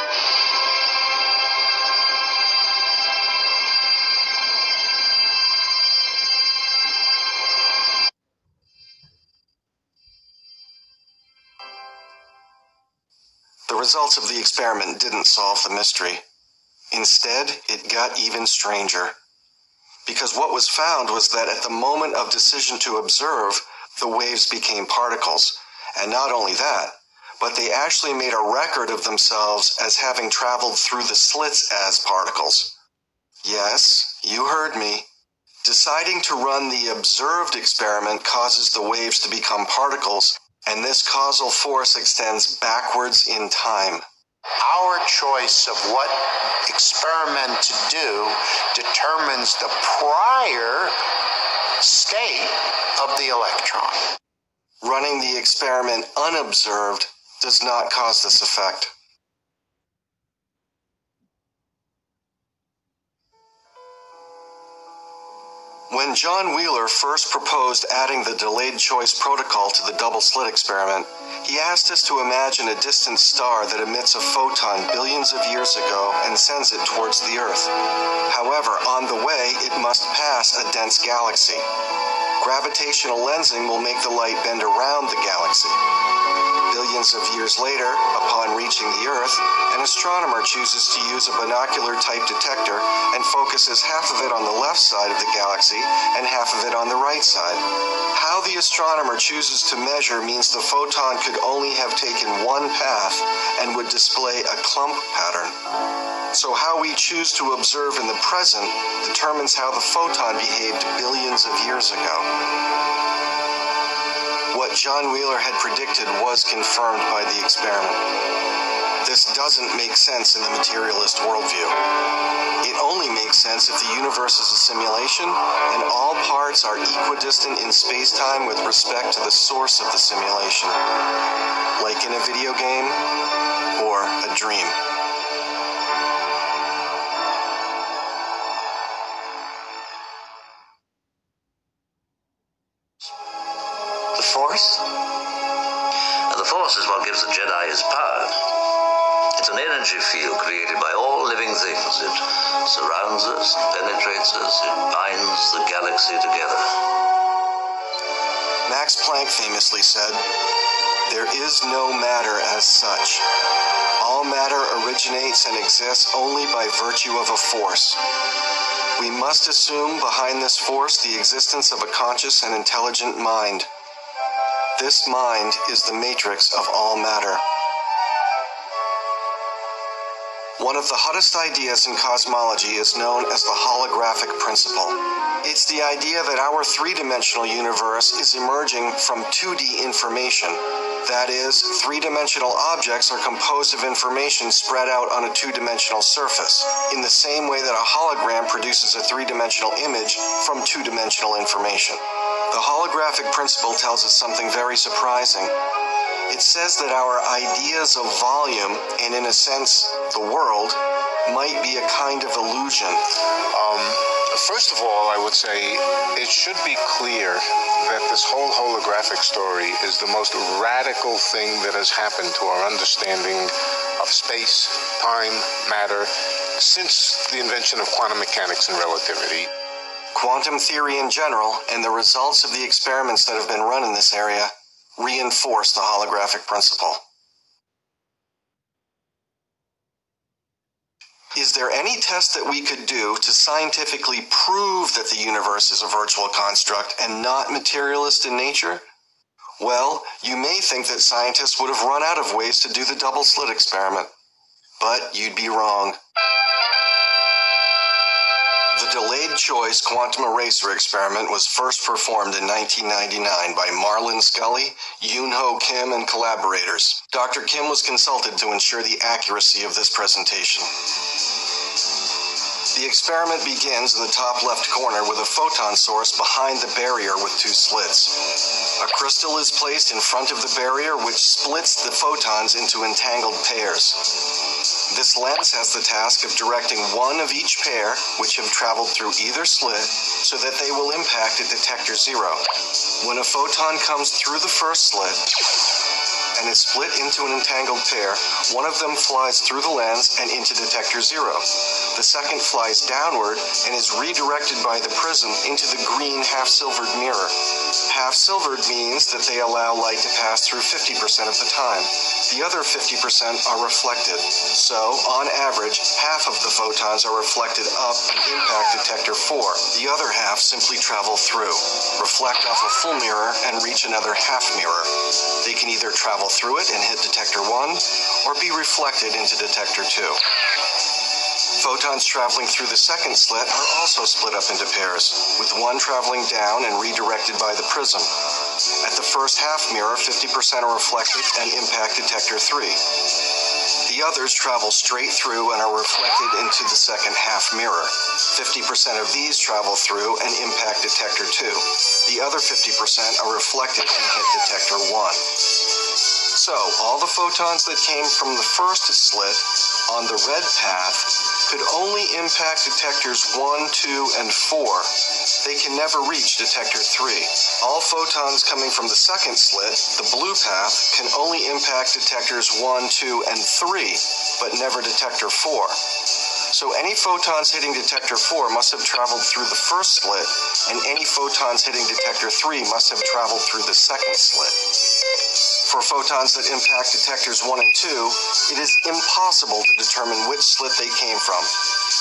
the results of the experiment didn't solve the mystery. Instead, it got even stranger. Because what was found was that at the moment of decision to observe, the waves became particles. And not only that, but they actually made a record of themselves as having traveled through the slits as particles. Yes, you heard me. Deciding to run the observed experiment causes the waves to become particles, and this causal force extends backwards in time. Our choice of what experiment to do determines the prior state of the electron. Running the experiment unobserved does not cause this effect. When John Wheeler first proposed adding the delayed choice protocol to the double-slit experiment, he asked us to imagine a distant star that emits a photon billions of years ago and sends it towards the Earth. However, on the way, it must pass a dense galaxy. Gravitational lensing will make the light bend around the galaxy. Billions of years later, upon reaching the Earth, an astronomer chooses to use a binocular-type detector and focuses half of it on the left side of the galaxy and half of it on the right side. How the astronomer chooses to measure means the photon could only have taken one path and would display a clump pattern. So how we choose to observe in the present determines how the photon behaved billions of years ago. What John Wheeler had predicted was confirmed by the experiment. This doesn't make sense in the materialist worldview. It only makes sense if the universe is a simulation and all parts are equidistant in space-time with respect to the source of the simulation, like in a video game or a dream. The Force? The Force is what gives the Jedi his power. It's an energy field created by all living things. It surrounds us, penetrates us, it binds the galaxy together. Max Planck famously said, "There is no matter as such. All matter originates and exists only by virtue of a force. We must assume behind this force the existence of a conscious and intelligent mind. This mind is the matrix of all matter." One of the hottest ideas in cosmology is known as the holographic principle. It's the idea that our three-dimensional universe is emerging from 2D information. That is, three-dimensional objects are composed of information spread out on a two-dimensional surface, in the same way that a hologram produces a three-dimensional image from two-dimensional information. The holographic principle tells us something very surprising. It says that our ideas of volume, and in a sense, the world, might be a kind of illusion. First of all, I would say it should be clear that this whole holographic story is the most radical thing that has happened to our understanding of space, time, matter, since the invention of quantum mechanics and relativity. Quantum theory in general, and the results of the experiments that have been run in this area, reinforce the holographic principle. Is there any test that we could do to scientifically prove that the universe is a virtual construct and not materialist in nature? Well, you may think that scientists would have run out of ways to do the double slit experiment, but you'd be wrong. The delayed choice quantum eraser experiment was first performed in 1999 by Marlin Scully, Yoon-Ho Kim, and collaborators. Dr. Kim was consulted to ensure the accuracy of this presentation. The experiment begins in the top left corner with a photon source behind the barrier with two slits. A crystal is placed in front of the barrier, which splits the photons into entangled pairs. This lens has the task of directing one of each pair, which have traveled through either slit, so that they will impact at detector 0. When a photon comes through the first slit and is split into an entangled pair, one of them flies through the lens and into detector 0. The second flies downward and is redirected by the prism into the green half-silvered mirror. Half-silvered means that they allow light to pass through 50% of the time. The other 50% are reflected. So, on average, half of the photons are reflected up and impact detector 4. The other half simply travel through, reflect off a full mirror, and reach another half mirror. They can either travel through it and hit detector 1, or be reflected into detector 2. Photons traveling through the second slit are also split up into pairs, with one traveling down and redirected by the prism. At the first half mirror, 50% are reflected and impact detector 3. The others travel straight through and are reflected into the second half mirror. 50% of these travel through and impact detector 2. The other 50% are reflected and hit detector 1. So, all the photons that came from the first slit on the red path could only impact detectors 1, 2, and 4. They can never reach detector 3. All photons coming from the second slit, the blue path, can only impact detectors 1, 2, and 3, but never detector 4. So any photons hitting detector 4 must have traveled through the first slit, and any photons hitting detector 3 must have traveled through the second slit. For photons that impact detectors 1 and 2, it is impossible to determine which slit they came from,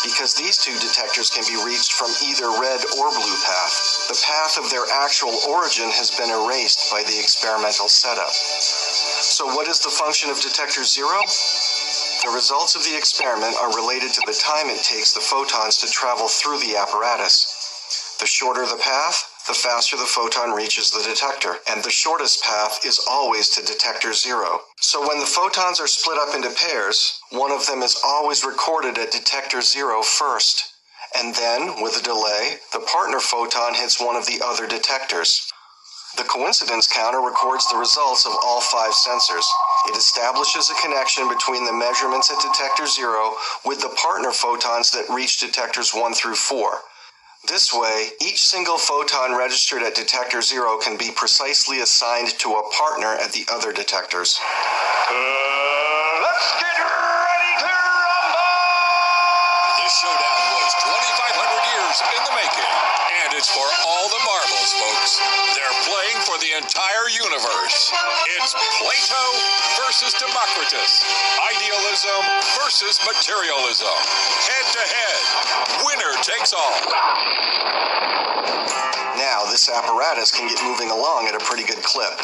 because these two detectors can be reached from either red or blue path. The path of their actual origin has been erased by the experimental setup. So what is the function of detector 0? The results of the experiment are related to the time it takes the photons to travel through the apparatus. The shorter the path, the faster the photon reaches the detector, and the shortest path is always to detector 0. So when the photons are split up into pairs, one of them is always recorded at detector 0 first, and then, with a delay, the partner photon hits one of the other detectors. The coincidence counter records the results of all 5 sensors. It establishes a connection between the measurements at detector 0 with the partner photons that reach detectors 1 through 4. This way, each single photon registered at detector 0 can be precisely assigned to a partner at the other detectors. Let's get ready to rumble! This showdown was 2,500 years in the making, and It's for all the marbles, folks. They're playing for the entire universe. It's Plato versus Democritus. Idealism versus materialism. Head to head. Winner takes all. Now, this apparatus can get moving along at a pretty good clip.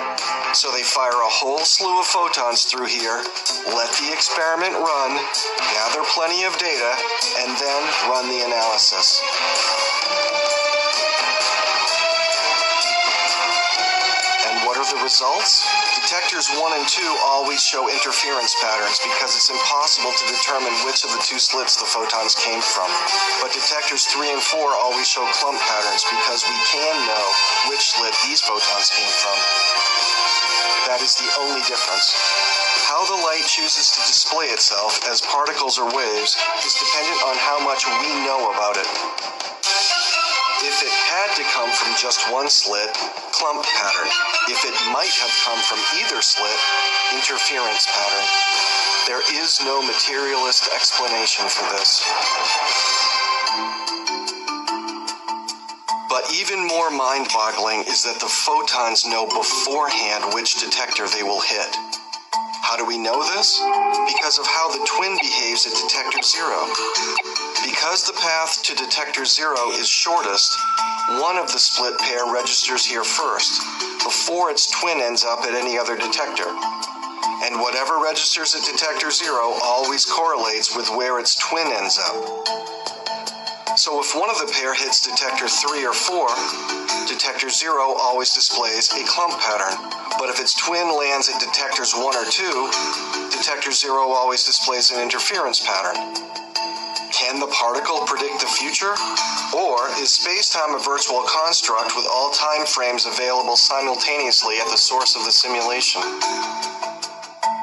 So they fire a whole slew of photons through here, let the experiment run, gather plenty of data, and then run the analysis. And what are the results? Detectors 1 and 2 always show interference patterns because it's impossible to determine which of the two slits the photons came from. But detectors 3 and 4 always show clump patterns because we can know which slit these photons came from. That is the only difference. How the light chooses to display itself as particles or waves is dependent on how much we know about it. If it had to come from just one slit, clump pattern. If it might have come from either slit, interference pattern. There is no materialist explanation for this. But even more mind-boggling is that the photons know beforehand which detector they will hit. How do we know this? Because of how the twin behaves at detector 0. Because the path to detector 0 is shortest, one of the split pair registers here first, before its twin ends up at any other detector. And whatever registers at detector 0 always correlates with where its twin ends up. So if one of the pair hits detector 3 or 4, detector 0 always displays a clump pattern. But if its twin lands at detectors 1 or 2, detector 0 always displays an interference pattern. Can the particle predict the future? Or is space-time a virtual construct with all time frames available simultaneously at the source of the simulation?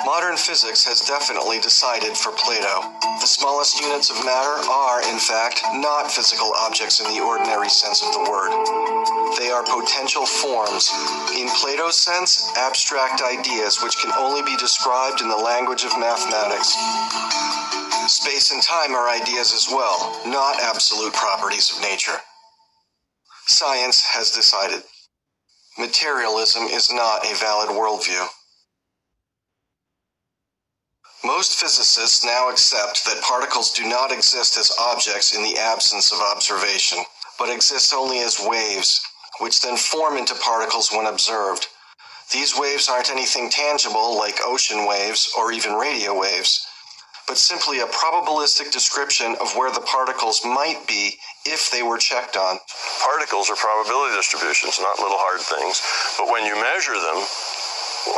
Modern physics has definitely decided for Plato. The smallest units of matter are, in fact, not physical objects in the ordinary sense of the word. They are potential forms. In Plato's sense, abstract ideas which can only be described in the language of mathematics. Space and time are ideas as well, not absolute properties of nature. Science has decided. Materialism is not a valid worldview. Most physicists now accept that particles do not exist as objects in the absence of observation, but exist only as waves, which then form into particles when observed. These waves aren't anything tangible like ocean waves or even radio waves, but simply a probabilistic description of where the particles might be if they were checked on. Particles are probability distributions, not little hard things. But when you measure them,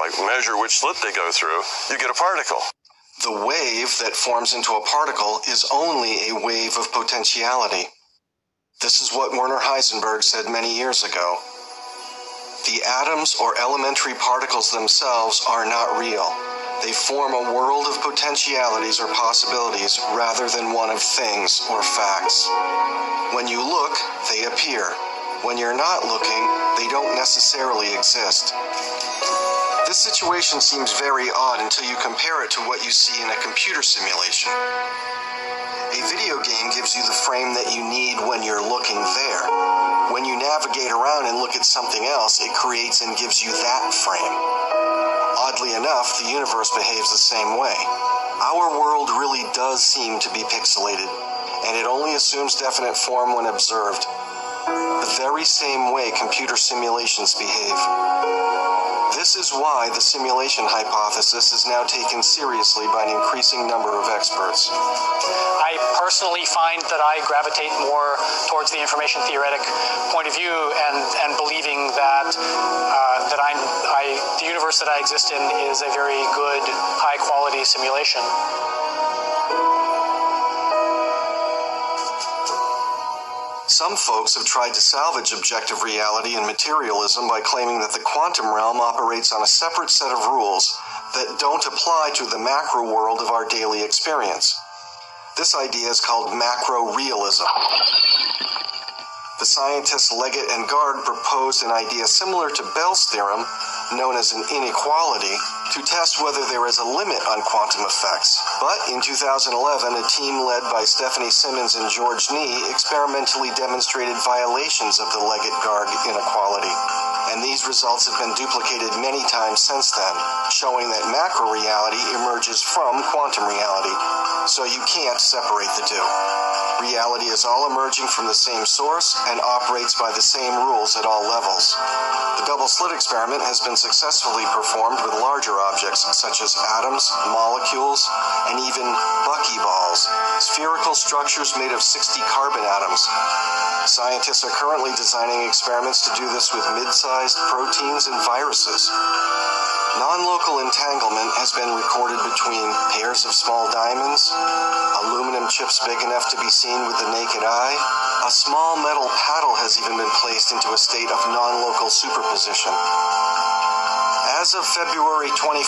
like measure which slit they go through, you get a particle. The wave that forms into a particle is only a wave of potentiality. This is what Werner Heisenberg said many years ago. The atoms or elementary particles themselves are not real. They form a world of potentialities or possibilities rather than one of things or facts. When you look, they appear. When you're not looking, they don't necessarily exist. This situation seems very odd until you compare it to what you see in a computer simulation. A video game gives you the frame that you need when you're looking there. When you navigate around and look at something else, it creates and gives you that frame. Oddly enough, the universe behaves the same way. Our world really does seem to be pixelated, and it only assumes definite form when observed. The very same way computer simulations behave. This is why the simulation hypothesis is now taken seriously by an increasing number of experts. I personally find that I gravitate more towards the information theoretic point of view and believing that the universe that I exist in is a very good, high-quality simulation. Some folks have tried to salvage objective reality and materialism by claiming that the quantum realm operates on a separate set of rules that don't apply to the macro world of our daily experience. This idea is called macro-realism. The scientists Leggett and Gard proposed an idea similar to Bell's theorem, known as an inequality, to test whether there is a limit on quantum effects. But in 2011, a team led by Stephanie Simmons and George Nee experimentally demonstrated violations of the Leggett-Garg inequality. And these results have been duplicated many times since then, showing that macro reality emerges from quantum reality. So you can't separate the two. Reality is all emerging from the same source and operates by the same rules at all levels. The double slit experiment has been successfully performed with larger objects such as atoms, molecules, and even buckyballs, spherical structures made of 60 carbon atoms. Scientists are currently designing experiments to do this with mid-sized proteins and viruses. Non-local entanglement has been recorded between pairs of small diamonds, aluminum chips big enough to be seen with the naked eye. A small metal paddle has even been placed into a state of non-local superposition. As of February 2015,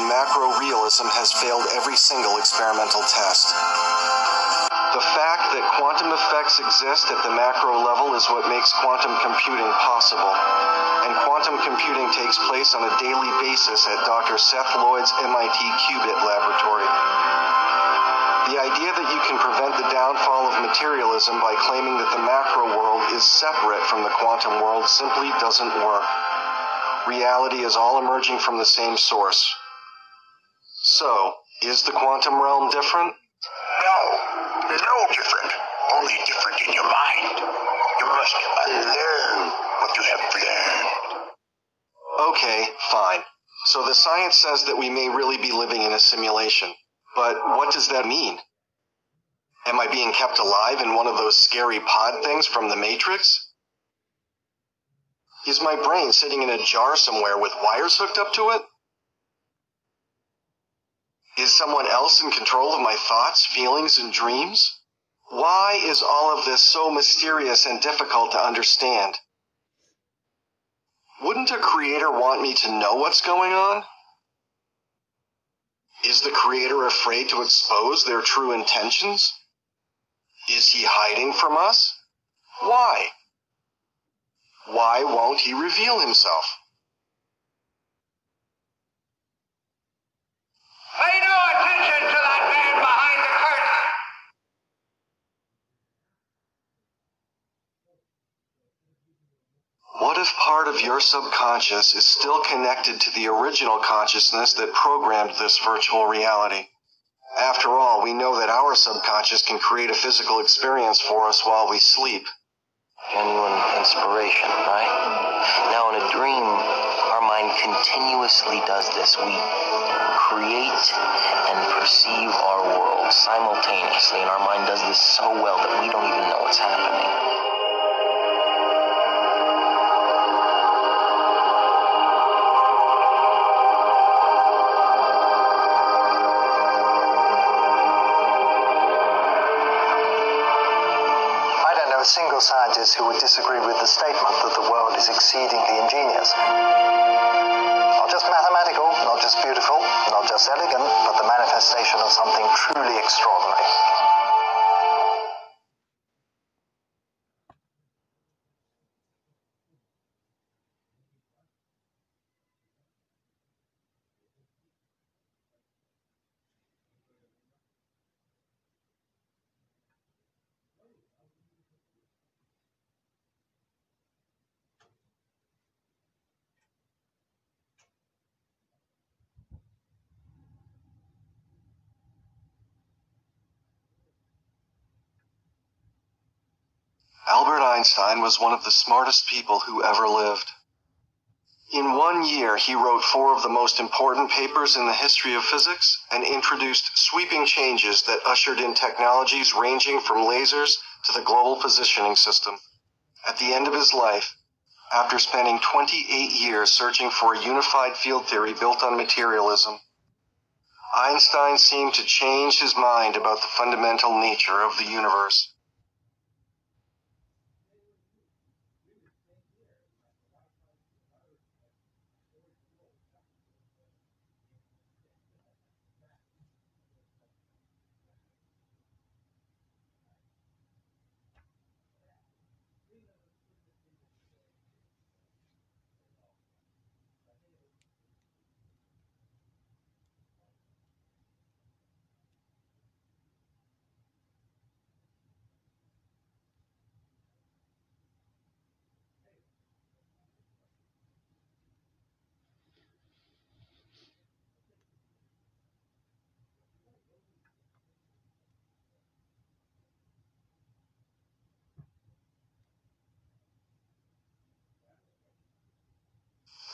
macro-realism has failed every single experimental test. The fact that quantum effects exist at the macro level is what makes quantum computing possible. And quantum computing takes place on a daily basis at Dr. Seth Lloyd's MIT Qubit laboratory. The idea that you can prevent the downfall of materialism by claiming that the macro world is separate from the quantum world simply doesn't work. Reality is all emerging from the same source. So, is the quantum realm different? No different. Only different in your mind. You must unlearn what you have learned. Okay, fine. So the science says that we may really be living in a simulation. But what does that mean? Am I being kept alive in one of those scary pod things from the Matrix? Is my brain sitting in a jar somewhere with wires hooked up to it? Is someone else in control of my thoughts, feelings, and dreams? Why is all of this so mysterious and difficult to understand? Wouldn't a creator want me to know what's going on? Is the creator afraid to expose their true intentions? Is he hiding from us? Why? Why won't he reveal himself? Pay no attention to that man behind the curtain. What if part of your subconscious is still connected to the original consciousness that programmed this virtual reality? After all, we know that our subconscious can create a physical experience for us while we sleep. Genuine inspiration, right? Now, in a dream, our mind continuously does this. We create and perceive our world simultaneously, and our mind does this so well that we don't even know what's happening. A single scientist who would disagree with the statement that the world is exceedingly ingenious. Not just mathematical, not just beautiful, not just elegant, but the manifestation of something truly extraordinary. Albert Einstein was one of the smartest people who ever lived. In 1 year, he wrote 4 of the most important papers in the history of physics and introduced sweeping changes that ushered in technologies ranging from lasers to the global positioning system. At the end of his life, after spending 28 years searching for a unified field theory built on materialism, Einstein seemed to change his mind about the fundamental nature of the universe.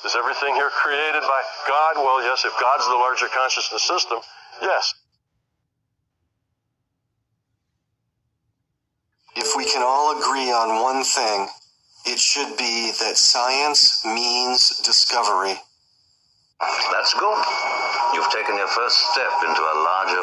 Is everything here created by God? Well, yes, if God's the larger consciousness system, yes. If we can all agree on one thing, it should be that science means discovery. That's good. You've taken your first step into a larger